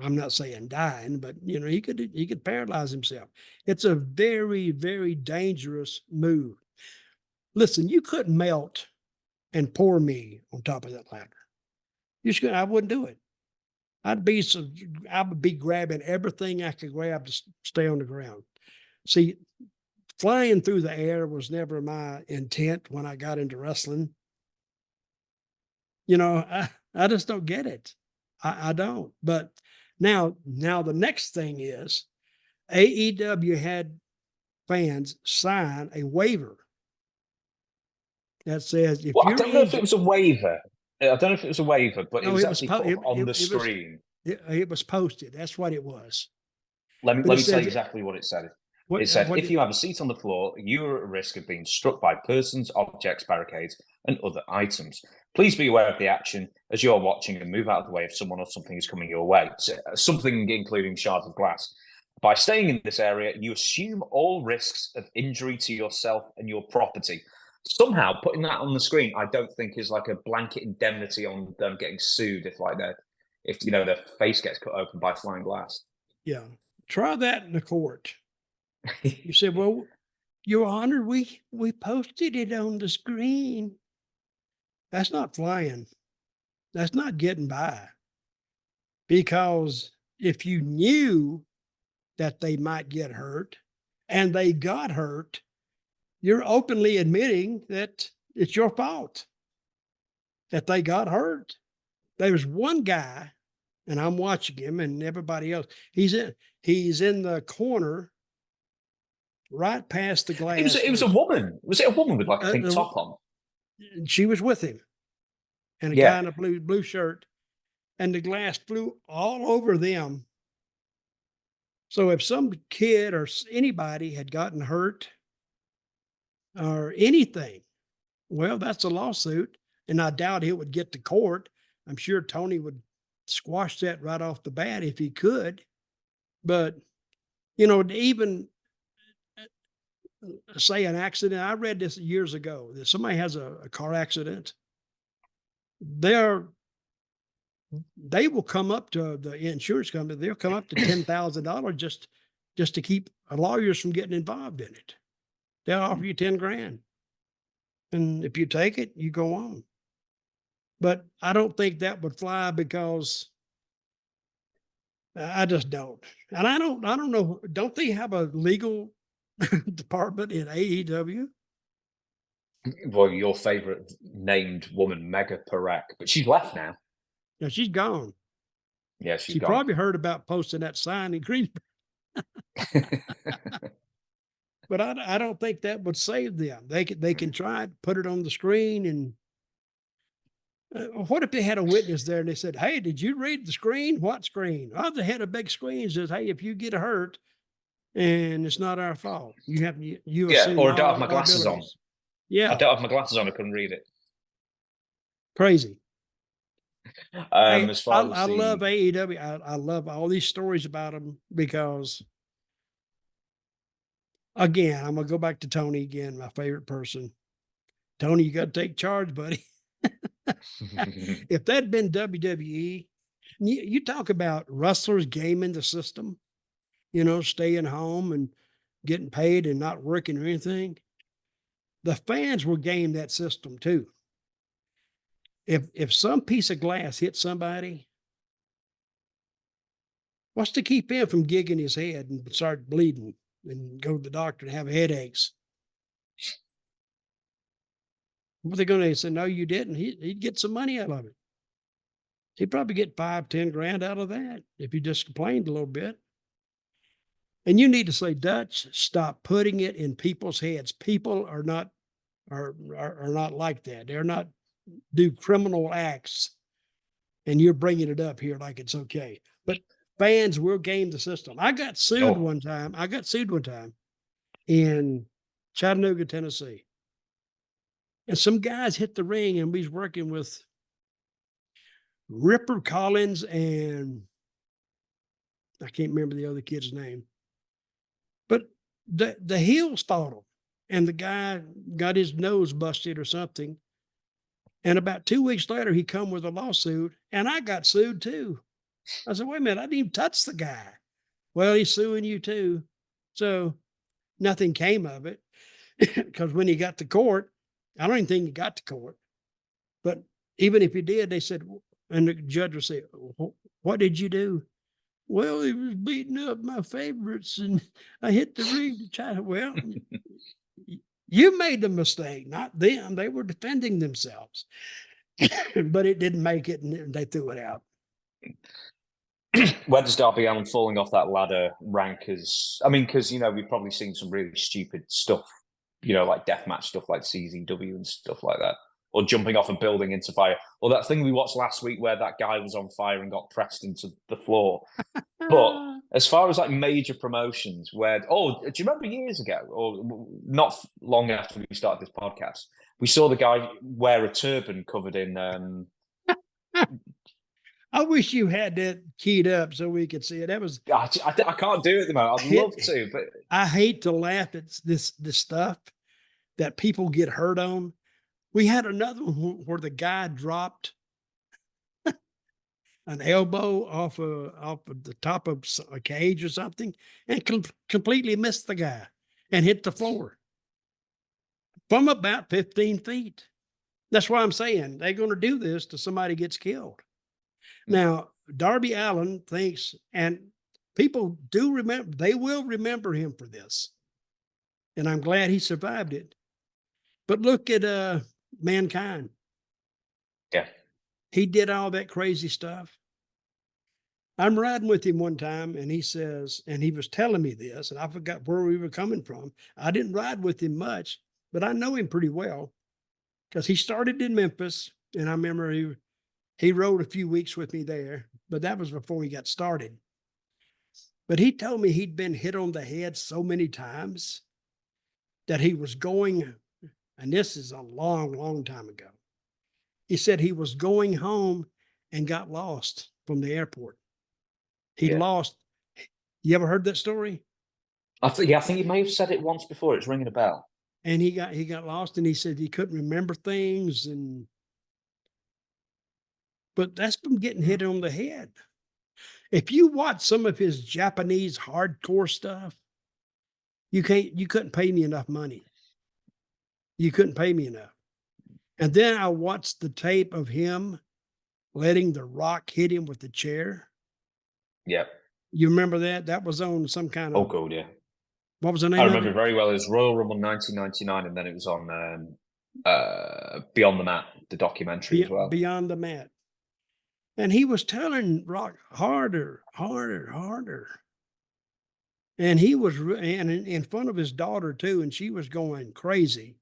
Speaker 2: I'm not saying dying, but he could paralyze himself. It's a very, very dangerous move. Listen, you couldn't melt and pour me on top of that ladder. I wouldn't do it. I would be grabbing everything I could grab to stay on the ground. See, flying through the air was never my intent when I got into wrestling. I just don't get it. I don't. But now the next thing is AEW had fans sign a waiver that says if you're
Speaker 1: I don't know if it was a waiver. I don't know if it was a waiver, but it was actually put on the screen.
Speaker 2: It was posted. That's what it was.
Speaker 1: Let me tell you exactly what it said. It said, if you have a seat on the floor, you are at risk of being struck by persons, objects, barricades, and other items. Please be aware of the action as you're watching and move out of the way if someone or something is coming your way. So, something including shards of glass. By staying in this area, you assume all risks of injury to yourself and your property. Somehow, putting that on the screen, I don't think is like a blanket indemnity on them getting sued if their face gets cut open by flying glass.
Speaker 2: Yeah, try that in the court. You said, well, Your Honor, we posted it on the screen. That's not flying. That's not getting by. Because if you knew that they might get hurt and they got hurt, you're openly admitting that it's your fault that they got hurt. There was one guy, and I'm watching him and everybody else. He's in the corner right past the glass.
Speaker 1: It was a woman. Was it a woman with like a pink top on?
Speaker 2: She was with him. And a guy in a blue shirt. And the glass flew all over them. So if some kid or anybody had gotten hurt or anything, well, that's a lawsuit. And I doubt it would get to court. I'm sure Tony would squash that right off the bat if he could. But, even say an accident, I read this years ago, that somebody has a car accident, they will come up to the insurance company. They'll come up to $10,000 just to keep lawyers from getting involved in it. They'll offer you 10 grand. And if you take it, you go on. But I don't think that would fly, because I just don't. And I don't know. Don't they have a legal department in AEW?
Speaker 1: Well, your favorite named woman, Mega Parak, but she's left now.
Speaker 2: Yeah, she's gone.
Speaker 1: Yeah,
Speaker 2: She probably heard about posting that sign in Greensboro. But I don't think that would save them. They can try it, put it on the screen, and what if they had a witness there and they said, "Hey, did you read the screen? What screen?" Oh, they had a big screen says, "Hey, if you get hurt and it's not our fault, you have you
Speaker 1: Yeah,
Speaker 2: assume
Speaker 1: or I don't have
Speaker 2: all
Speaker 1: my glasses on.
Speaker 2: liabilities." Yeah,
Speaker 1: I don't have my glasses on. I couldn't read it.
Speaker 2: crazy. Hey,
Speaker 1: As far
Speaker 2: I
Speaker 1: as
Speaker 2: love
Speaker 1: the
Speaker 2: AEW. I love all these stories about them because, again, I'm gonna go back to Tony again, my favorite person. Tony, you got to take charge, buddy. If that'd been WWE, you talk about wrestlers gaming the system, staying home and getting paid and not working or anything. The fans will game that system too. If some piece of glass hits somebody, what's to keep him from gigging his head and start bleeding and go to the doctor and have headaches? What are they going to say? No, you didn't. He'd get some money out of it. He'd probably get 5-10 grand out of that if he just complained a little bit. And you need to say, Dutch, stop putting it in people's heads. People are not like that. They're not do criminal acts, and you're bringing it up here like it's okay. But fans will game the system. I got sued one time. In Chattanooga, Tennessee. And some guys hit the ring, and we was working with Ripper Collins and I can't remember the other kid's name. But the heels fought him, and the guy got his nose busted or something. And about 2 weeks later, he come with a lawsuit, and I got sued too. I said, "Wait a minute, I didn't even touch the guy." Well, he's suing you too. So nothing came of it because when he got to court, I don't even think he got to court. But even if he did, they said, and the judge would say, "What did you do?" "Well, he was beating up my favorites, and I hit the ring to try to." Well, you made the mistake, not them. They were defending themselves, but it didn't make it, and they threw it out.
Speaker 1: Where does Darby Allin falling off that ladder rank as? I mean, because we've probably seen some really stupid stuff, like deathmatch stuff, like CZW and stuff like that, or jumping off and building into fire, or that thing we watched last week where that guy was on fire and got pressed into the floor. But as far as like major promotions, do you remember years ago, or not long after we started this podcast, we saw the guy wear a turban covered in.
Speaker 2: I wish you had that keyed up so we could see it. That was
Speaker 1: I can't do it at the moment. I'd love to, but
Speaker 2: I hate to laugh at this stuff that people get hurt on. We had another one where the guy dropped an elbow off of the top of a cage or something and completely missed the guy and hit the floor from about 15 feet. That's why I'm saying they're going to do this till somebody gets killed. Now, Darby Allin thinks, and people do remember, they will remember him for this. And I'm glad he survived it. But look at Mankind.
Speaker 1: Yeah.
Speaker 2: He did all that crazy stuff. I'm riding with him one time, and he says, and he was telling me this, and I forgot where we were coming from. I didn't ride with him much, but I know him pretty well because he started in Memphis, and I remember he rode a few weeks with me there, but that was before he got started. But he told me he'd been hit on the head so many times that he was going, and this is a long, long time ago. He said he was going home and got lost from the airport. He lost. You ever heard that story?
Speaker 1: I think you may have said it once before. It's ringing a bell.
Speaker 2: And he got lost, and he said he couldn't remember things, but that's from getting hit on the head. If you watch some of his Japanese hardcore stuff, you couldn't pay me enough money. You couldn't pay me enough. And then I watched the tape of him letting The Rock hit him with the chair.
Speaker 1: Yeah.
Speaker 2: You remember that? That was on some kind of.
Speaker 1: Oh, God, yeah.
Speaker 2: What was the name?
Speaker 1: I remember very well. It was Royal Rumble 1999, and then it was on Beyond the Mat, the documentary as well.
Speaker 2: Beyond the Mat. And he was telling Rock harder, harder, harder. And he was and in front of his daughter too, and she was going crazy.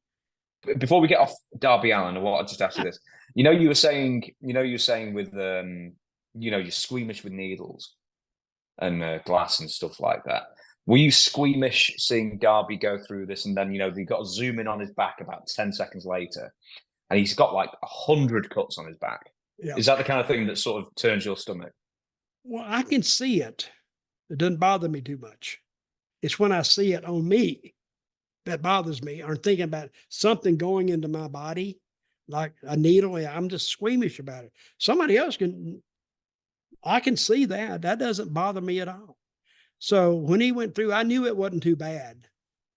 Speaker 1: Before we get off Darby Allin, I want to just ask you this. You were saying with you're squeamish with needles and glass and stuff like that. Were you squeamish seeing Darby go through this, and then they got to zoom in on his back about 10 seconds later, and he's got like 100 cuts on his back?
Speaker 2: Yeah.
Speaker 1: Is that the kind of thing that sort of turns your stomach?
Speaker 2: Well, I can see it. It doesn't bother me too much. It's when I see it on me that bothers me, or thinking about something going into my body, like a needle. I'm just squeamish about it. Somebody else I can see that. That doesn't bother me at all. So when he went through, I knew it wasn't too bad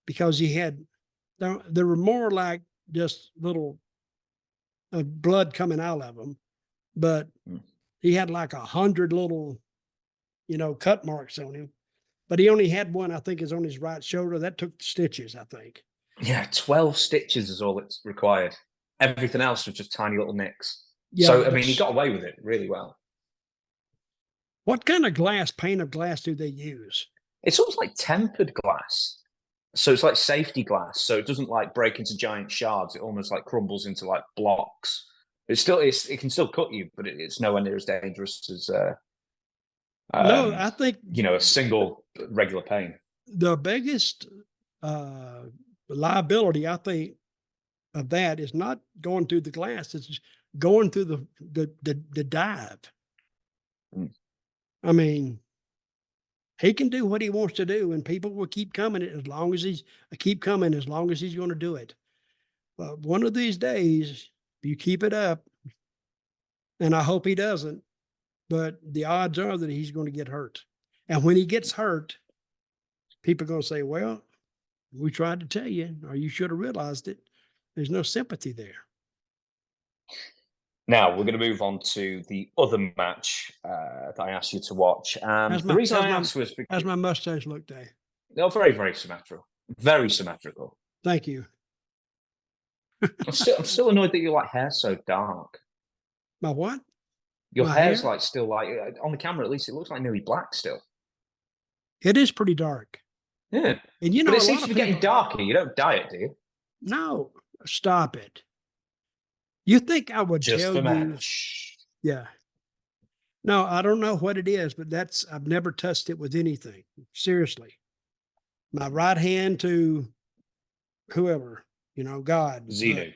Speaker 2: because there were more like just little blood coming out of him, but he had like 100 little, cut marks on him. But he only had one, I think, is on his right shoulder. That took stitches, I think.
Speaker 1: Yeah, 12 stitches is all it's required. Everything else was just tiny little nicks.
Speaker 2: Yeah,
Speaker 1: so, I mean, he got away with it really well.
Speaker 2: What kind of pane of glass do they use?
Speaker 1: It's almost like tempered glass. So it's like safety glass. So it doesn't like break into giant shards. It almost like crumbles into like blocks. It can still cut you, but it's nowhere near as dangerous as
Speaker 2: no, I think
Speaker 1: a single regular pane.
Speaker 2: The biggest liability, I think, of that is not going through the glass; it's going through the dive. I mean, he can do what he wants to do, and people will keep coming as long as he's going to do it. But one of these days, if you keep it up, and I hope he doesn't, but the odds are that he's going to get hurt. And when he gets hurt, people are going to say, well, we tried to tell you, or you should have realized it. There's no sympathy there.
Speaker 1: Now, we're going to move on to the other match that I asked you to watch. The reason I asked was because...
Speaker 2: How's my mustache look, Dave?
Speaker 1: No, very, very symmetrical. Very symmetrical.
Speaker 2: Thank you.
Speaker 1: I'm still annoyed that your hair's so dark.
Speaker 2: My what?
Speaker 1: Your hair's still on the camera, at least it looks like nearly black still.
Speaker 2: It is pretty dark.
Speaker 1: Yeah.
Speaker 2: And
Speaker 1: but it seems to be getting darker. You don't dye it, do you?
Speaker 2: No, stop it. You think I would
Speaker 1: just
Speaker 2: tell
Speaker 1: for
Speaker 2: you?
Speaker 1: match.
Speaker 2: Yeah. No, I don't know what it is, but I've never touched it with anything. Seriously. My right hand to whoever, God.
Speaker 1: Xenu.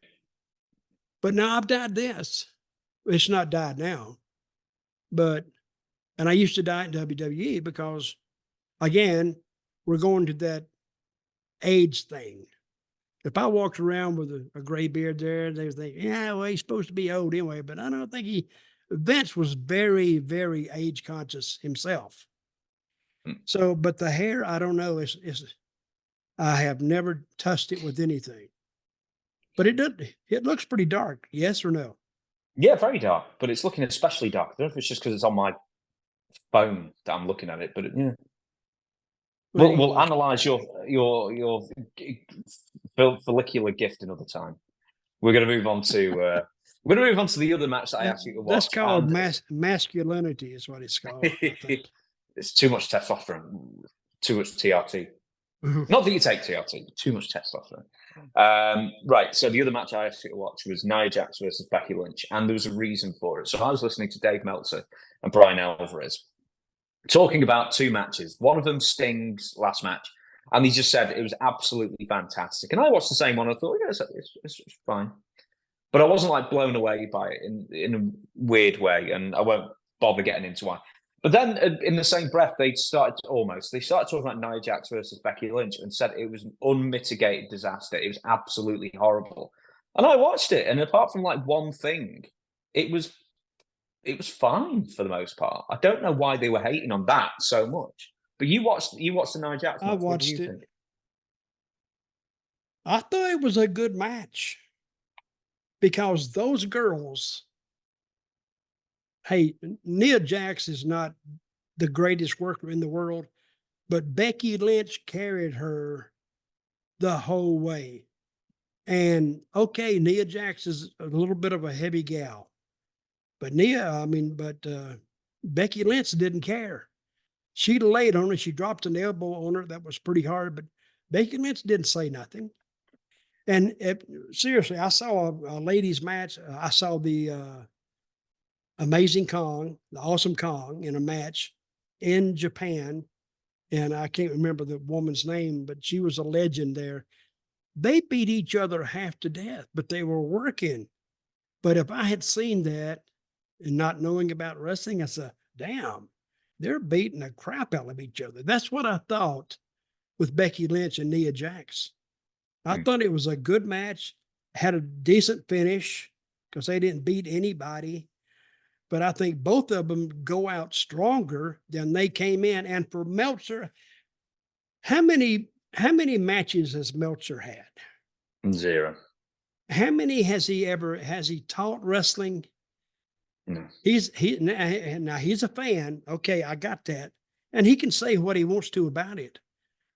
Speaker 2: But now I've dyed this. It's not dyed now. And I used to dye it in WWE because, again, we're going to that age thing. If I walked around with a gray beard there, they would think, yeah, well, he's supposed to be old anyway. But I don't think Vince was very, very age conscious himself. So, but the hair, I don't know. I have never touched it with anything. But it looks pretty dark. Yes or no?
Speaker 1: Yeah, very dark. But it's looking especially dark. I don't know if it's just because it's on my phone that I'm looking at it. But yeah. We'll analyze your follicular gift another time. We're going to move on to the other match that I asked you to watch.
Speaker 2: That's called masculinity, is what it's called.
Speaker 1: It's too much testosterone, too much TRT. Not that you take TRT, too much testosterone. Right. So the other match I asked you to watch was Nia Jax versus Becky Lynch, and there was a reason for it. So I was listening to Dave Meltzer and Brian Alvarez talking about two matches. One of them, Sting's last match, and he just said it was absolutely fantastic. And I watched the same one. I thought, yeah, it's fine, but I wasn't blown away by it in a weird way, and I won't bother getting into why. But then, in the same breath, they started talking about Nia Jax versus Becky Lynch and said it was an unmitigated disaster. It was absolutely horrible. And I watched it, and apart from one thing, it was fine for the most part. I don't know why they were hating on that so much. But you watched the Nia Jax match.
Speaker 2: I watched it. Think? I thought it was a good match because those girls. Hey, Nia Jax is not the greatest worker in the world, but Becky Lynch carried her the whole way. And okay, Nia Jax is a little bit of a heavy gal, But Becky Lynch didn't care. She laid on her. She dropped an elbow on her. That was pretty hard, but Becky Lynch didn't say nothing. And seriously, I saw a ladies match. I saw the Amazing Kong, the Awesome Kong in a match in Japan. And I can't remember the woman's name, but she was a legend there. They beat each other half to death, but they were working. But if I had seen that and not knowing about wrestling, I said, damn, they're beating the crap out of each other. That's what I thought with Becky Lynch and Nia Jax. I thought it was a good match, had a decent finish because they didn't beat anybody. But I think both of them go out stronger than they came in. And for Meltzer, how many matches has Meltzer had?
Speaker 1: 0.
Speaker 2: How many has he taught wrestling?
Speaker 1: No.
Speaker 2: Now he's a fan. Okay, I got that. And he can say what he wants to about it.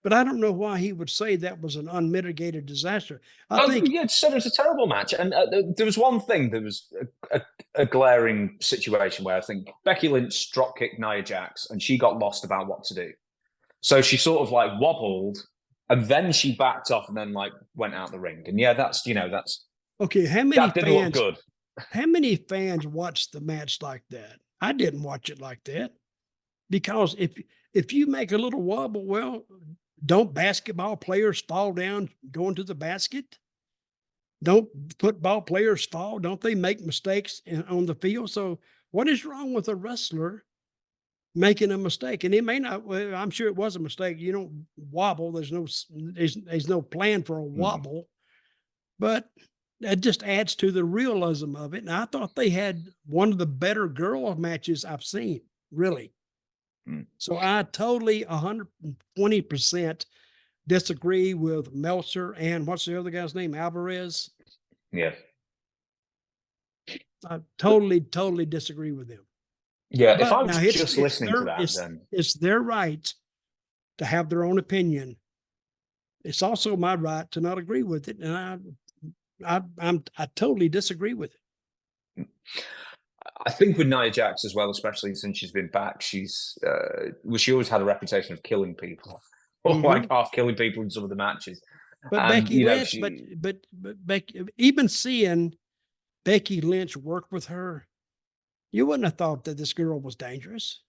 Speaker 2: But I don't know why he would say that was an unmitigated disaster. I think
Speaker 1: yeah, so it was a terrible match. And there was one thing, there was a glaring situation where I think Becky Lynch drop kicked Nia Jax and she got lost about what to do. So she sort of like wobbled and then she backed off and then like went out the ring. And yeah, that's
Speaker 2: okay.
Speaker 1: That didn't look good.
Speaker 2: How many fans watched the match like that? I didn't watch it like that because if you make a little wobble, well, don't basketball players fall down going to the basket? Don't football players fall? Don't they make mistakes on the field? So what is wrong with a wrestler making a mistake? And it may not, well, I'm sure it was a mistake. You don't wobble. There's no plan for a wobble, but that just adds to the realism of it. And I thought they had one of the better girl matches I've seen, really. So I totally 120% disagree with Meltzer and what's the other guy's name? Alvarez.
Speaker 1: Yeah.
Speaker 2: I totally disagree with them.
Speaker 1: Yeah,
Speaker 2: But
Speaker 1: if I was just listening to that, then
Speaker 2: it's their right to have their own opinion. It's also my right to not agree with it, and I totally disagree with it.
Speaker 1: I think with Nia Jax as well, especially since she's been back, she always had a reputation of killing people, or like half killing people in some of the matches.
Speaker 2: But
Speaker 1: and,
Speaker 2: Becky Lynch, but Becky, even seeing Becky Lynch work with her, you wouldn't have thought that this girl was dangerous.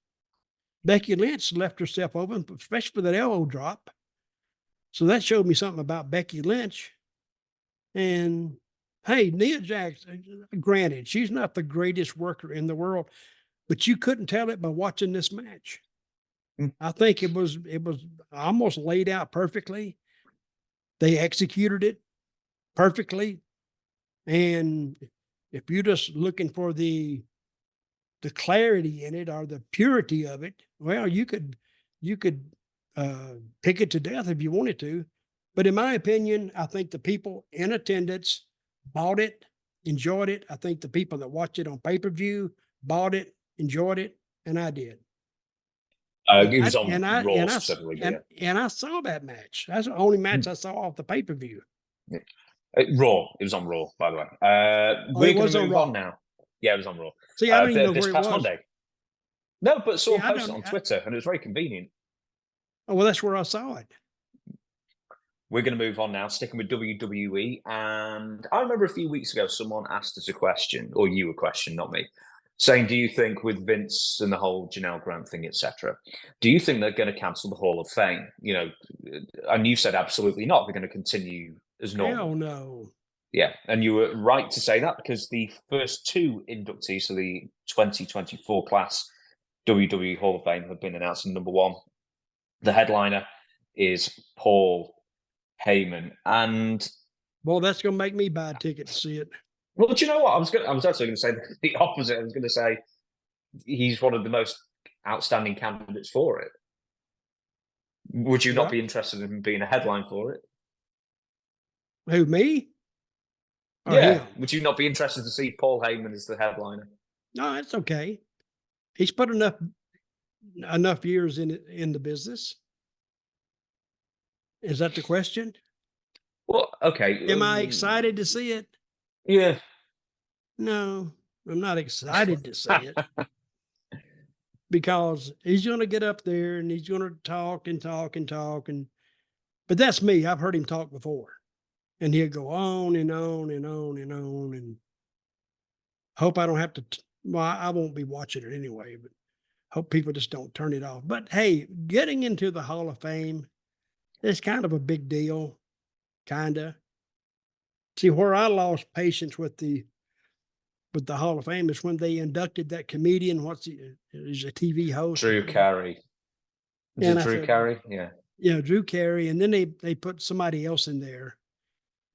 Speaker 2: Becky Lynch left herself open, especially for that elbow drop. So that showed me something about Becky Lynch. And hey, Nia Jax, granted, she's not the greatest worker in the world, but you couldn't tell it by watching this match. I think it was almost laid out perfectly. They executed it perfectly. And if you're just looking for the clarity in it or the purity of it, well, you could pick it to death if you wanted to. But in my opinion, I think the people in attendance bought it, enjoyed it. I think the people that watched it on pay-per-view bought it, enjoyed it, and I did.
Speaker 1: It was on Raw specifically.
Speaker 2: And I saw that match. That's the only match I saw off the pay-per-view.
Speaker 1: Yeah. Raw. It was on Raw, by the way. We're going to move on now. Yeah, it was on Raw.
Speaker 2: See, I don't even know where it was.
Speaker 1: Monday. No, but saw posted on Twitter, and it was very convenient.
Speaker 2: Oh, well, that's where I saw it.
Speaker 1: We're going to move on now, sticking with WWE. And I remember a few weeks ago, someone asked us a question, or you a question, not me, saying, do you think with Vince and the whole Janelle Grant thing, etc., do you think they're going to cancel the Hall of Fame? You know, and you said absolutely not. They're going to continue as normal.
Speaker 2: Hell no.
Speaker 1: Yeah, and you were right to say that because the first two inductees for the 2024 class WWE Hall of Fame have been announced. And number one, the headliner is Paul Heyman. And
Speaker 2: well, that's going to make me buy a ticket to see it.
Speaker 1: Well, do you know what? I was actually going to say the opposite. I was going to say he's one of the most outstanding candidates for it. Would you not be interested in being a headline for it?
Speaker 2: Who, me?
Speaker 1: Or him? Would you not be interested to see Paul Heyman as the headliner?
Speaker 2: No, it's okay. He's put enough years in the business. Is that the question?
Speaker 1: Well, okay.
Speaker 2: Am I excited to see it?
Speaker 1: Yeah.
Speaker 2: No, I'm not excited to see it because he's going to get up there and he's going to talk and talk and talk. But that's me. I've heard him talk before, and he'll go on and on and on and on. And hope I don't have to, well, I won't be watching it anyway, but hope people just don't turn it off. But hey, getting into the Hall of Fame is kind of a big deal, kind of. See, where I lost patience with the Hall of Fame is when they inducted that comedian. He's a TV host.
Speaker 1: Drew Carey. Drew Carey? Yeah.
Speaker 2: Yeah, Drew Carey. And then they put somebody else in there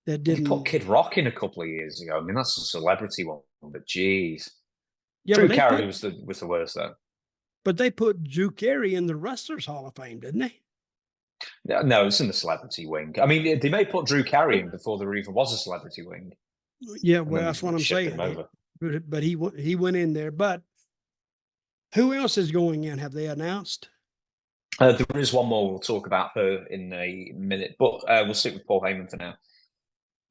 Speaker 2: that didn't.
Speaker 1: They put Kid Rock in a couple of years ago. I mean, that's a celebrity one, but geez.
Speaker 2: Yeah,
Speaker 1: Drew Carey was the worst, though.
Speaker 2: But they put Drew Carey in the Wrestlers Hall of Fame, didn't they?
Speaker 1: No, it's in the celebrity wing. I mean, they may put Drew Carey in before there even was a celebrity wing.
Speaker 2: Yeah, well, that's what I'm saying. But he went in there. But who else is going in? Have they announced?
Speaker 1: There is one more. We'll talk about her in a minute, but we'll stick with Paul Heyman for now.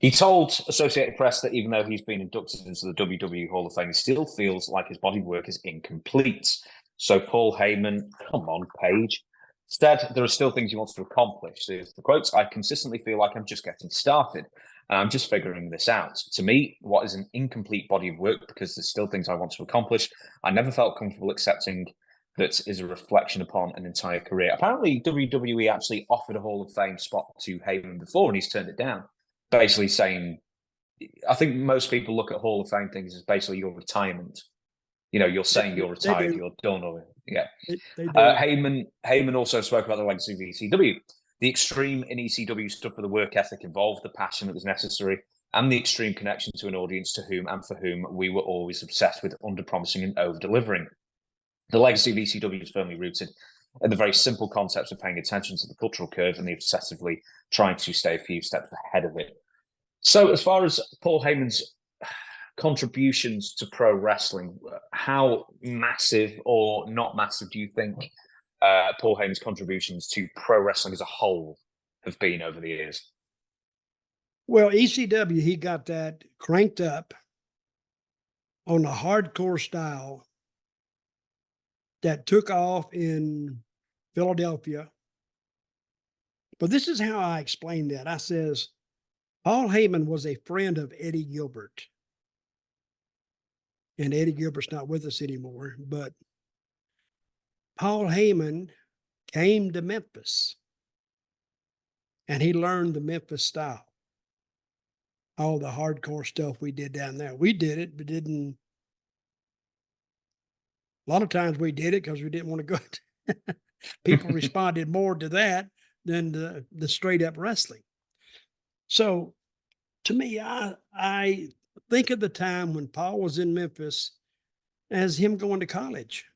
Speaker 1: He told Associated Press that even though he's been inducted into the WWE Hall of Fame, he still feels like his body of work is incomplete. So Paul Heyman, come on, Paige, said there are still things he wants to accomplish. There's the quotes, "I consistently feel like I'm just getting started. And I'm just figuring this out. To me, what is an incomplete body of work, because there's still things I want to accomplish. I never felt comfortable accepting that is a reflection upon an entire career." Apparently, WWE actually offered a Hall of Fame spot to Heyman before, and he's turned it down. Basically saying, I think most people look at Hall of Fame things as basically your retirement. You know, you're saying you're retired, you're done, or yeah. Heyman also spoke about the legacy of ECW. The extreme in ECW stood for the work ethic involved, the passion that was necessary, and the extreme connection to an audience to whom and for whom we were always obsessed with under-promising and over-delivering. The legacy of ECW is firmly rooted in the very simple concepts of paying attention to the cultural curve and the obsessively trying to stay a few steps ahead of it. So as far as Paul Heyman's contributions to pro wrestling, how massive or not massive do you think Paul Heyman's contributions to pro wrestling as a whole have been over the years?
Speaker 2: Well, ECW, he got that cranked up on a hardcore style that took off in Philadelphia. But this is how I explained that. I says, Paul Heyman was a friend of Eddie Gilbert. And Eddie Gilbert's not with us anymore, but Paul Heyman came to Memphis and he learned the Memphis style. All the hardcore stuff we did down there. We did it, but didn't. A lot of times we did it because we didn't want to go. People responded more to that than the straight up wrestling. So to me, I think of the time when Paul was in Memphis as him going to college.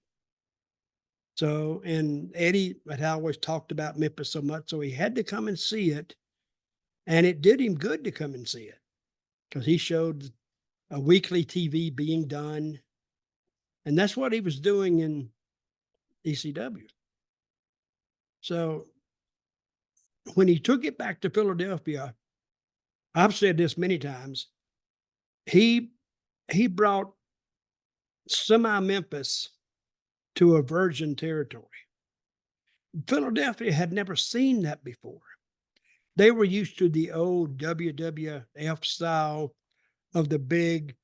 Speaker 2: So, and Eddie had always talked about Memphis so much, so he had to come and see it. And it did him good to come and see it because he showed a weekly TV being done. And that's what he was doing in ECW. So when he took it back to Philadelphia, I've said this many times, he brought semi-Memphis to a virgin territory. Philadelphia had never seen that before. They were used to the old WWF style of the big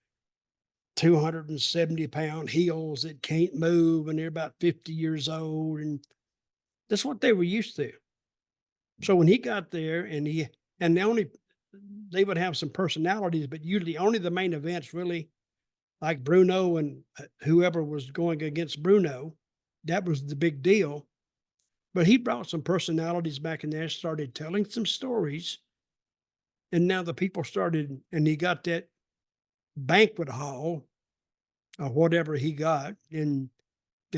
Speaker 2: 270-pound heels that can't move and they're about 50 years old. And that's what they were used to. So when he got there they would have some personalities, but usually only the main events really, like Bruno and whoever was going against Bruno, that was the big deal. But he brought some personalities back in there, started telling some stories. And now the people started, and he got that banquet hall or whatever he got. And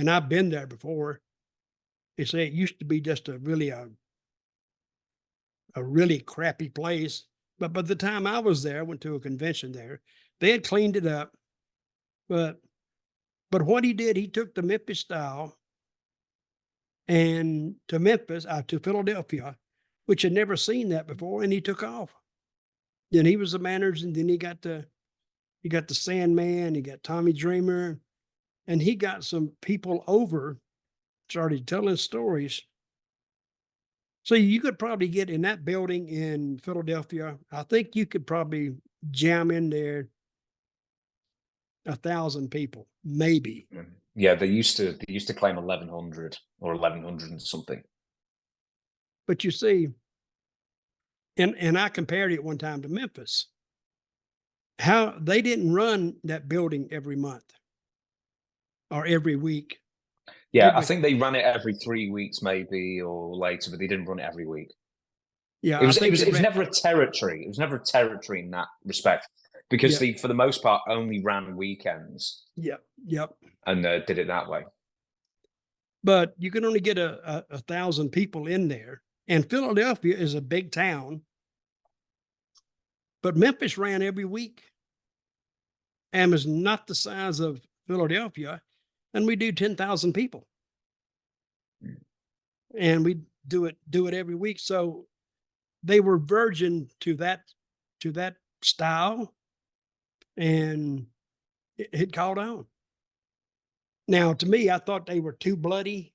Speaker 2: I've been there before. They say it used to be just a really crappy place. But by the time I was there, I went to a convention there, they had cleaned it up. But what he did, he took the Memphis style and to Memphis, to Philadelphia, which had never seen that before, and he took off. Then he was the manager, and then he got You got the Sandman, you got Tommy Dreamer, and he got some people over, started telling stories. So you could probably get in that building in Philadelphia. I think you could probably jam in there 1,000 people, maybe.
Speaker 1: Yeah, they used to claim 1,100 or 1,100 and something.
Speaker 2: But you see, and I compared it one time to Memphis. How they didn't run that building every month or every week.
Speaker 1: Yeah, I think they ran it every 3 weeks, maybe, or later, but they didn't run it every week.
Speaker 2: Yeah,
Speaker 1: it was never a territory. It was never a territory in that respect because they, for the most part, only ran weekends.
Speaker 2: Yep.
Speaker 1: And did it that way.
Speaker 2: But you can only get 1,000 people in there, and Philadelphia is a big town. But Memphis ran every week, and is not the size of Philadelphia, and we do 10,000 people, and we do it every week. So they were virgin to that style, and it caught on. Now, to me, I thought they were too bloody.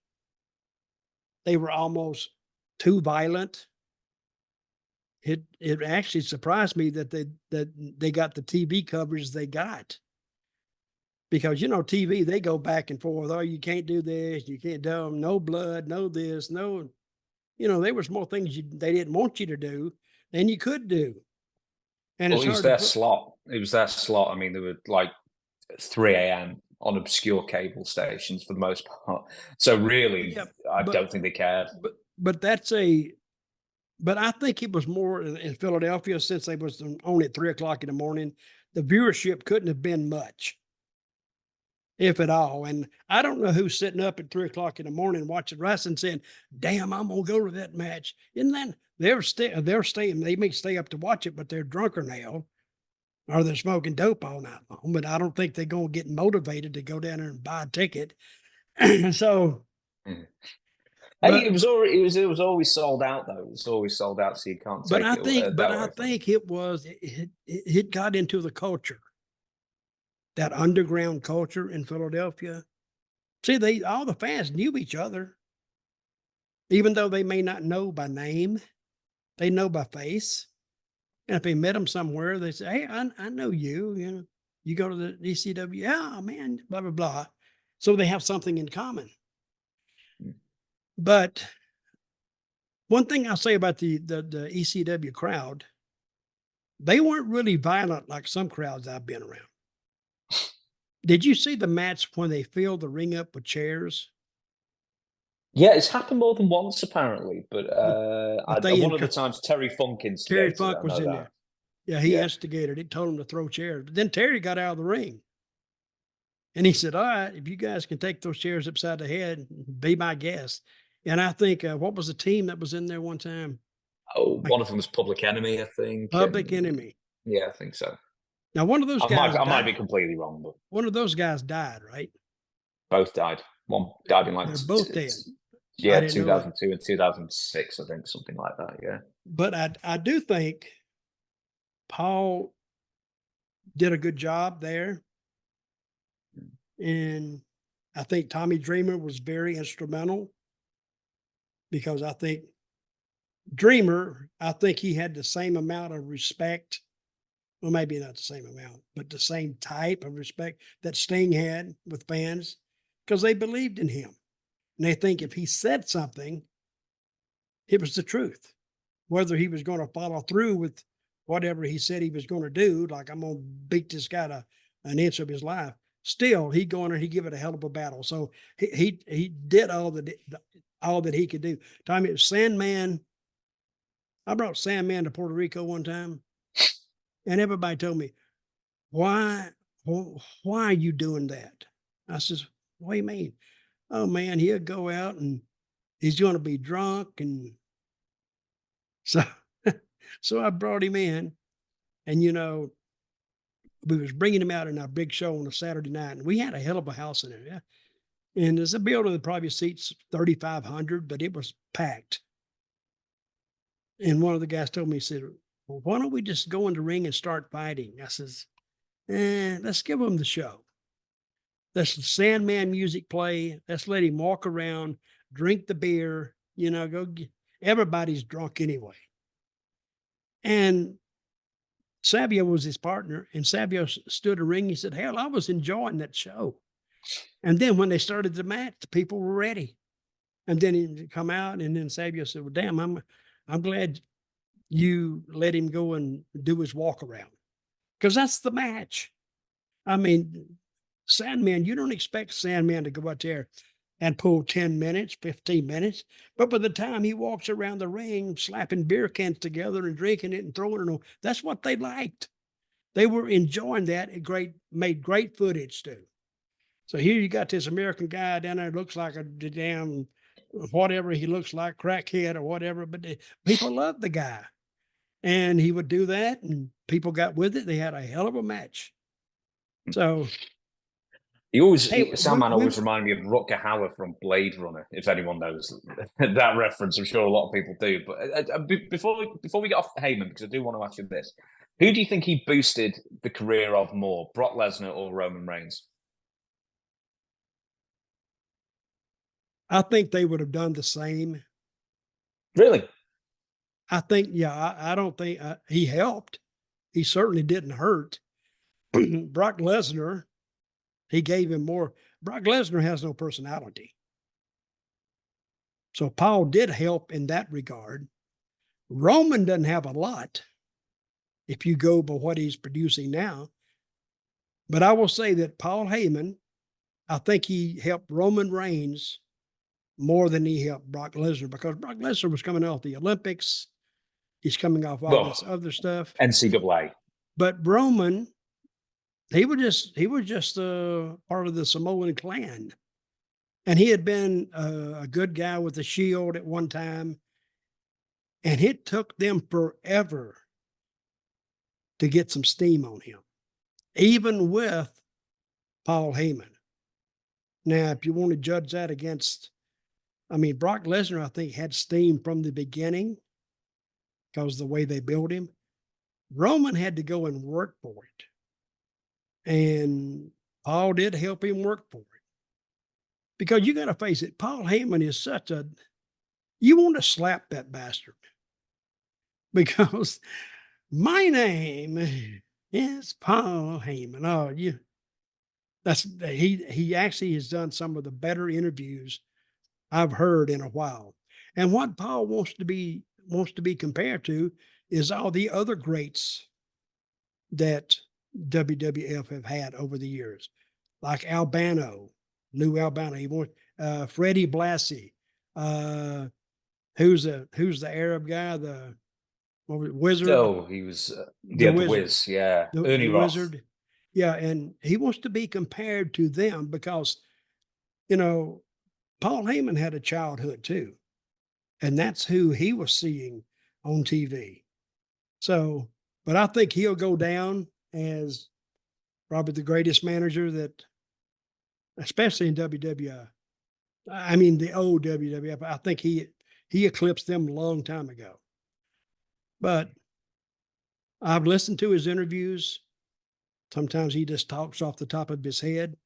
Speaker 2: They were almost too violent. It actually surprised me that they got the TV coverage they got. Because, TV, they go back and forth. Oh, you can't do this. You can't do no blood, no this, no. There was more things they didn't want you to do than you could do. And
Speaker 1: it was their slot. It was their slot. I mean, they were like 3 a.m. on obscure cable stations for the most part. So really, I don't think they cared.
Speaker 2: But I think it was more in Philadelphia, since they was on at 3:00 in the morning. The viewership couldn't have been much, if at all. And I don't know who's sitting up at 3:00 in the morning watching wrestling saying, "Damn, I'm gonna go to that match." And then they're staying. They may stay up to watch it, but they're drunker now, or they're smoking dope all night long. But I don't think they're gonna get motivated to go down there and buy a ticket. So.
Speaker 1: Hey, it was always sold out though. It was always sold out, so you can't take it.
Speaker 2: But I think it got into the culture, that underground culture in Philadelphia. See, all the fans knew each other, even though they may not know by name, they know by face. And if they met them somewhere, they say, "Hey, I know you. You go to the ECW, yeah, man, blah blah blah." So they have something in common. But one thing I'll say about the ECW crowd, they weren't really violent like some crowds I've been around. Did you see the match when they filled the ring up with chairs?
Speaker 1: Yeah, it's happened more than once apparently, but one of the times Terry Funk instigated.
Speaker 2: Terry Funk was in there. Yeah, he instigated it, told him to throw chairs. But then Terry got out of the ring. And he said, "All right, if you guys can take those chairs upside the head, be my guest." And I think, what was the team that was in there one time?
Speaker 1: Oh, one of them was Public Enemy, I think.
Speaker 2: Public Enemy.
Speaker 1: Yeah, I think so.
Speaker 2: Now, one of those guys
Speaker 1: I might be completely wrong, but
Speaker 2: one of those guys died, right?
Speaker 1: Both died. One died in
Speaker 2: They're both dead.
Speaker 1: Yeah, 2002 and 2006, I think, something like that. Yeah.
Speaker 2: But I do think Paul did a good job there. And I think Tommy Dreamer was very instrumental, because I think he had the same amount of respect. Well, maybe not the same amount, but the same type of respect that Sting had with fans, because they believed in him. And they think if he said something, it was the truth. Whether he was going to follow through with whatever he said he was going to do, like, "I'm going to beat this guy to an inch of his life," still he'd go in there, he'd give it a hell of a battle. So he did all that he could do. Tommy Sandman, I brought Sandman to Puerto Rico one time, and everybody told me, why are you doing that? I says, "What do you mean?" "Oh man, he'll go out and he's going to be drunk." And so, so I brought him in, and we was bringing him out in our big show on a Saturday night, and we had a hell of a house in there. Yeah. And there's a building that probably seats 3,500, but it was packed. And one of the guys told me, he said, "Well, why don't we just go in the ring and start fighting?" I says, let's give him the show. Let's the Sandman music play. Let's let him walk around, drink the beer, everybody's drunk anyway. And Savio was his partner, and Savio stood a ring. He said, hell, I was enjoying that show. And then when they started the match, the people were ready. And then he come out, and then Savio said, well, damn, I'm glad you let him go and do his walk around. Because that's the match. I mean, Sandman, you don't expect Sandman to go out there and pull 10 minutes, 15 minutes. But by the time he walks around the ring, slapping beer cans together and drinking it and throwing it on, that's what they liked. They were enjoying that. It made great footage too. So here you got this American guy down there, looks like a damn whatever he looks like, crackhead or whatever, but people loved the guy. And he would do that, and people got with it. They had a hell of a match. So
Speaker 1: Sandman always reminded me of Rutger Hauer from Blade Runner, if anyone knows that reference. I'm sure a lot of people do. But before we get off Heyman, because I do want to ask you this, who do you think he boosted the career of more, Brock Lesnar or Roman Reigns?
Speaker 2: I think they would have done the same.
Speaker 1: Really?
Speaker 2: I think, yeah, I don't think he helped. He certainly didn't hurt. Brock Lesnar, he gave him more. Brock Lesnar has no personality. So Paul did help in that regard. Roman doesn't have a lot if you go by what he's producing now. But I will say that Paul Heyman, I think he helped Roman Reigns more than he helped Brock Lesnar, because Brock Lesnar was coming off the Olympics. He's coming off all this other stuff.
Speaker 1: NCAA.
Speaker 2: But Roman, he was just part of the Samoan clan. And he had been a good guy with the Shield at one time. And it took them forever to get some steam on him, even with Paul Heyman. Now, if you want to judge that against, Brock Lesnar, I think, had steam from the beginning because of the way they built him. Roman had to go and work for it. And Paul did help him work for it. Because you got to face it, Paul Heyman is you want to slap that bastard. Because my name is Paul Heyman. Oh, he actually has done some of the better interviews I've heard in a while. And what Paul wants to be compared to is all the other greats that WWF have had over the years, like Lou Albano. He wants Freddie Blassie, who's the Arab guy, the Wizard.
Speaker 1: Oh, he was the Wiz, yeah, Ernie
Speaker 2: the
Speaker 1: Roth.
Speaker 2: Wizard. Yeah, and he wants to be compared to them because, Paul Heyman had a childhood too. And that's who he was seeing on TV. So, but I think he'll go down as probably the greatest manager that, especially in WWF. The old WWF. I think he eclipsed them a long time ago. But I've listened to his interviews. Sometimes he just talks off the top of his head.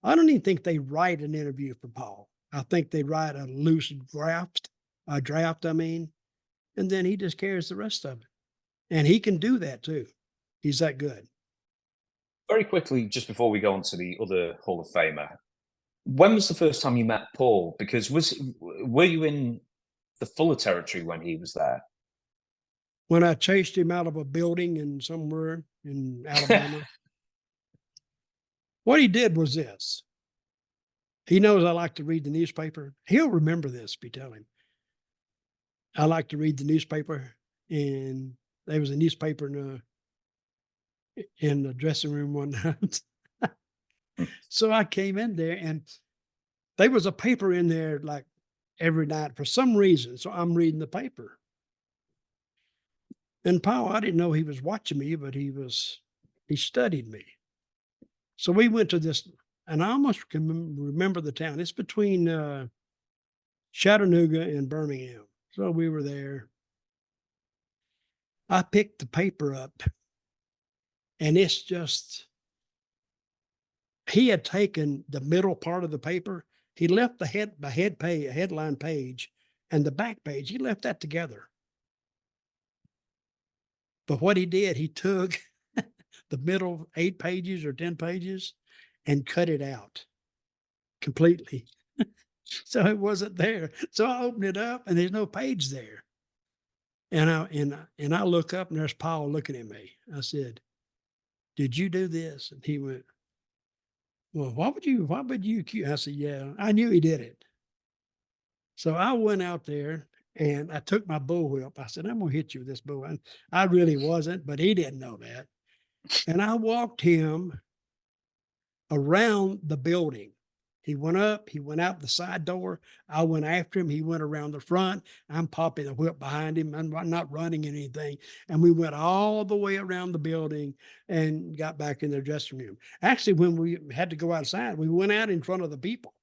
Speaker 2: I don't even think they write an interview for Paul. I think they write a loose draft, and then he just carries the rest of it. And he can do that too. He's that good.
Speaker 1: Very quickly, just before we go on to the other Hall of Famer, when was the first time you met Paul? Because were you in the Fuller territory when he was there?
Speaker 2: When I chased him out of a building in somewhere in Alabama. What he did was this. He knows I like to read the newspaper. He'll remember this if you tell him. I like to read the newspaper, and there was a newspaper in the dressing room one night. So I came in there, and there was a paper in there like every night for some reason. So I'm reading the paper. And Paul, I didn't know he was watching me, but he studied me. So we went to this, and I almost can remember the town. It's between Chattanooga and Birmingham. So we were there. I picked the paper up, And it's just, he had taken the middle part of the paper. He left the headline page and the back page. He left that together. But what he did, he took the middle 8 pages or 10 pages and cut it out completely. So it wasn't there. So I opened it up and there's no page there. And I look up and there's Paul looking at me. I said, "Did you do this?" And he went, "Well, why would you I said, "Yeah, I knew he did it." So I went out there and I took my bullwhip. I said, "I'm going to hit you with this bull." And I really wasn't, but he didn't know that. And I walked him around the building. He went up, he went out the side door. I went after him. He went around the front. I'm popping the whip behind him. I'm not running anything. And we went all the way around the building and got back in the dressing room. Actually, when we had to go outside, we went out in front of the people,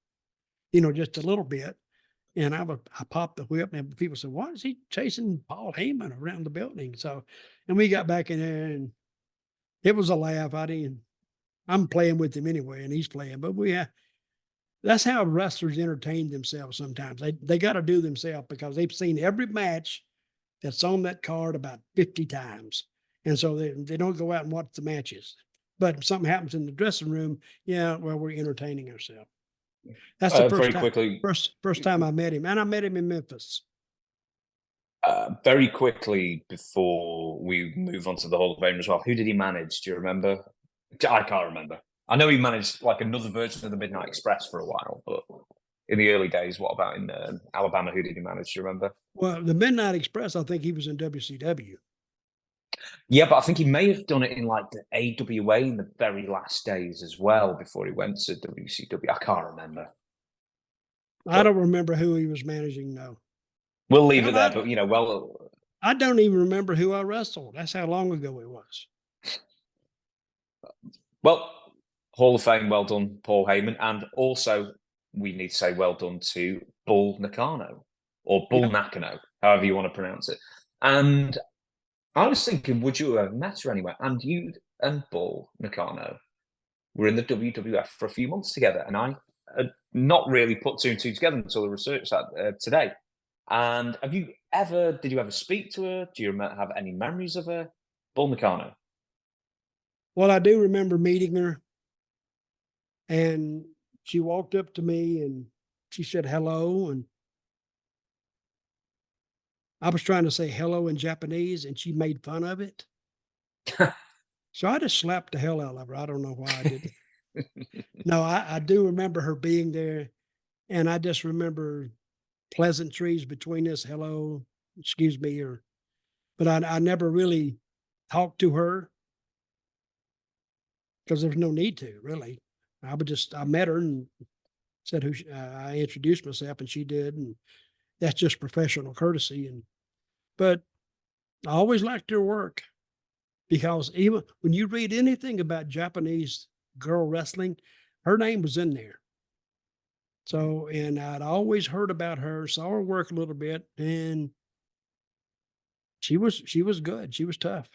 Speaker 2: just a little bit. And I popped the whip and people said, "Why is he chasing Paul Heyman around the building?" So, and we got back in there and it was a laugh. I'm playing with him anyway, and he's playing, but that's how wrestlers entertain themselves sometimes. They got to do themselves because they've seen every match that's on that card about 50 times. And so they don't go out and watch the matches. But if something happens in the dressing room, we're entertaining ourselves. That's the first time I met him. And I met him in Memphis.
Speaker 1: Very quickly before we move on to the Hall of Fame as well, who did he manage? Do you remember? I can't remember. I know he managed like another version of the Midnight Express for a while, but in the early days, what about in Alabama? Who did he manage? Do you remember?
Speaker 2: Well, the Midnight Express, I think he was in WCW.
Speaker 1: Yeah, but I think he may have done it in like the AWA in the very last days as well before he went to WCW. I can't remember.
Speaker 2: I don't remember who he was managing, no.
Speaker 1: We'll leave it there, but
Speaker 2: I don't even remember who I wrestled. That's how long ago it was.
Speaker 1: Well, Hall of Fame, well done, Paul Heyman. And also, we need to say well done to Bull Nakano, or Bull Nakano, however you want to pronounce it. And I was thinking, would you have met her anywhere? And you and Bull Nakano were in the WWF for a few months together. And I had not really put 2 and 2 together until the research today. And did you ever speak to her? Do you have any memories of her? Bull Nakano.
Speaker 2: Well, I do remember meeting her, and she walked up to me and she said hello, and I was trying to say hello in Japanese and she made fun of it. So I just slapped the hell out of her. I don't know why I did it. No, I do remember her being there, and I just remember pleasantries between us. Hello, excuse me, but I never really talked to her because there's no need to, really. I met her and said I introduced myself, and she did, and that's just professional courtesy. But I always liked her work because even when you read anything about Japanese girl wrestling, her name was in there. So, and I'd always heard about her, saw her work a little bit, and she was good. She was tough.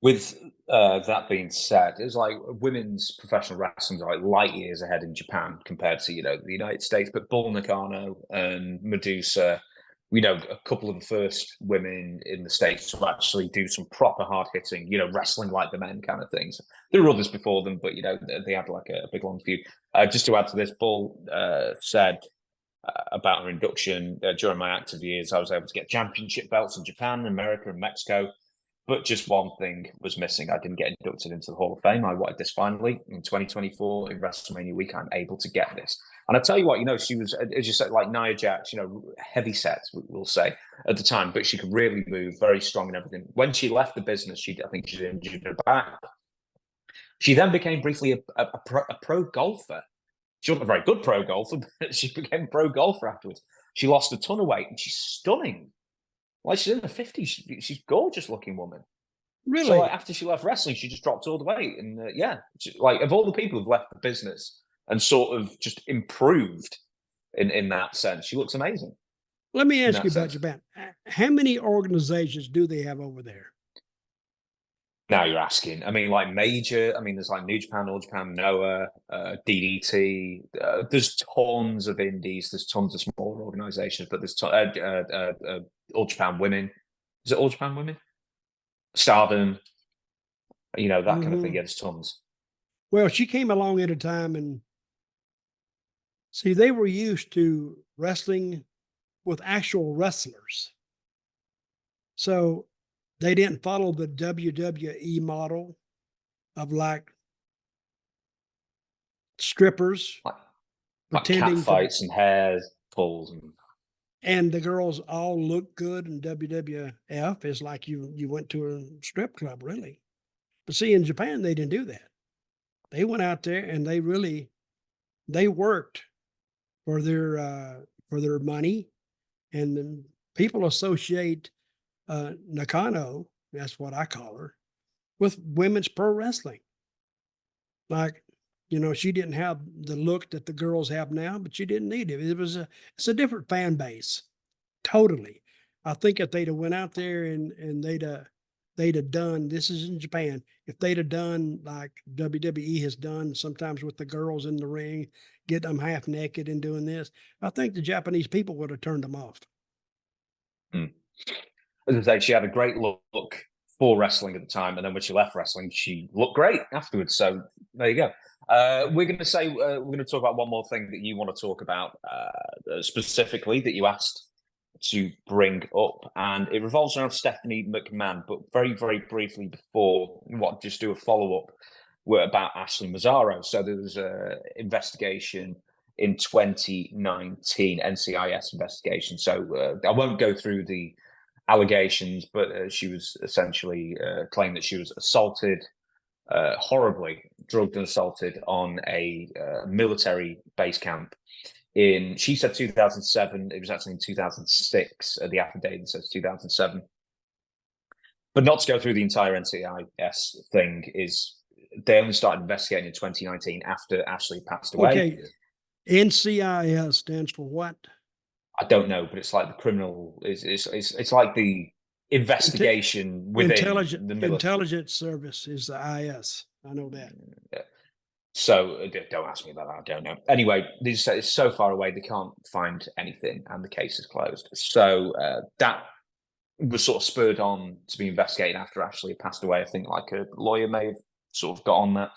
Speaker 1: With that being said, it's like women's professional wrestling is like light years ahead in Japan compared to the United States. But Bull Nakano and Medusa, a couple of the first women in the States to actually do some proper hard hitting, wrestling like the men kind of things. There were others before them, but they had like a big long feud. Just to add to this, Bull said about her induction during my active years, I was able to get championship belts in Japan, America, and Mexico. But just one thing was missing. I didn't get inducted into the Hall of Fame. I wanted this finally in 2024 in WrestleMania week. I'm able to get this. And I tell you what, she was, as you said, like Nia Jax, heavy set, we'll say at the time, but she could really move, very strong and everything. When she left the business, I think she injured her back. She then became briefly a pro golfer. She wasn't a very good pro golfer, but she became a pro golfer afterwards. She lost a ton of weight and she's stunning. Like, she's in her 50s. She's gorgeous looking woman.
Speaker 2: Really?
Speaker 1: So after she left wrestling, she just dropped all the weight. And of all the people who've left the business and sort of just improved in that sense, she looks amazing.
Speaker 2: Let me ask you about Japan. How many organizations do they have over there?
Speaker 1: Now you're asking. I mean, like major. I mean, there's like New Japan, All Japan, Noah, DDT. There's tons of indies. There's tons of smaller organizations, but there's All Japan Women. Is it All Japan Women? Stardom. You know, that kind of thing. Yeah, there's tons.
Speaker 2: Well, she came along at a time, and see, they were used to wrestling with actual wrestlers. So they didn't follow the WWE model of like strippers
Speaker 1: Like
Speaker 2: pretending
Speaker 1: cat fights and hair pulls
Speaker 2: and the girls all look good in WWF. Is like you went to a strip club, really. But see, in Japan, they didn't do that. They went out there and they worked for their money, and then people associate Nakano, that's what I call her, with women's pro wrestling. Like, she didn't have the look that the girls have now, but she didn't need it. It's a different fan base, totally. I think if they'd have went out there and they'd have done, this is in Japan, if they'd have done like WWE has done sometimes with the girls in the ring, getting them half naked and doing this, I think the Japanese people would have turned them off.
Speaker 1: As I say, she had a great look for wrestling at the time, and then when she left wrestling, she looked great afterwards. So there you go. We're going to talk about one more thing that you want to talk about specifically that you asked to bring up, and it revolves around Stephanie McMahon. But very, very briefly before, just do a follow up about Ashley Mazzaro. So there was an investigation in 2019, NCIS investigation. So I won't go through the allegations, but she was essentially claimed that she was assaulted, horribly drugged and assaulted on a military base camp she said 2007. It was actually in 2006. The affidavit says 2007. But not to go through the entire NCIS thing, is they only started investigating in 2019 after Ashley passed away.
Speaker 2: Okay. NCIS stands for what?
Speaker 1: I don't know, but it's like the criminal. It's like the investigation within the military.
Speaker 2: Intelligence Service is the IS. I know that.
Speaker 1: Yeah. So don't ask me about that. I don't know. Anyway, it's so far away they can't find anything, and the case is closed. So that was sort of spurred on to be investigated after Ashley passed away. I think like a lawyer may have sort of got on that.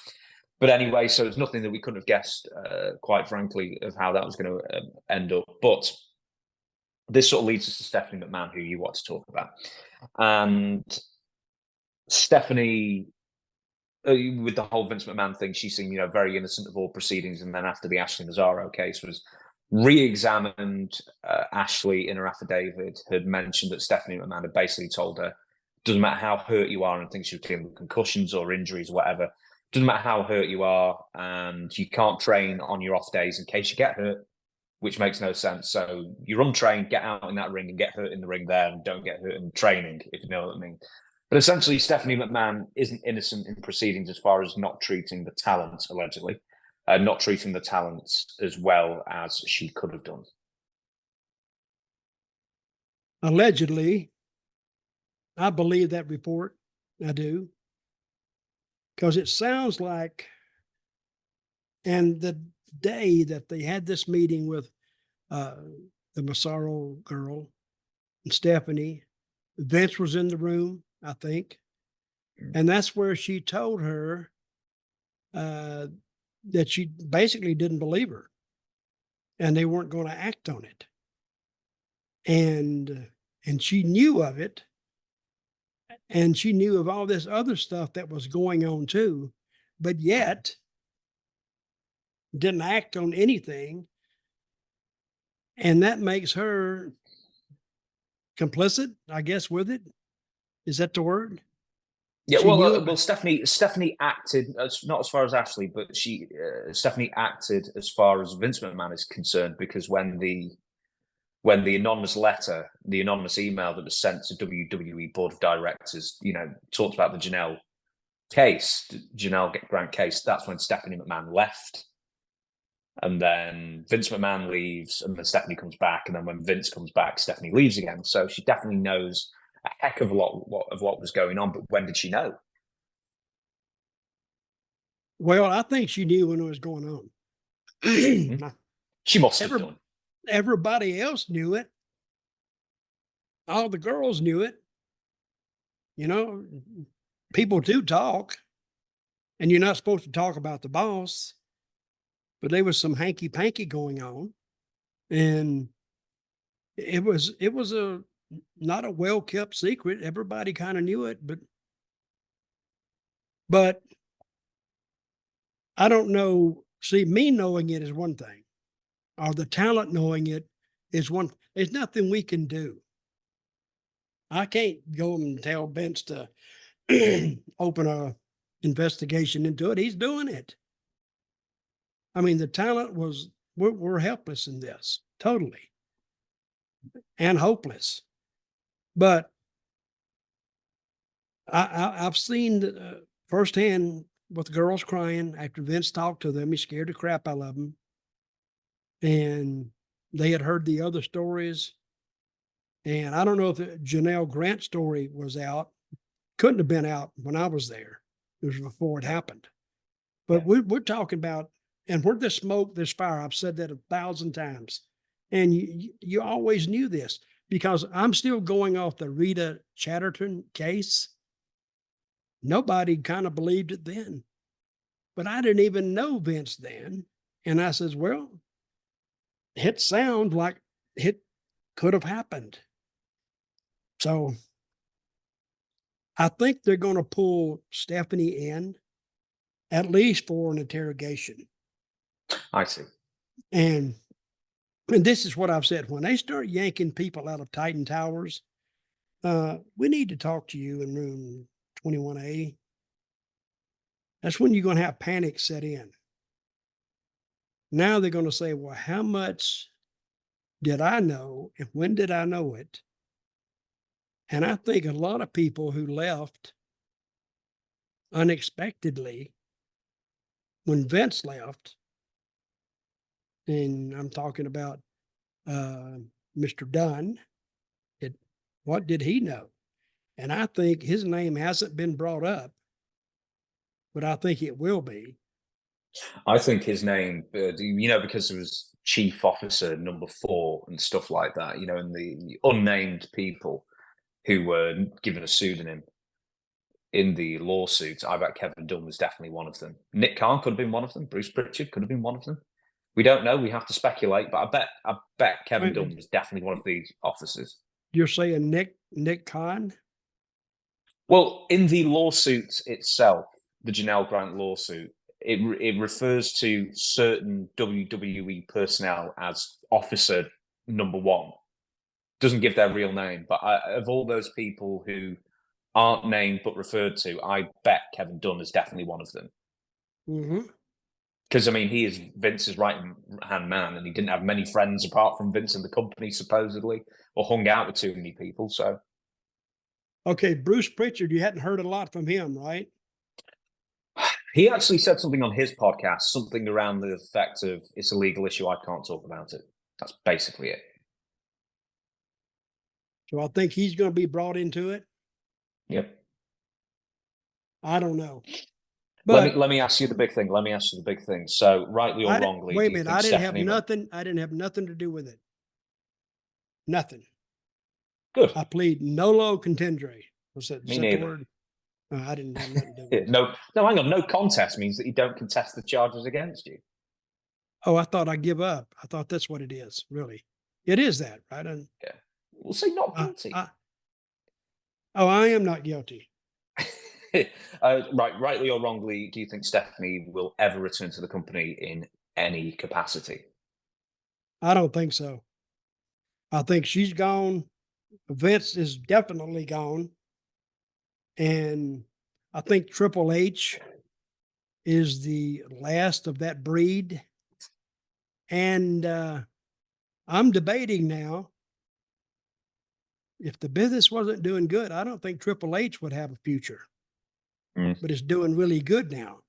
Speaker 1: But anyway, so there's nothing that we couldn't have guessed, quite frankly, of how that was going to end up. But this sort of leads us to Stephanie McMahon, who you want to talk about. And Stephanie, with the whole Vince McMahon thing, she seemed, very innocent of all proceedings. And then after the Ashley Mazzaro case was re-examined, Ashley in her affidavit had mentioned that Stephanie McMahon had basically told her, doesn't matter how hurt you are, and things she was dealing with concussions or injuries or whatever, doesn't matter how hurt you are, and you can't train on your off days in case you get hurt, which makes no sense. So you're untrained, get out in that ring and get hurt in the ring there, and don't get hurt in training, if you know what I mean. But essentially, Stephanie McMahon isn't innocent in proceedings as far as not treating the talent, allegedly, not treating the talent as well as she could have done.
Speaker 2: Allegedly, I believe that report. I do. Because it sounds like, and the day that they had this meeting with the Massaro girl and Stephanie, Vince was in the room, I think. And that's where she told her that she basically didn't believe her and they weren't going to act on it. And she knew of it. And she knew of all this other stuff that was going on too, but yet didn't act on anything. And that makes her complicit, I guess, with it. Is that the word?
Speaker 1: Yeah, well, Stephanie acted, not as far as Ashley, but Stephanie acted as far as Vince McMahon is concerned, because when the anonymous letter, the anonymous email that was sent to WWE board of directors, talked about the Janelle Grant case, that's when Stephanie McMahon left. And then Vince McMahon leaves, and then Stephanie comes back. And then when Vince comes back, Stephanie leaves again. So she definitely knows a heck of a lot of what was going on. But when did she know?
Speaker 2: Well, I think she knew when it was going on.
Speaker 1: She must have done.
Speaker 2: Everybody else knew it. All the girls knew it. You know, people do talk, and you're not supposed to talk about the boss, but there was some hanky panky going on, and it was a not a well kept secret. Everybody kind of knew it, but I don't know. See, me knowing it is one thing, or the talent knowing it is one. There's nothing we can do. I can't go and tell Vince to open a investigation into it. He's doing it. I mean, the talent was we're helpless in this, totally, and hopeless. But I've seen firsthand with girls crying after Vince talked to them. He scared the crap out of them, and they had heard the other stories. And I don't know if the Janelle Grant story was out. Couldn't have been out when I was there. It was before it happened. But we're talking about, and where there's smoke, there's fire. I've said that 1,000 times. And you always knew this, because I'm still going off the Rita Chatterton case. Nobody kind of believed it then. But I didn't even know Vince then. And I says, well, it sounds like it could have happened. So I think they're going to pull Stephanie in at least for an interrogation.
Speaker 1: I see.
Speaker 2: And this is what I've said. When they start yanking people out of Titan Towers, we need to talk to you in room 21A. That's when you're going to have panic set in. Now they're going to say, well, how much did I know and when did I know it? And I think a lot of people who left unexpectedly when Vince left, and I'm talking about Mr. Dunn, what did he know? And I think his name hasn't been brought up, but I think it will be.
Speaker 1: I think his name, because it was Chief Officer number 4 and stuff like that, and the unnamed people who were given a pseudonym in the lawsuit. I bet Kevin Dunn was definitely one of them. Nick Khan could have been one of them. Bruce Pritchard could have been one of them. We don't know. We have to speculate, but I bet Kevin Dunn was definitely one of these officers.
Speaker 2: You're saying Nick Khan?
Speaker 1: Well, in the lawsuit itself, the Janelle Grant lawsuit, it refers to certain WWE personnel as officer number 1. Doesn't give their real name, but of all those people who aren't named but referred to, I bet Kevin Dunn is definitely one of them. Because, he is Vince's right-hand man, and he didn't have many friends apart from Vince and the company, supposedly, or hung out with too many people, so.
Speaker 2: Okay, Bruce Pritchard, you hadn't heard a lot from him, right?
Speaker 1: He actually said something on his podcast, something around the effect of, it's a legal issue, I can't talk about it. That's basically it.
Speaker 2: So I think he's going to be brought into it.
Speaker 1: Yep.
Speaker 2: I don't know. But
Speaker 1: let me ask you the big thing. So, rightly or wrongly,
Speaker 2: wait a minute. I didn't have nothing to do with it. Nothing.
Speaker 1: Good.
Speaker 2: I plead nolo contendere. Was that
Speaker 1: Me neither.
Speaker 2: the word? I didn't have nothing to do with it.
Speaker 1: No, hang on. No contest means that you don't contest the charges against you.
Speaker 2: Oh, I thought I give up. I thought that's what it is. Really, it is that, right?
Speaker 1: Yeah. We'll say not guilty.
Speaker 2: I am not guilty.
Speaker 1: Rightly or wrongly, do you think Stephanie will ever return to the company in any capacity?
Speaker 2: I don't think so. I think she's gone. Vince is definitely gone. And I think Triple H is the last of that breed. And I'm debating now, if the business wasn't doing good, I don't think Triple H would have a future. But it's doing really good now.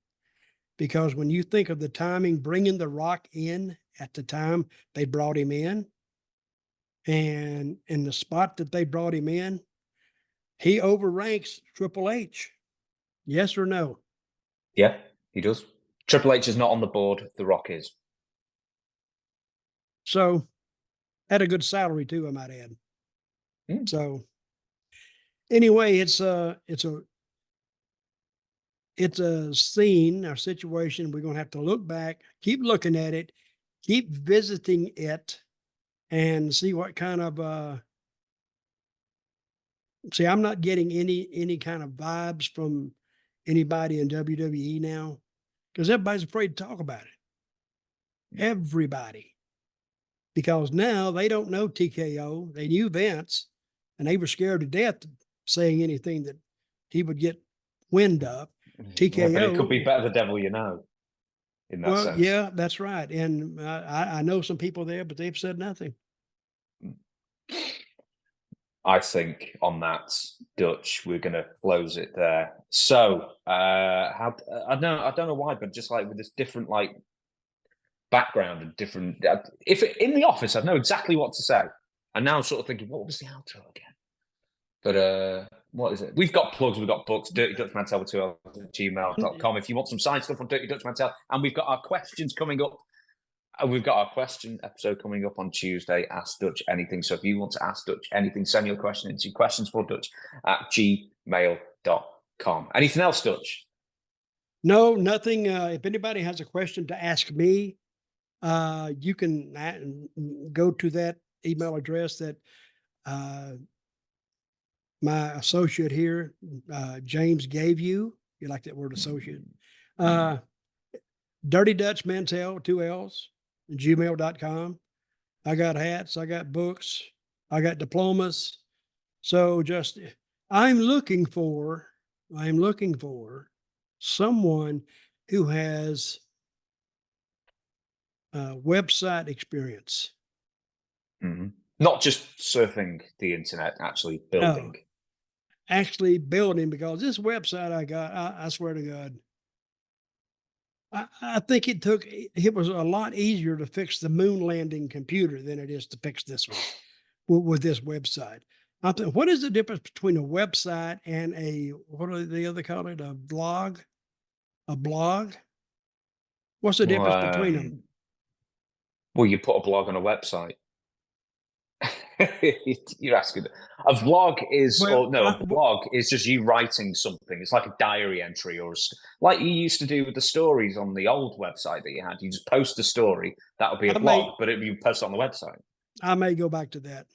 Speaker 2: Because when you think of the timing, bringing The Rock in at the time they brought him in, and in the spot that they brought him in, he overranks Triple H. Yes or no?
Speaker 1: Yeah, he does. Triple H is not on the board. The Rock is.
Speaker 2: So had a good salary too, I might add. So anyway, it's a scene or situation. We're going to have to look back, keep looking at it, keep visiting it, and see what kind of see, I'm not getting any kind of vibes from anybody in WWE now because everybody's afraid to talk about it. Everybody. Because now they don't know TKO. They knew Vince, and they were scared to death saying anything that he would get wind of. TKO.
Speaker 1: Yeah, but it could be better the devil you know, in that sense.
Speaker 2: Yeah, that's right. And I know some people there, but they've said nothing.
Speaker 1: I think on that, Dutch, we're going to close it there. So, I don't know why, but just like with this different like background and different. If in the office, I know exactly what to say, and now I'm sort of thinking, what was the outro again? But what is it? We've got plugs, we've got books. Dirty Dutch Mantell with 2L@gmail.com. If you want some side stuff on Dirty Dutch Mantell, and we've got our questions coming up. We've got our question episode coming up on Tuesday, Ask Dutch Anything. So if you want to ask Dutch anything, send your question into questionsfordutch@gmail.com. Anything else, Dutch?
Speaker 2: No, nothing. If anybody has a question to ask me, you can go to that email address that my associate here, James, gave you. You like that word, associate? Dirty Dutch Mantell, 2Ls, gmail.com. I got hats, I got books, I got diplomas. So just, I'm looking for someone who has website experience.
Speaker 1: Mm-hmm. Not just surfing the internet, actually building.
Speaker 2: No, actually building, because this website I got, I swear to God, I think it was a lot easier to fix the moon landing computer than it is to fix this one with this website. What is the difference between a website and what do the other call it? A blog? A blog? What's the difference between them?
Speaker 1: Well, you put a blog on a website. You're asking. A vlog is, a blog is just you writing something. It's like a diary entry, or like you used to do with the stories on the old website that you had. You just post a story. That would be a blog, but you post it on the website.
Speaker 2: I may go back to that.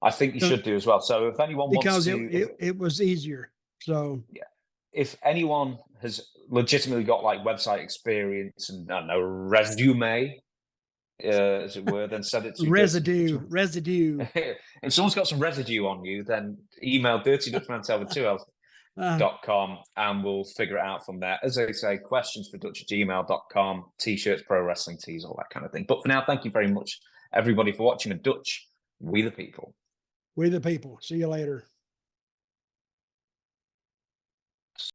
Speaker 1: I think you should do as well. So if anyone wants to,
Speaker 2: because it was easier. So
Speaker 1: yeah, if anyone has legitimately got like website experience and I don't know resume. As it were, then send it to
Speaker 2: residue.
Speaker 1: If someone's got some residue on you, then email dirtydutchmantell@com and we'll figure it out from there. As I say, questions for Dutch@gmail.com, t-shirts, pro wrestling tees, all that kind of thing. But for now, thank you very much, everybody, for watching. And Dutch, we the people.
Speaker 2: We the people. See you later.